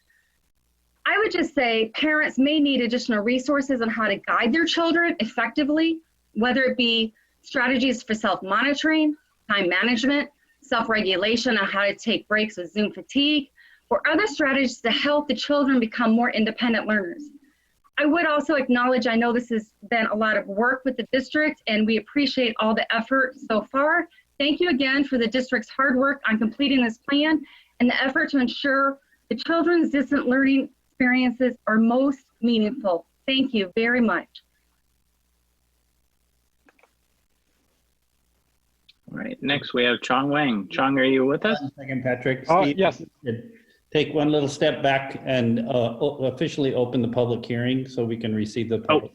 I would just say parents may need additional resources on how to guide their children effectively, whether it be strategies for self-monitoring, time management, self-regulation on how to take breaks with Zoom fatigue, or other strategies to help the children become more independent learners. I would also acknowledge, I know this has been a lot of work with the district and we appreciate all the effort so far. Thank you again for the district's hard work on completing this plan and the effort to ensure the children's distant learning experiences are most meaningful. Thank you very much. All right, next we have Chong Wang. Chong, are you with us? 1 second, Patrick. Steve, yes. Take one little step back and officially open the public hearing so we can receive the public.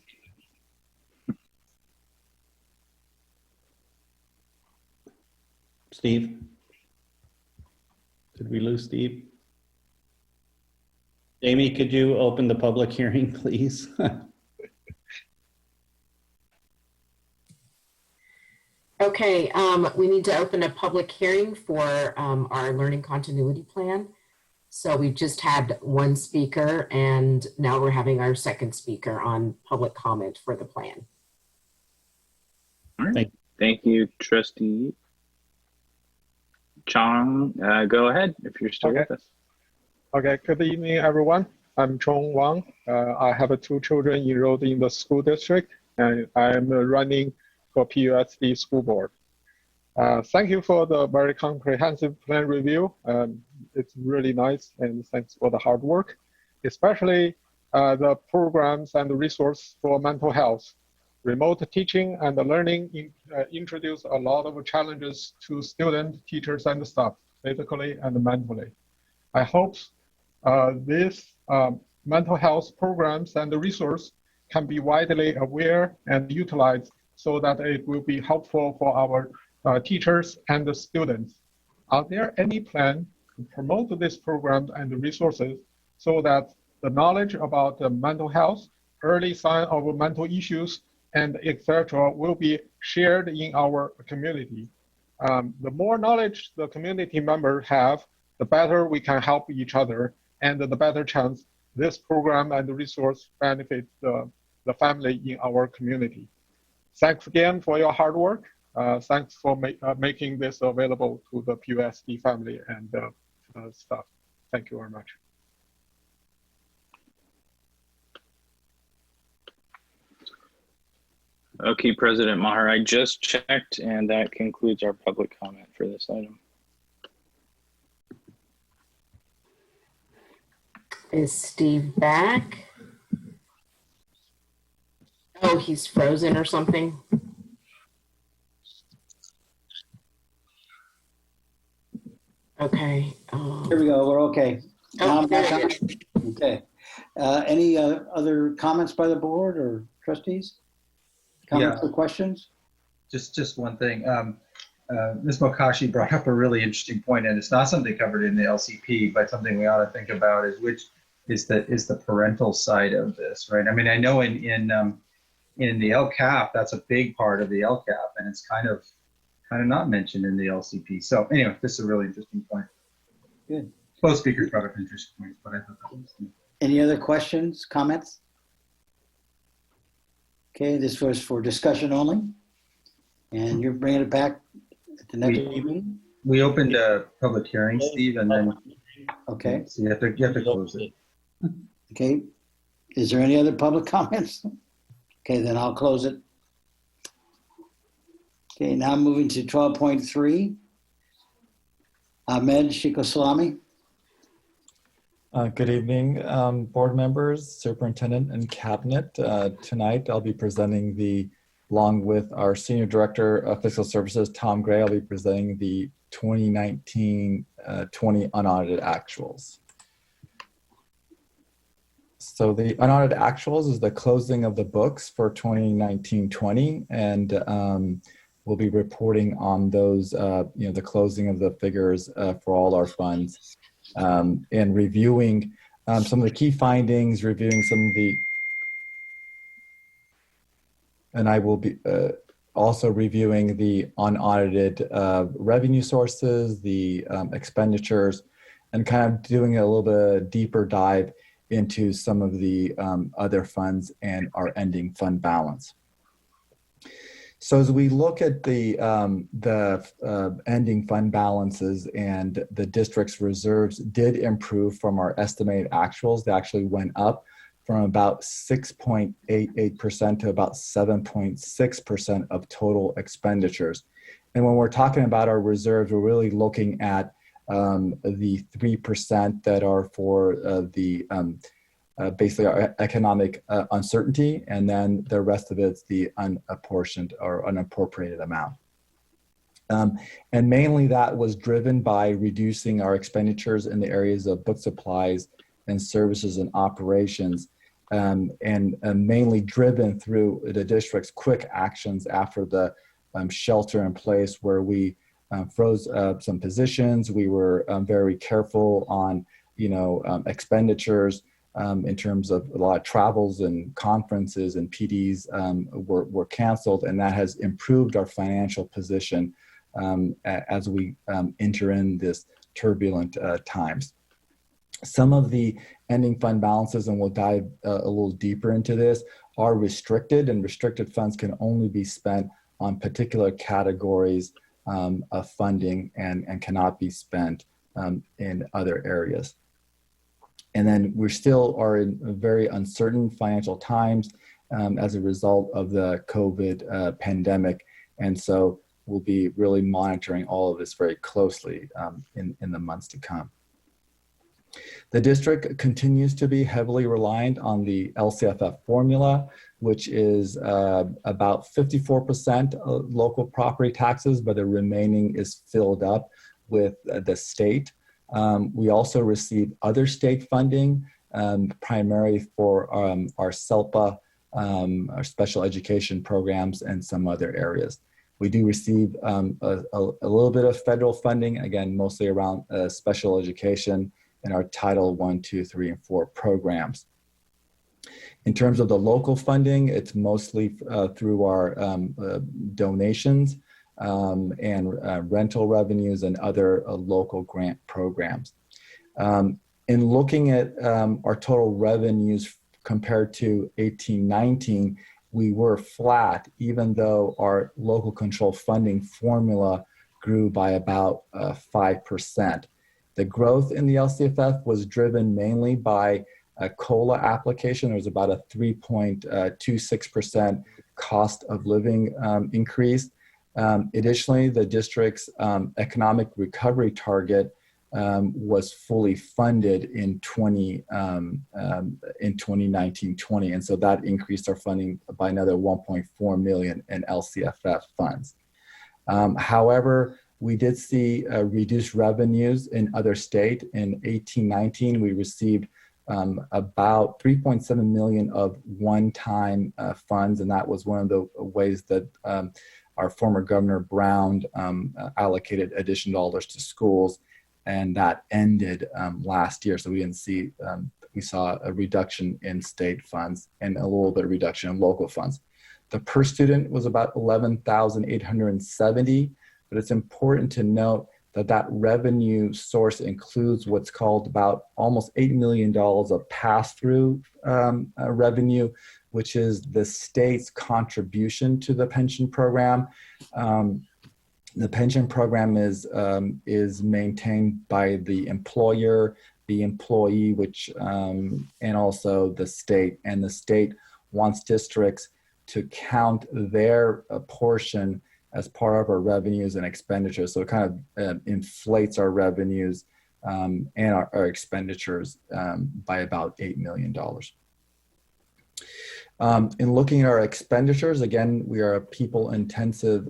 Steve? Did we lose Steve? Jamie, could you open the public hearing, please? Okay, we need to open a public hearing for our learning continuity plan. So we just had 1 speaker and now we're having our 2nd speaker on public comment for the plan. All right. Thank you, Trustee Chong. Go ahead if you're still with us. Okay, good evening, everyone. I'm Chong Wang. I have 2 children enrolled in the school district, and I'm running for PUSD School Board. Thank you for the very comprehensive plan review. It's really nice, and thanks for the hard work, especially the programs and the resource for mental health. Remote teaching and learning introduce a lot of challenges to students, teachers, and staff, physically and mentally. I hope these mental health programs and the resource can be widely aware and utilized so that it will be helpful for our teachers and the students. Are there any plan to promote this program and the resources so that the knowledge about the mental health, early sign of mental issues, and etc. will be shared in our community? The more knowledge the community members have, the better we can help each other, and the better chance this program and the resource benefits the family in our community. Thanks again for your hard work. Thanks for making this available to the PUSD family and staff. Thank you very much. Okay, President Maher, I just checked, and that concludes our public comment for this item. Is Steve back? Oh, he's frozen or something. Okay. Here we go. We're okay. Now I'm back there on. it is. Okay. Any other comments by the board or trustees? Comments or questions? Just one thing. Ms. Mokashi brought up a really interesting point, and it's not something covered in the LCP, but something we ought to think about is which is the parental side of this, right? I mean, I know in the LCAP, that's a big part of the LCAP, and it's kind of not mentioned in the LCP. So anyway, this is a really interesting point. Good. Both speakers brought up interesting points, but I thought that was neat. Any other questions, comments? Okay, this was for discussion only, and you're bringing it back at the next meeting? We opened a public hearing, Steve, and then okay. So you have to close it. Okay. Is there any other public comments? Okay, then I'll close it. Okay, now moving to 12.3. Ahmed Shikosalami. Good evening, board members, superintendent, and cabinet. Tonight, I'll be presenting along with our Senior Director of Fiscal Services, Tom Gray, I'll be presenting the 2019-20 unaudited actuals. So the unaudited actuals is the closing of the books for 2019-20, and we'll be reporting on those, the closing of the figures for all our funds. And reviewing some of the key findings, reviewing some of the, and I will be also reviewing the unaudited revenue sources, the expenditures, and kind of doing a little bit deeper dive into some of the other funds and our ending fund balance. So as we look at the ending fund balances, and the district's reserves did improve from our estimated actuals. They actually went up from about 6.88% to about 7.6% of total expenditures. And when we're talking about our reserves, we're really looking at the 3% that are for basically our economic uncertainty, and then the rest of it's the unapportioned or unappropriated amount. And mainly that was driven by reducing our expenditures in the areas of book supplies and services and operations, and mainly driven through the district's quick actions after the shelter in place, where we froze some positions. We were very careful on, expenditures. In terms of a lot of travels and conferences and PDs were canceled, and that has improved our financial position as we enter in this turbulent times. Some of the ending fund balances, and we'll dive a little deeper into this, are restricted, and restricted funds can only be spent on particular categories of funding and cannot be spent in other areas. And then we still are in very uncertain financial times as a result of the COVID pandemic. And so we'll be really monitoring all of this very closely in the months to come. The district continues to be heavily reliant on the LCFF formula, which is about 54% local property taxes, but the remaining is filled up with the state. We also receive other state funding, primarily for our SELPA, our special education programs, and some other areas. We do receive a little bit of federal funding, again, mostly around special education and our Title 1, 2, 3, and 4 programs. In terms of the local funding, it's mostly through our donations, and rental revenues and other local grant programs. In looking at our total revenues compared to 18-19, we were flat, even though our local control funding formula grew by about 5%. The growth in the LCFF was driven mainly by a COLA application. There was about a 3.26% cost of living increase. Additionally, the district's economic recovery target was fully funded in 2019-20, and so that increased our funding by another 1.4 million in LCFF funds. However, we did see reduced revenues in other states. In 18-19, we received about 3.7 million of one-time funds, and that was one of the ways that our former Governor Brown allocated additional dollars to schools, and that ended last year. So we didn't see, we saw a reduction in state funds and a little bit of reduction in local funds. The per student was about 11,870, but it's important to note that that revenue source includes what's called about almost $8 million of pass-through revenue, which is the state's contribution to the pension program. The pension program is maintained by the employer, the employee, which and also the state. And the state wants districts to count their portion as part of our revenues and expenditures. So it kind of inflates our revenues and our expenditures by about $8 million. In looking at our expenditures, again, we are a people-intensive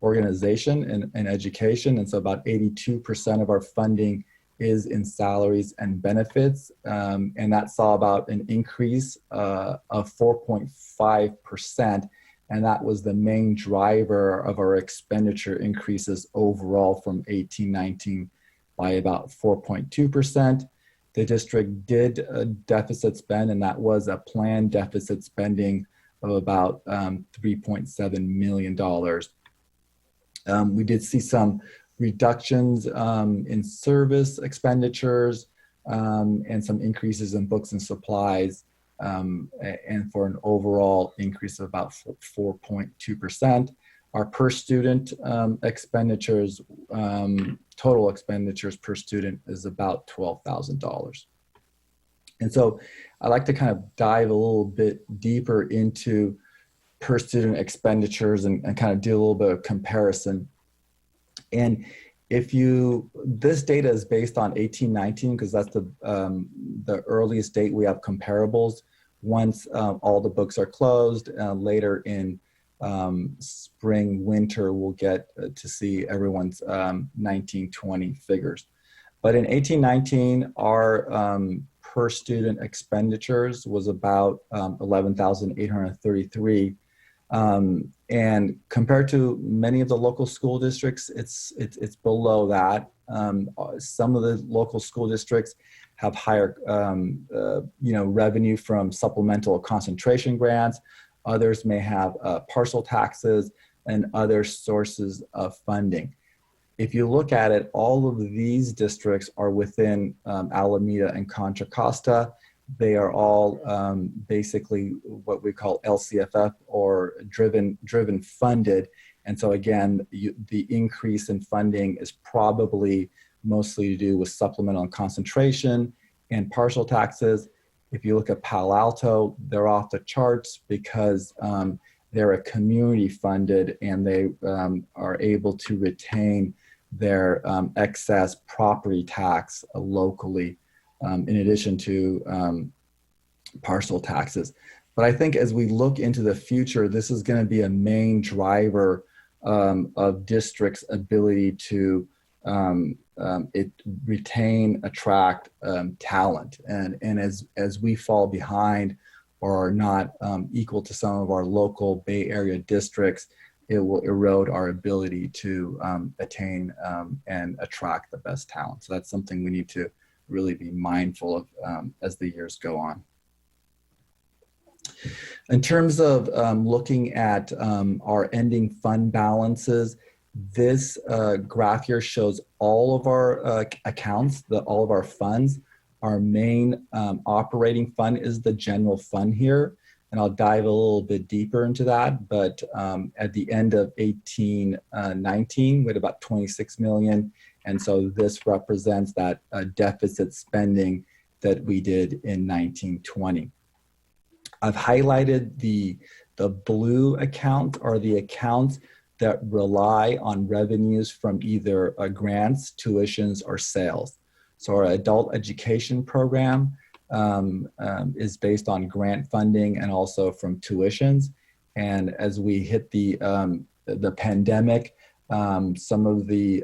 organization in education, and so about 82% of our funding is in salaries and benefits, and that saw about an increase of 4.5%, and that was the main driver of our expenditure increases overall from 18-19 by about 4.2%. The district did deficit spend, and that was a planned deficit spending of about $3.7 million. We did see some reductions in service expenditures and some increases in books and supplies, and for an overall increase of about 4.2%. Our per student expenditures, total expenditures per student is about $12,000. And so I'd like to kind of dive a little bit deeper into per student expenditures and kind of do a little bit of comparison. And if you, this data is based on 18-19 because that's the earliest date we have comparables. Once all the books are closed, later in spring, winter, we'll get to see everyone's 19-20 figures. But in 18-19, our per student expenditures was about 11,833. And compared to many of the local school districts, it's below that. Some of the local school districts have higher, revenue from supplemental concentration grants. Others may have parcel taxes and other sources of funding. If you look at it, all of these districts are within Alameda and Contra Costa. They are all basically what we call LCFF or driven funded. And so again, the increase in funding is probably mostly to do with supplemental and concentration and partial taxes. If you look at Palo Alto, they're off the charts because they're a community funded and they are able to retain their excess property tax locally in addition to parcel taxes. But I think as we look into the future, this is going to be a main driver of districts' ability to retain, attract talent. And as we fall behind or are not equal to some of our local Bay Area districts, it will erode our ability to attain and attract the best talent. So that's something we need to really be mindful of as the years go on. In terms of looking at our ending fund balances, this graph here shows all of our accounts, all of our funds. Our main operating fund is the general fund here. and I'll dive a little bit deeper into that. But at the end of 18-19, we had about 26 million. And so this represents that deficit spending that we did in 1920. I've highlighted the blue account, or the accounts that rely on revenues from either grants, tuitions, or sales. So our adult education program is based on grant funding and also from tuitions. And as we hit the pandemic, some of the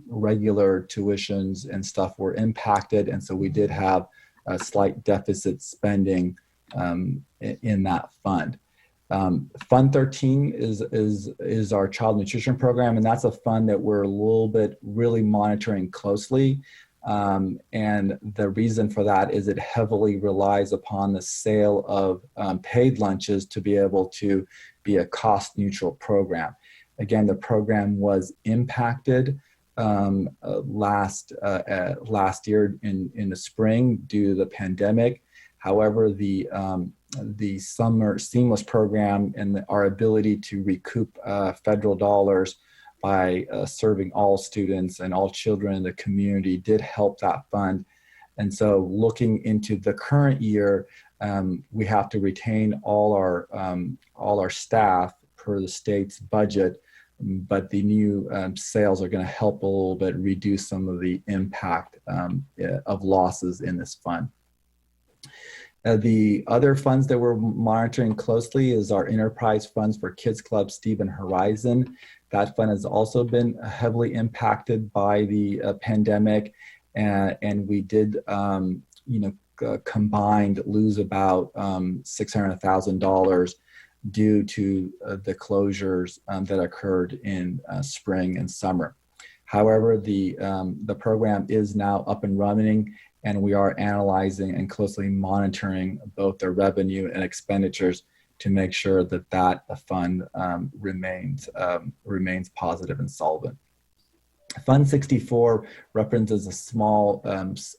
regular tuitions and stuff were impacted, and so we did have a slight deficit spending in that fund. Fund 13 is our child nutrition program, and that's a fund that we're a little bit really monitoring closely. And the reason for that is it heavily relies upon the sale of paid lunches to be able to be a cost neutral program. Again, the program was impacted last year in the spring due to the pandemic. However, the summer seamless program and our ability to recoup federal dollars by serving all students and all children in the community did help that fund. And so looking into the current year, we have to retain all our staff per the state's budget, but the new sales are going to help a little bit reduce some of the impact of losses in this fund. The other funds that we're monitoring closely is our enterprise funds for Kids Club, Steve, and Horizon. That fund has also been heavily impacted by the pandemic, and we did, combined lose about $600,000 due to the closures that occurred in spring and summer. However, the program is now up and running, and we are analyzing and closely monitoring both the revenue and expenditures to make sure that that fund remains positive and solvent. Fund 64 represents a small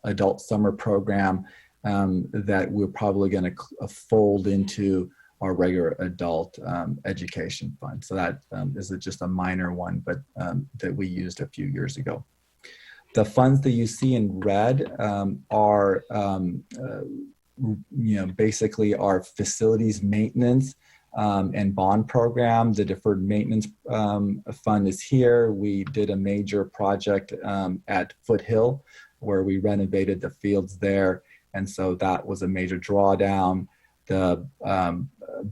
adult summer program that we're probably going to fold into our regular adult education fund. So that is just a minor one, but that we used a few years ago. The funds that you see in red are, basically our facilities maintenance and bond program. The deferred maintenance fund is here. We did a major project at Foothill where we renovated the fields there. And so that was a major drawdown. The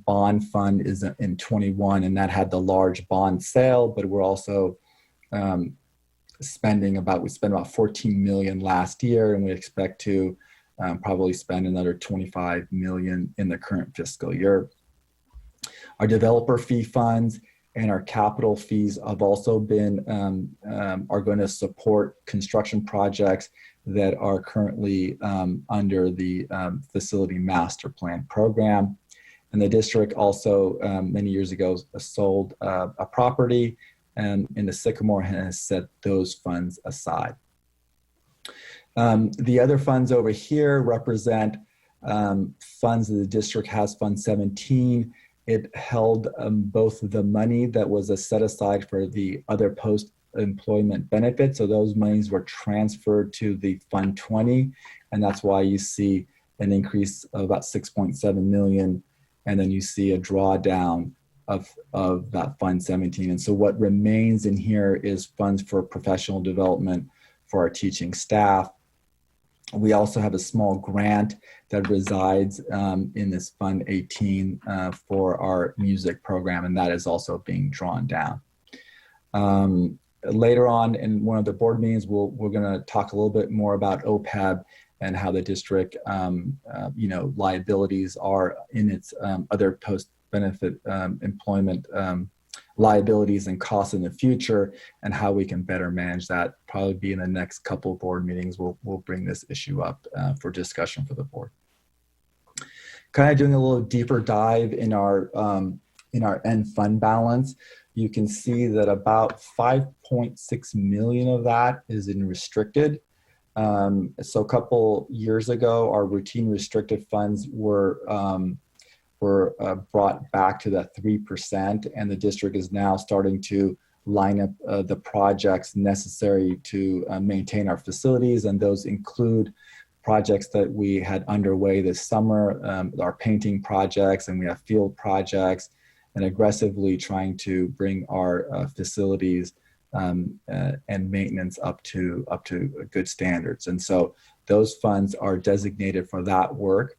bond fund is in 21, and that had the large bond sale, but we're also we spent about 14 million last year, and we expect to probably spend another 25 million in the current fiscal year. Our developer fee funds and our capital fees have also been, are going to support construction projects that are currently under the facility master plan program. And the district also many years ago sold a property in the Sycamore and has set those funds aside. The other funds over here represent funds that the district has. Fund 17, it held both the money that was set aside for the other post-employment benefits. So those monies were transferred to the Fund 20, and that's why you see an increase of about 6.7 million, and then you see a drawdown of that Fund 17. And so what remains in here is funds for professional development for our teaching staff. We also have a small grant that resides in this Fund 18 for our music program, and that is also being drawn down. Later on in one of the board meetings, we're going to talk a little bit more about OPEB and how the district, liabilities are in its other post-benefit employment liabilities and costs in the future, and how we can better manage that. Probably be in the next couple of board meetings, we'll bring this issue up for discussion for the board. Kind of doing a little deeper dive in our end fund balance. You can see that about 5.6 million of that is in restricted. So a couple years ago, our routine restricted funds were were brought back to that 3%, and the district is now starting to line up the projects necessary to maintain our facilities, and those include projects that we had underway this summer, our painting projects, and we have field projects, and aggressively trying to bring our facilities and maintenance up to good standards. And so those funds are designated for that work.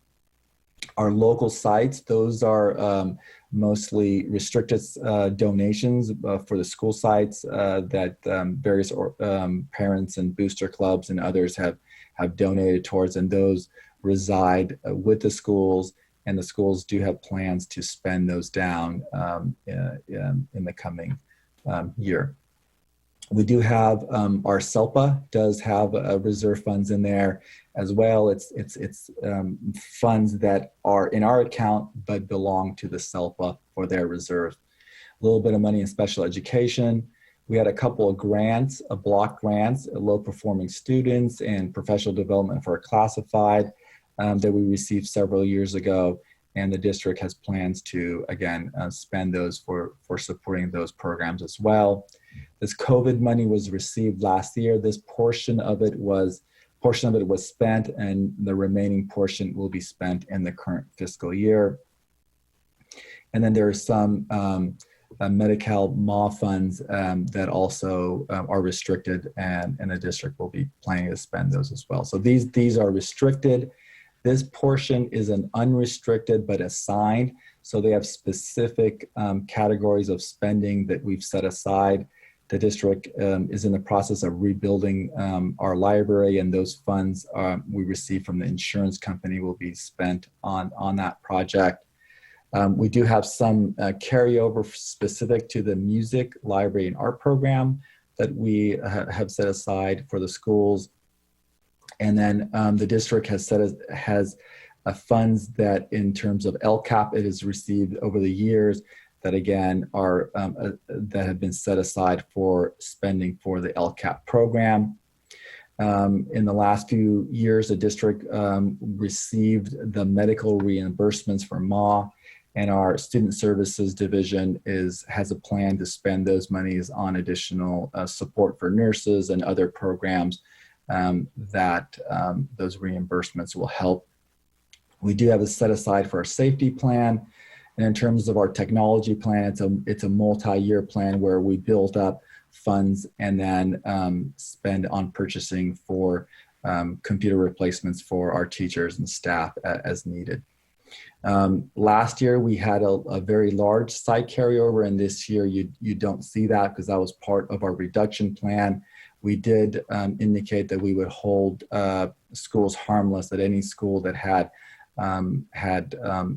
Our local sites, those are mostly restricted donations for the school sites that various parents and booster clubs and others have donated towards, and those reside with the schools, and the schools do have plans to spend those down in the coming year. We do have our SELPA does have reserve funds in there as well. It's funds that are in our account but belong to the SELPA for their reserve. A little bit of money in special education. We had a couple of grants, block grants, low performing students, and professional development for classified that we received several years ago. And the district has plans to, again, spend those for supporting those programs as well. This COVID money was received last year. This portion of it was spent, and the remaining portion will be spent in the current fiscal year. And then there are some Medi-Cal MA funds that also are restricted, and the district will be planning to spend those as well. So these are restricted. This portion is an unrestricted but assigned. So they have specific categories of spending that we've set aside. The district is in the process of rebuilding our library, and those funds we receive from the insurance company will be spent on that project. We do have some carryover specific to the music, library, and art program that we have set aside for the schools. And then the district has funds that, in terms of LCAP, it has received over the years that, again, are that have been set aside for spending for the LCAP program. In the last few years, the district received the medical reimbursements for MA, and our student services division has a plan to spend those monies on additional support for nurses and other programs that those reimbursements will help. We do have a set aside for our safety plan. And in terms of our technology plan, it's a multi-year plan where we build up funds and then spend on purchasing for computer replacements for our teachers and staff as needed. Last year, we had a very large site carryover, and this year you don't see that because that was part of our reduction plan. We did indicate that we would hold schools harmless at any school that had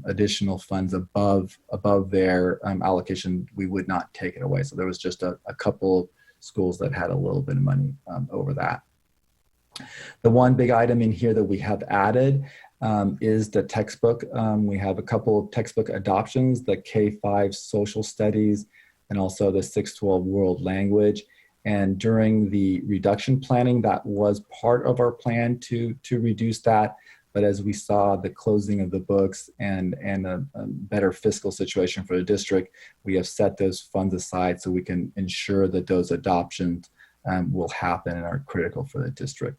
additional funds above their allocation. We would not take it away. So there was just a couple of schools that had a little bit of money over that. The one big item in here that we have added is the textbook. We have a couple of textbook adoptions, the K-5 social studies and also the 612 world language. And during the reduction planning, that was part of our plan to reduce that. But as we saw the closing of the books and a better fiscal situation for the district, we have set those funds aside so we can ensure that those adoptions will happen and are critical for the district.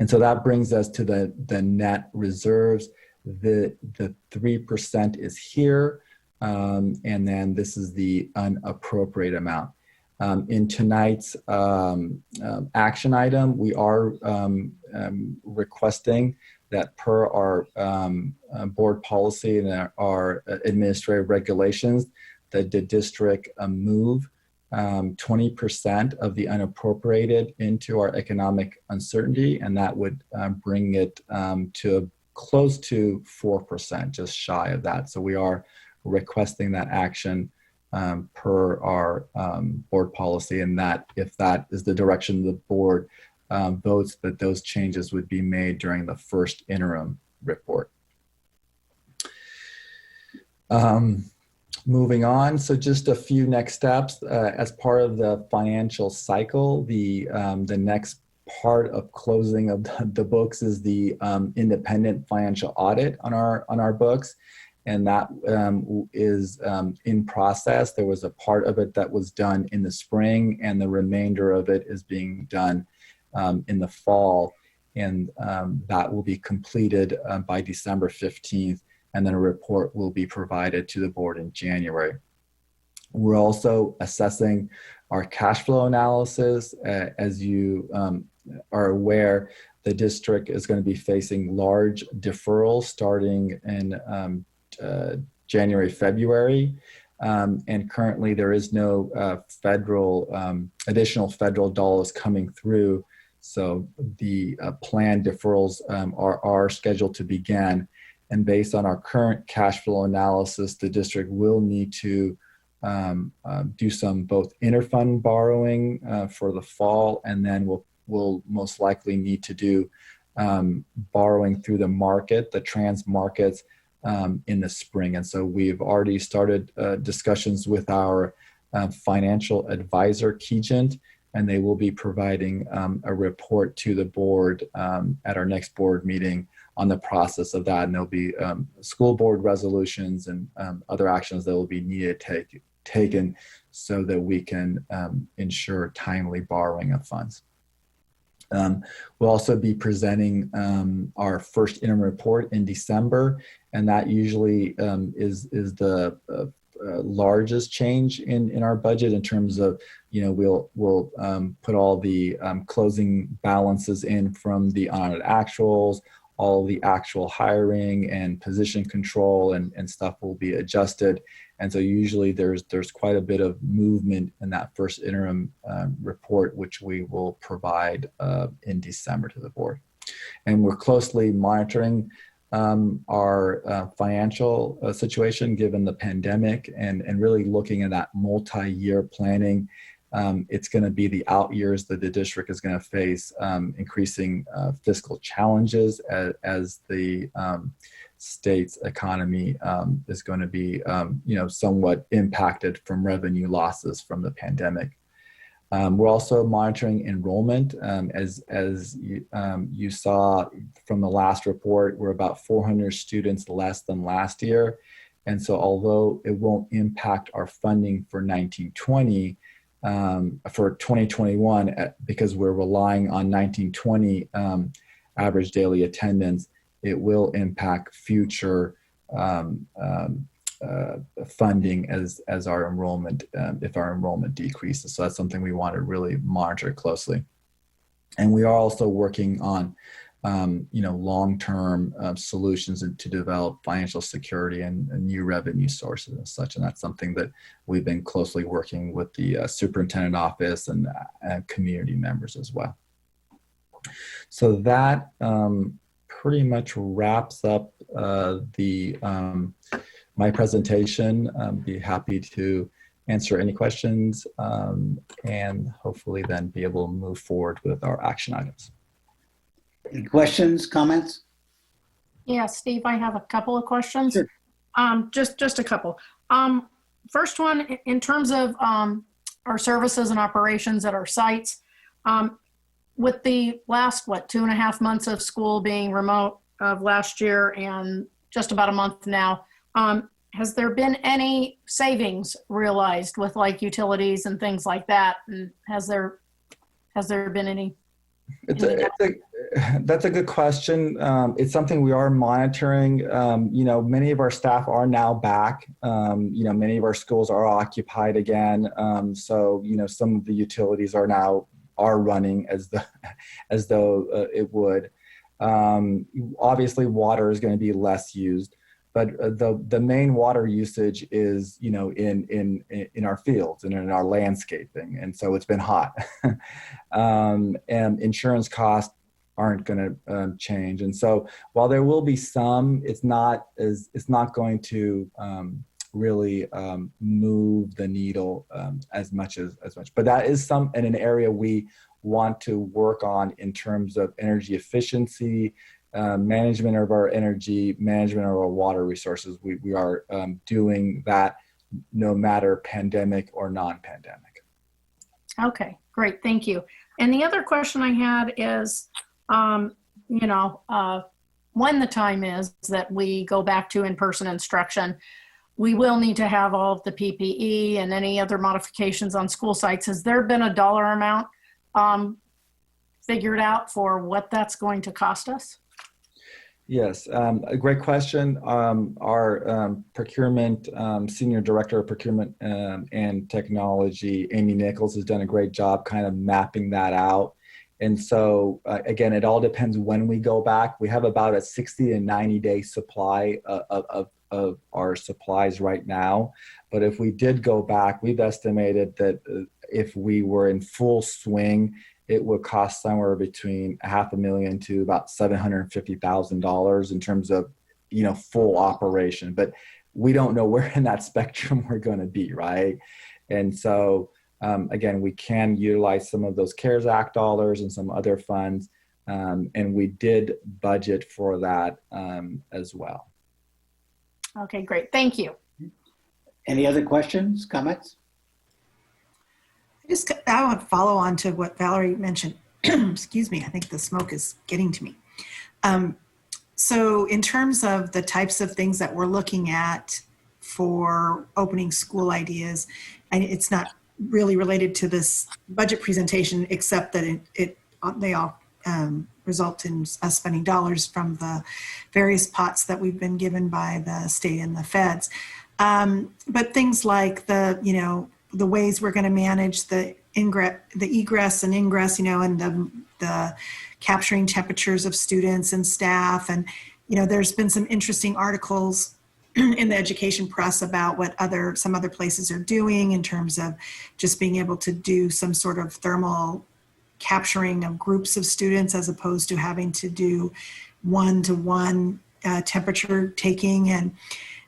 And so that brings us to the net reserves. The 3% is here, and then this is the unappropriated amount. In tonight's action item, we are requesting that per our board policy and our administrative regulations, that the district move 20% of the unappropriated into our economic uncertainty, and that would bring it to close to 4%, just shy of that. So we are requesting that action per our board policy, and that if that is the direction the board votes, that those changes would be made during the first interim report. Moving on, so just a few next steps. As part of the financial cycle, the next part of closing of the books is the independent financial audit on our books. and that is in process. There was a part of it that was done in the spring, and the remainder of it is being done in the fall, and that will be completed by December 15th, and then a report will be provided to the board in January. We're also assessing our cash flow analysis. As you are aware, the district is going to be facing large deferrals starting in January, February. And currently there is no additional federal dollars coming through. So the planned deferrals are scheduled to begin. And based on our current cash flow analysis, the district will need to do some both interfund borrowing for the fall, and then we'll most likely need to do borrowing through the market, the trans markets, in the spring. And so we've already started discussions with our financial advisor, Kegent, and they will be providing a report to the board at our next board meeting on the process of that. And there'll be school board resolutions and other actions that will be needed taken so that we can ensure timely borrowing of funds. We'll also be presenting our first interim report in December, and that usually is the largest change in our budget in terms of, we'll put all the closing balances in from the audited actuals, all the actual hiring and position control and stuff will be adjusted. And so usually there's quite a bit of movement in that first interim report, which we will provide in December to the board. And we're closely monitoring our financial situation given the pandemic and really looking at that multi-year planning. It's going to be the out years that the district is going to face increasing fiscal challenges as the state's economy is going to be, somewhat impacted from revenue losses from the pandemic. We're also monitoring enrollment. As you saw from the last report, we're about 400 students less than last year. And so although it won't impact our funding for 1920, for 2021, because we're relying on 1920 average daily attendance, it will impact future funding as our enrollment, if our enrollment decreases. So that's something we want to really monitor closely. And we are also working on, long-term solutions to develop financial security and new revenue sources and such. And that's something that we've been closely working with the superintendent office and community members as well. So that pretty much wraps up my presentation. Be happy to answer any questions and hopefully then be able to move forward with our action items. Any questions, comments? Yeah, Steve, I have a couple of questions. Sure. Just a couple. First one, in terms of our services and operations at our sites, with the last, 2.5 months of school being remote of last year and just about a month now, has there been any savings realized with like utilities and things like that? And has there been any? That's a good question. It's something we are monitoring. Many of our staff are now back. Many of our schools are occupied again. So some of the utilities are running as though it would. Obviously, water is going to be less used, but the main water usage is in our fields and in our landscaping, and so it's been hot. And insurance costs aren't going to change, and so while there will be some, it's not going to really move the needle as much. But that is an area we want to work on in terms of energy efficiency, management of our energy, management of our water resources. We are doing that no matter pandemic or non-pandemic. Okay, great, thank you. And the other question I had is, when the time is that we go back to in-person instruction, we will need to have all of the PPE and any other modifications on school sites. Has there been a dollar amount figured out for what that's going to cost us? Yes, a great question. Our procurement, Senior Director of Procurement and Technology, Amy Nichols, has done a great job kind of mapping that out. And so, again, it all depends when we go back. We have about a 60 to 90 day supply of our supplies right now. But if we did go back, we've estimated that if we were in full swing, it would cost somewhere between $500,000 to about $750,000 in terms of, full operation. But we don't know where in that spectrum we're going to be, right? And so, again, we can utilize some of those CARES Act dollars and some other funds, and we did budget for that as well. Okay, great. Thank you. Any other questions, comments? I want to follow on to what Valerie mentioned. Excuse me, I think the smoke is getting to me. So in terms of the types of things that we're looking at for opening school ideas, and it's not really related to this budget presentation, except that they all result in us spending dollars from the various pots that we've been given by the state and the feds. But things like the ways we're going to manage the egress and ingress, and the capturing temperatures of students and staff. And, there's been some interesting articles in the education press about what some other places are doing in terms of just being able to do some sort of thermal capturing of groups of students as opposed to having to do one-to-one temperature taking,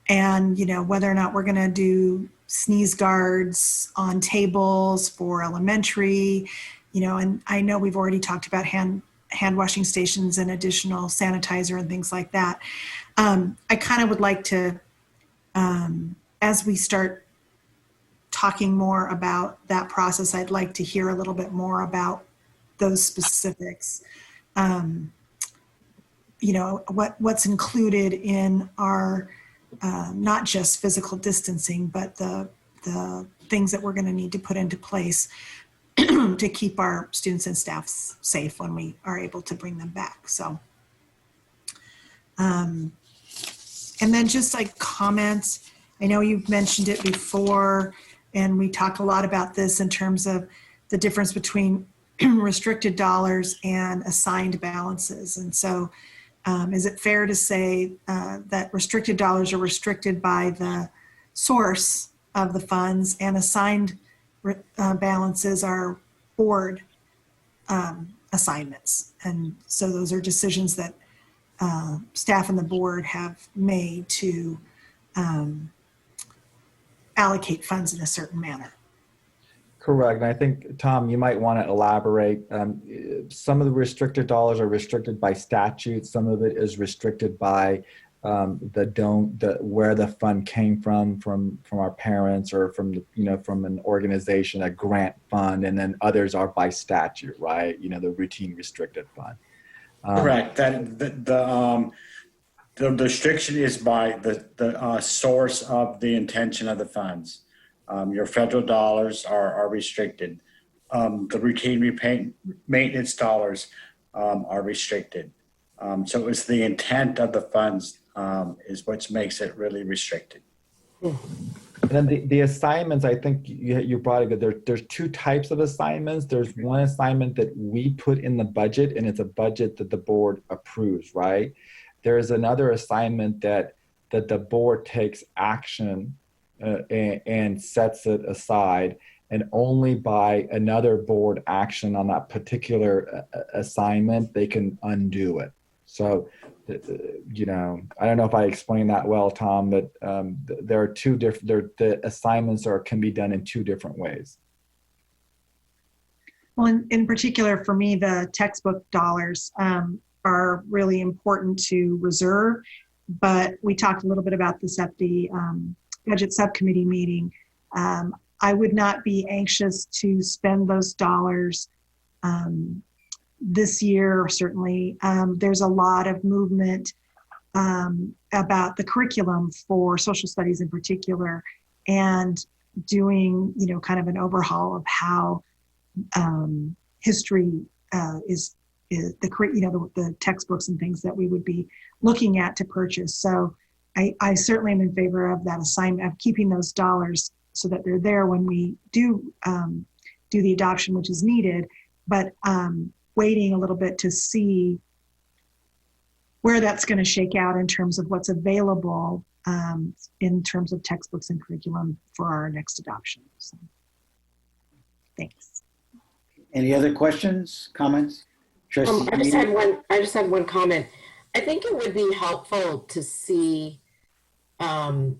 and whether or not we're going to do sneeze guards on tables for elementary, and I know we've already talked about hand washing stations and additional sanitizer and things like that. I kind of would like to, as we start talking more about that process, I'd like to hear a little bit more about those specifics. What's included in our not just physical distancing, but the things that we're going to need to put into place to keep our students and staff safe when we are able to bring them back. So, and then just like comments, I know you've mentioned it before, and we talked a lot about this in terms of the difference between restricted dollars and assigned balances. And so, is it fair to say that restricted dollars are restricted by the source of the funds, and assigned balances are board assignments? And so those are decisions that staff and the board have made to allocate funds in a certain manner. Correct. And I think, Tom, you might want to elaborate. Some of the restricted dollars are restricted by statute. Some of it is restricted by where the fund came from our parents, or from from an organization, a grant fund, and then others are by statute, right? The routine restricted fund. Correct. That the restriction is by the source of the intention of the funds. Your federal dollars are restricted. The routine maintenance dollars are restricted. So it's the intent of the funds is what makes it really restricted. And then the assignments, I think you brought it good. There's two types of assignments. There's one assignment that we put in the budget, and it's a budget that the board approves, right? There is another assignment that the board takes action and sets it aside, and only by another board action on that particular assignment, they can undo it. So, I don't know if I explained that well, Tom, but there are two different, the assignments can be done in two different ways. Well, in particular for me, the textbook dollars are really important to reserve, but we talked a little bit about this at the budget subcommittee meeting. I would not be anxious to spend those dollars this year, certainly, there's a lot of movement about the curriculum for social studies in particular, and doing, kind of an overhaul of how history is the textbooks and things that we would be looking at to purchase. So I certainly am in favor of that assignment, of keeping those dollars so that they're there when we do the adoption, which is needed, but waiting a little bit to see where that's going to shake out in terms of what's available in terms of textbooks and curriculum for our next adoption. So, thanks. Any other questions, comments? Trustee I just had one comment. I think it would be helpful to see, a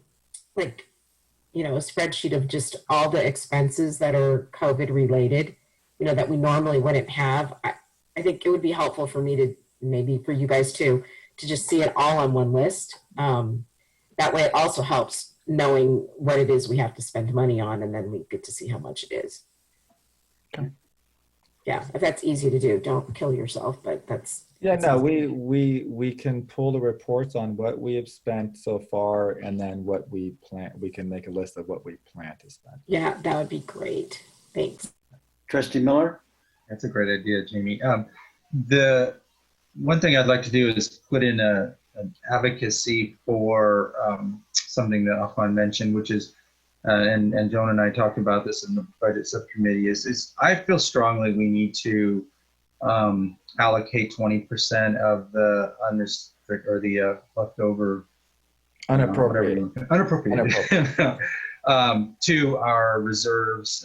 spreadsheet of just all the expenses that are COVID related, that we normally wouldn't have. I think it would be helpful for me to, maybe for you guys too, to just see it all on one list. That way it also helps knowing what it is we have to spend money on, and then we get to see how much it is. Okay. Yeah, if that's easy to do, don't kill yourself, but that's. Yeah, no, we can pull the reports on what we have spent so far, and then what we plan. We can make a list of what we plan to spend. Yeah, that would be great. Thanks. Trustee Miller? That's a great idea, Jamie. The one thing I'd like to do is put in an advocacy for something that Ahmad mentioned, which is, and Joan and I talked about this in the budget subcommittee, is I feel strongly we need to allocate 20% of the unrestricted or the leftover unappropriated to our reserves.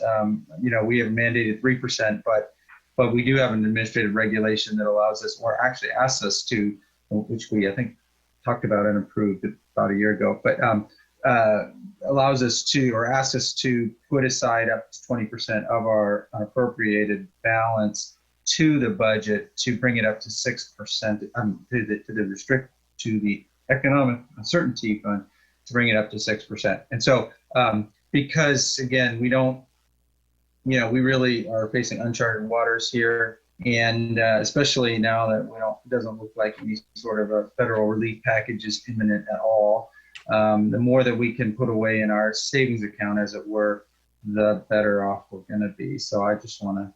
We have mandated 3%, but we do have an administrative regulation that allows us, or actually asks us to, which we I think talked about and approved about a year ago, but allows us to, or asks us to put aside up to 20% of our unappropriated balance to the budget to bring it up to 6%, to the economic uncertainty fund, to bring it up to 6%. And so because again, we don't, we really are facing uncharted waters here. And especially now that it doesn't look like any sort of a federal relief package is imminent at all. The more that we can put away in our savings account, as it were, the better off we're going to be. So I just want to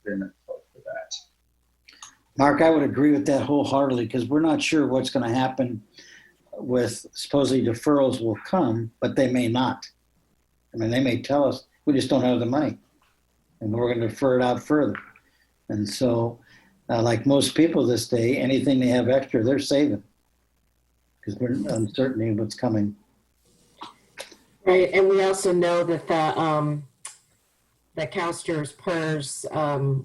put in a quote for that. Mark, I would agree with that wholeheartedly, because we're not sure what's going to happen with supposedly deferrals will come, but they may not. I mean, they may tell us we just don't have the money, and we're going to defer it out further. And so, like most people this day, anything they have extra, they're saving, because we're uncertainty of what's coming. Right, and we also know that the CalSTRS PERS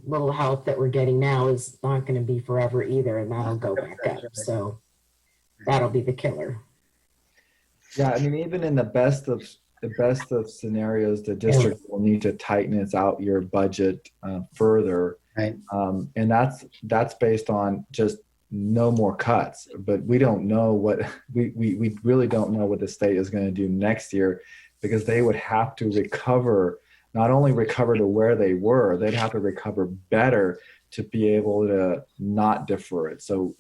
little help that we're getting now is not going to be forever either, and that'll go back up. So that'll be the killer. Yeah, I mean, even in the best of scenarios, the district will need to tighten its out year budget further. Right. And that's based on just no more cuts, but we don't know what we really don't know what the state is going to do next year, because they would have to not only recover to where they were, they'd have to recover better to be able to not defer it. So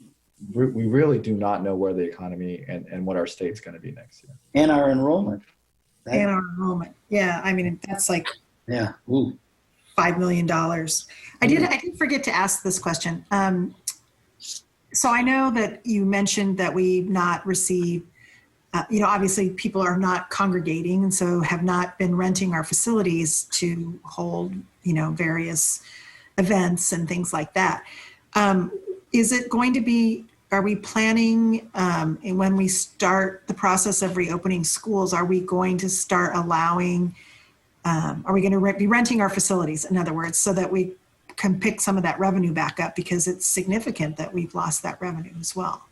we really do not know where the economy and what our state's going to be next year. And our enrollment. And our enrollment. Yeah, I mean, that's like $5 million. I did forget to ask this question. So I know that you mentioned that we've not received, obviously people are not congregating, and so have not been renting our facilities to hold, various events and things like that. Is it going to be, are we planning, and when we start the process of reopening schools, are we going to start allowing, are we going to be renting our facilities, in other words, so that we can pick some of that revenue back up, because it's significant that we've lost that revenue as well?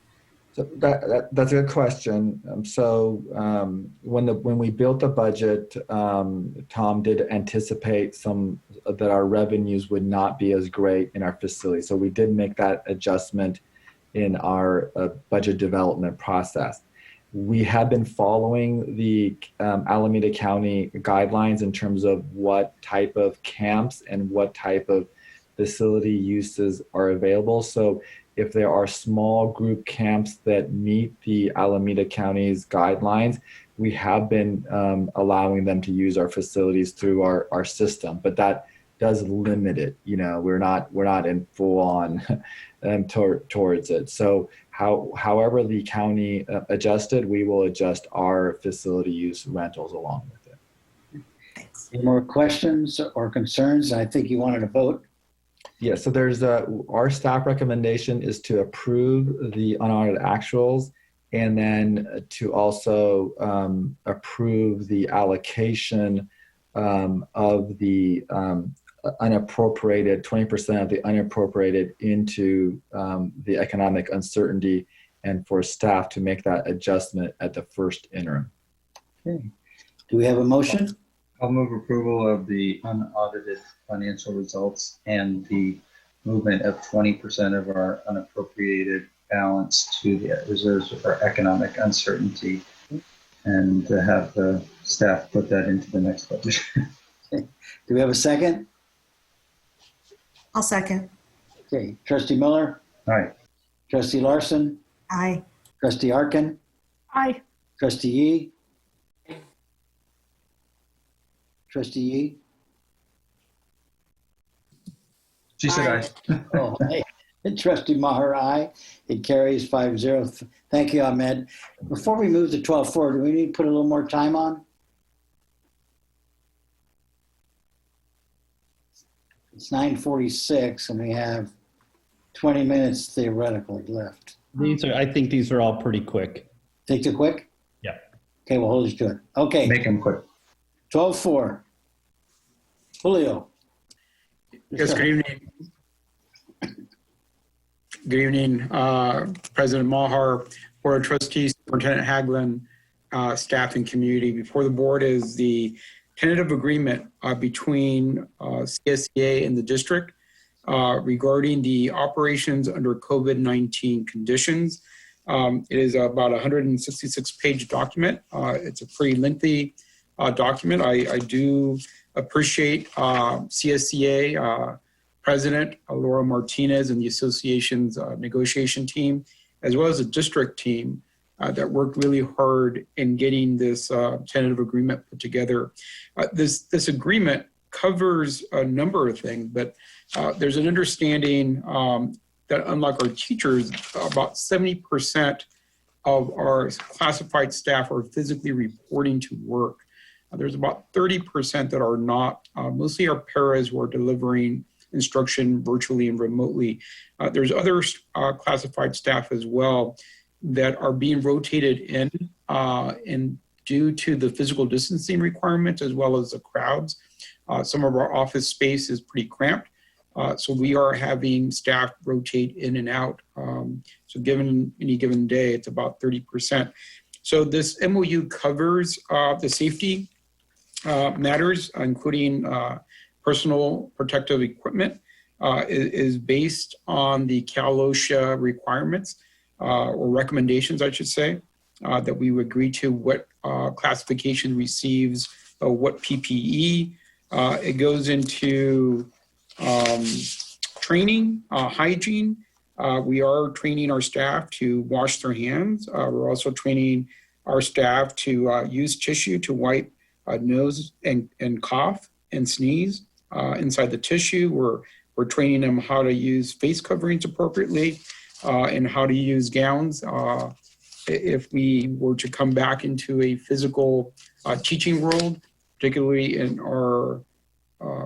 So that's a good question. When we built the budget, Tom did anticipate that our revenues would not be as great in our facility. So we did make that adjustment in our budget development process. We have been following the Alameda County guidelines in terms of what type of camps and what type of facility uses are available. So if there are small group camps that meet the Alameda County's guidelines, we have been allowing them to use our facilities through our system, but that does limit it. You know, we're not in full on towards it. So however the county adjusted, we will adjust our facility use rentals along with it. Thanks. Any more questions or concerns? I think you wanted to vote. Yeah, so there's our staff recommendation is to approve the unaudited actuals and then to also approve the allocation of the unappropriated, 20% of the unappropriated into the economic uncertainty, and for staff to make that adjustment at the first interim. Okay. Do we have a motion? I'll move approval of the unaudited financial results and the movement of 20% of our unappropriated balance to the reserves for economic uncertainty, and to have the staff put that into the next budget. Okay. Do we have a second? I'll second. Okay. Trustee Miller? Aye. Trustee Larson? Aye. Trustee Arkin? Aye. Trustee Yee? Trustee Yee? She said aye. Oh, aye. And Trustee Maher, aye. It carries 5-0. Thank you, Ahmed. Before we move to 12-4, do we need to put a little more time on? It's 9:46 and we have 20 minutes theoretically left. I think these are all pretty quick. Think they're quick? Yeah. Okay, we'll hold you to it. Okay. Make them quick. 12-4. Julio. Yes, good evening. Good evening, President Maher, Board of Trustees, Superintendent Haglin, staff and community. Before the board is the tentative agreement between CSEA and the district regarding the operations under COVID-19 conditions. It is about a 166-page document. It's a pretty lengthy document. I do appreciate CSEA President Laura Martinez and the association's negotiation team, as well as the district team that worked really hard in getting this tentative agreement put together. This agreement covers a number of things, but there's an understanding that unlike our teachers, about 70% of our classified staff are physically reporting to work. There's about 30% that are not, mostly our paras who are delivering instruction virtually and remotely. There's other classified staff as well that are being rotated in and due to the physical distancing requirements as well as the crowds. Some of our office space is pretty cramped. So we are having staff rotate in and out. So given any given day, it's about 30%. So this MOU covers the safety matters, including personal protective equipment, is based on the Cal OSHA requirements or recommendations, I should say, that we would agree to what classification receives what PPE. It goes into training, hygiene. We are training our staff to wash their hands. We're also training our staff to use tissue to wipe nose and cough and sneeze inside the tissue. We're training them how to use face coverings appropriately and how to use gowns if we were to come back into a physical teaching world, particularly in our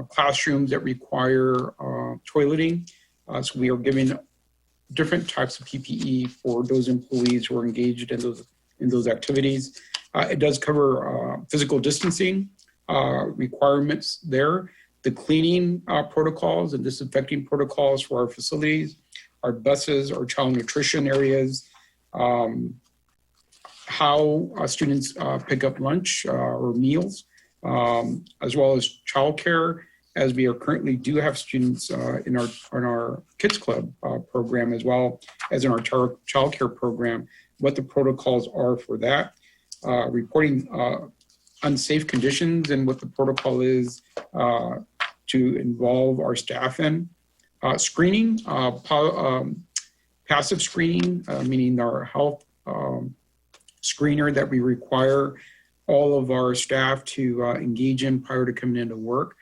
classrooms that require toileting. So we are giving different types of PPE for those employees who are engaged in those activities. It does cover physical distancing requirements there, the cleaning protocols and disinfecting protocols for our facilities, our buses, our child nutrition areas, how students pick up lunch or meals, as well as childcare, as we are currently do have students in our Kids Club program, as well as in our childcare program, what the protocols are for that, reporting unsafe conditions and what the protocol is to involve our staff in. screening, passive screening, meaning our health screener that we require all of our staff to engage in prior to coming into work,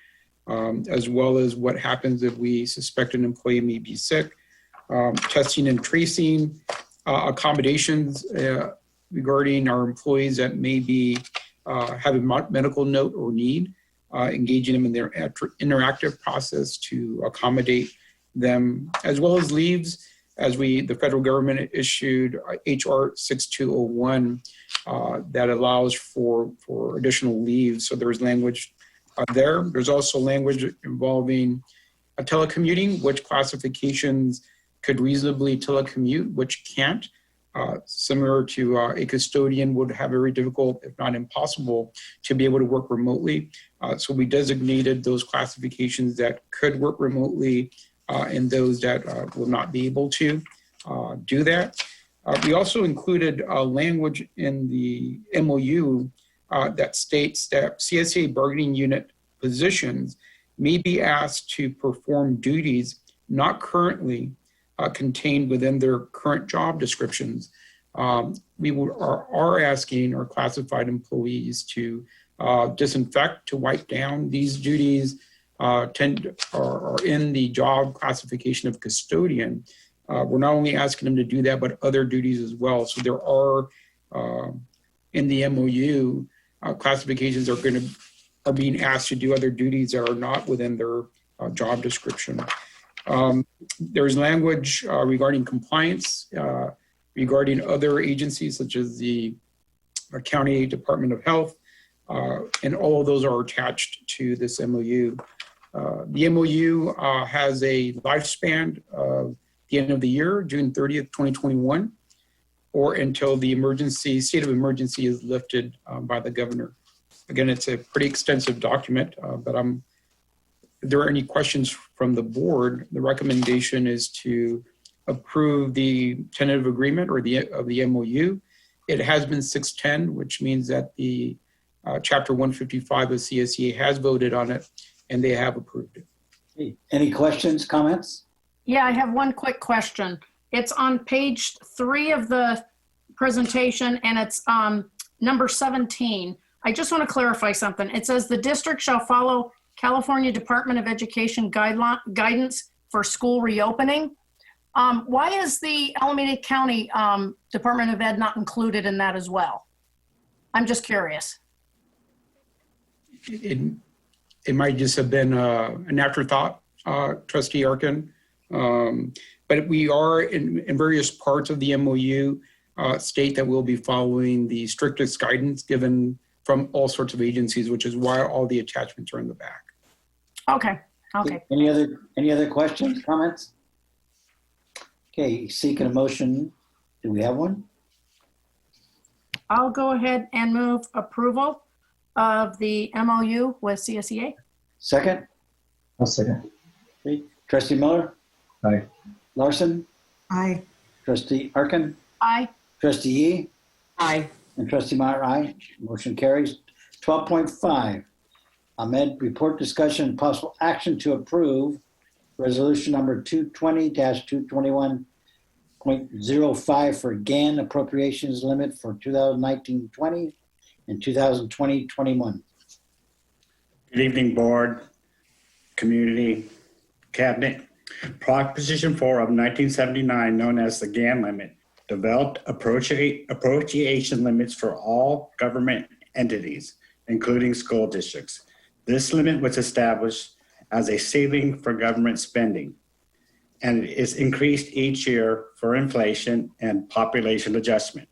as well as what happens if we suspect an employee may be sick, testing and tracing, accommodations regarding our employees that may be have a medical note or need, engaging them in their interactive process to accommodate them, as well as leaves, as the federal government issued HR 6201 that allows for additional leaves. So there's language there. There's also language involving telecommuting, which classifications could reasonably telecommute, which can't. Similar to a custodian would have very difficult, if not impossible, to be able to work remotely. So we designated those classifications that could work remotely and those that will not be able to do that. We also included language in the MOU that states that CSA bargaining unit positions may be asked to perform duties not currently contained within their current job descriptions. We are asking our classified employees to disinfect, to wipe down. These duties are in the job classification of custodian. We're not only asking them to do that, but other duties as well. So there are in the MOU classifications are being asked to do other duties that are not within their job description. There's language regarding compliance, regarding other agencies such as the County Department of Health, and all of those are attached to this MOU. The MOU has a lifespan of the end of the year, June 30th, 2021, or until the state of emergency is lifted by the governor. Again, it's a pretty extensive document, but if there are any questions from the board, the recommendation is to approve the tentative agreement or of the MOU. It has been 610, which means that the Chapter 155 of CSEA has voted on it and they have approved it. Any questions, comments? Yeah, I have one quick question. It's on page 3 of the presentation and it's number 17. I just want to clarify something. It says the district shall follow California Department of Education guidance for school reopening. Why is the Alameda County Department of Ed not included in that as well? I'm just curious. It might just have been an afterthought, Trustee Arkin. But we are in various parts of the MOU state that we'll be following the strictest guidance given from all sorts of agencies, which is why all the attachments are in the back. Okay. Okay. Any other questions, comments? Okay, seeking a motion. Do we have one? I'll go ahead and move approval of the MOU with CSEA. Second? I'll second. Okay. Trustee Miller? Aye. Larson? Aye. Trustee Arkin? Aye. Trustee Yee? Aye. And Trustee Meyer, aye. Motion carries. 12.5, Ahmed, report discussion and possible action to approve resolution number 220-221.05 for GAN appropriations limit for 2019-20 and 2020-21. Good evening, board, community, cabinet. Proposition 4 of 1979, known as the GAN limit, developed appropriation limits for all government entities, including school districts. This limit was established as a ceiling for government spending, and it is increased each year for inflation and population adjustment.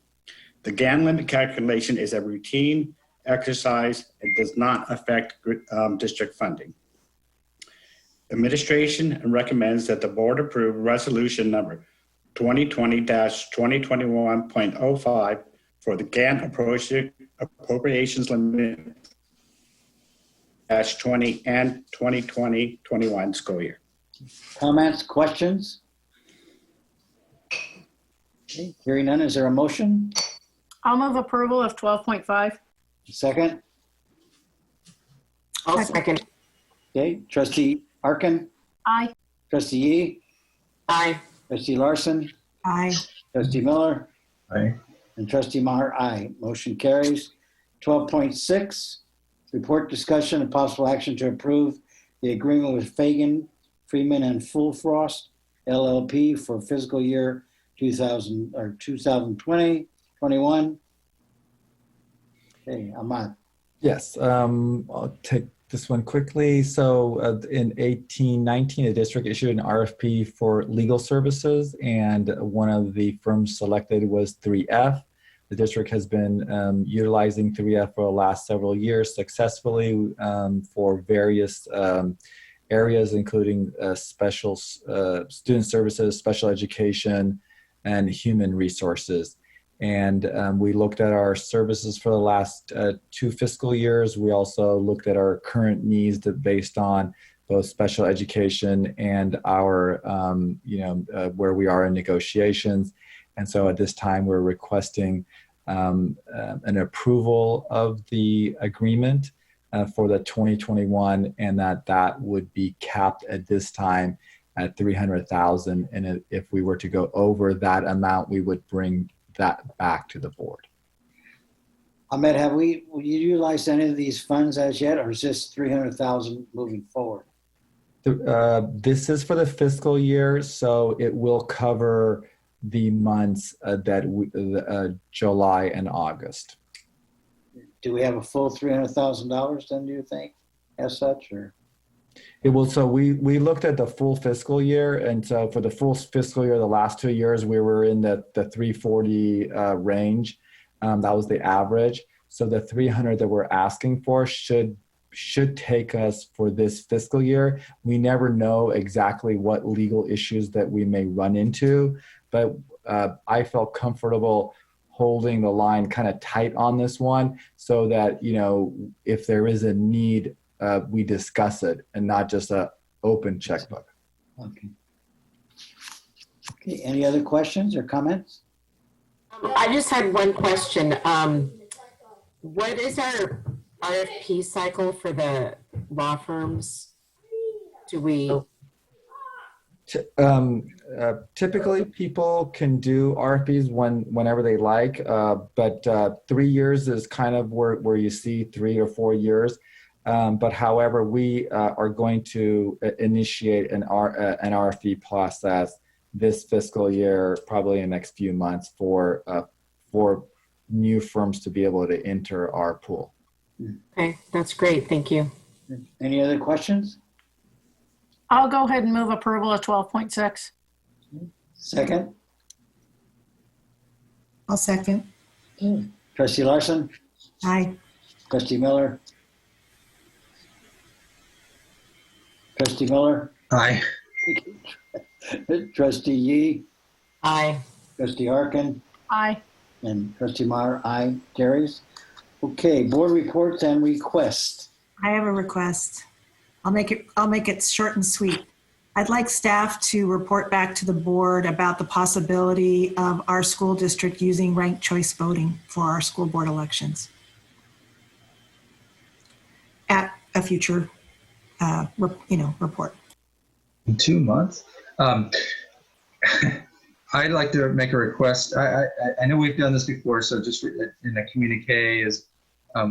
The GAN limit calculation is a routine exercise. It does not affect district funding. Administration recommends that the board approve resolution number 2020-2021.05 for the GAN appropriations limit -20 and 2020-21 school year. Comments, questions? Okay, hearing none, is there a motion? I'll move approval of 12.5. Second? I'll second. Okay, Trustee Arkin? Aye. Trustee Yee? Aye. Trustee Larson? Aye. Trustee Miller? Aye. And Trustee Maher, aye. Motion carries. 12.6, report discussion and possible action to approve the agreement with Fagan, Freeman, and Fullfrost LLP for fiscal year 2020, 21. Okay, Ahmad. Yes, I'll take this one quickly. So in 1819, the district issued an RFP for legal services, and one of the firms selected was 3F. The district has been utilizing 3F for the last several years successfully for various areas, including special student services, special education, and human resources. And we looked at our services for the last 2 fiscal years. We also looked at our current needs based on both special education and our, where we are in negotiations. And so at this time, we're requesting an approval of the agreement for the 2021, and that would be capped at this time at $300,000. And if we were to go over that amount, we would bring that back to the board. Ahmed, have we utilized any of these funds as yet, or is this $300,000 moving forward? This is for the fiscal year, so it will cover the months July and August. Do we have a full $300,000 then, do you think, as such, or? It will. So we looked at the full fiscal year, and so for the full fiscal year, the last 2 years, we were in the 340 range. That was the average. So the 300 that we're asking for should take us for this fiscal year. We never know exactly what legal issues that we may run into, but I felt comfortable holding the line kind of tight on this one, so that if there is a need, we discuss it and not just an open checkbook. Okay. Any other questions or comments? I just had one question. What is our RFP cycle for the law firms? Do we? Typically, people can do RFPs whenever they like, but 3 years is kind of where you see 3 or 4 years. But however, we are going to initiate an RFP process this fiscal year, probably in the next few months, for new firms to be able to enter our pool. Okay, that's great. Thank you. Any other questions? I'll go ahead and move approval of 12.6. Second? I'll second. Trustee Larson? Aye. Trustee Miller? Trustee Miller? Aye. Trustee Yee? Aye. Trustee Harkin? Aye. And Trustee Maher, aye. Carries. Okay, board reports and requests. I have a request. I'll make it short and sweet. I'd like staff to report back to the board about the possibility of our school district using ranked choice voting for our school board elections at a future report. In 2 months? I'd like to make a request. I know we've done this before, so just in a communique is,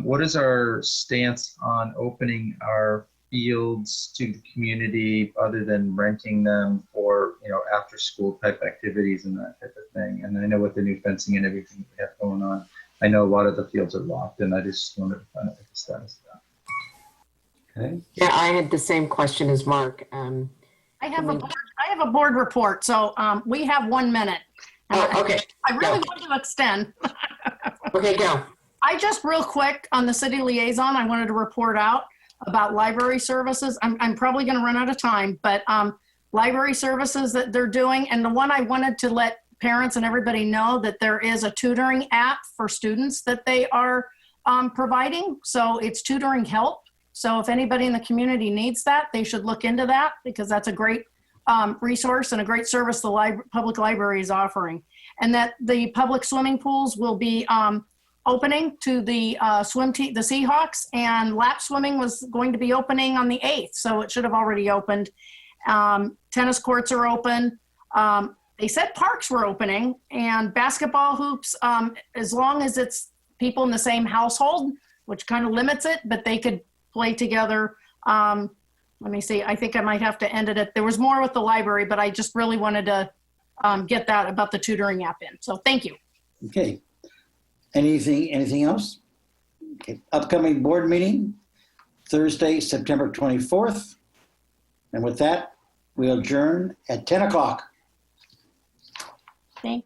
what is our stance on opening our fields to the community other than renting them for, after school type activities and that type of thing? And I know with the new fencing and everything we have going on, I know a lot of the fields are locked, and I just wanted to find out what the status of that. Okay. Yeah, I had the same question as Mark. I have a board report, so we have 1 minute. Okay. I really want to extend. Okay, go. I just real quick on the city liaison, I wanted to report out about library services. I'm probably going to run out of time, but library services that they're doing. And the one I wanted to let parents and everybody know that there is a tutoring app for students that they are providing. So it's Tutoring Help. So if anybody in the community needs that, they should look into that, because that's a great resource and a great service the public library is offering. And that the public swimming pools will be opening to the the Seahawks, and lap swimming was going to be opening on the 8th. So it should have already opened. Tennis courts are open. They said parks were opening, and basketball hoops, as long as it's people in the same household, which kind of limits it, but they could play together. Let me see. I think I might have to end it at, there was more with the library, but I just really wanted to get that about the tutoring app in. So thank you. Okay. Anything else? Okay. Upcoming board meeting, Thursday, September 24th. And with that, we'll adjourn at 10 o'clock. Thank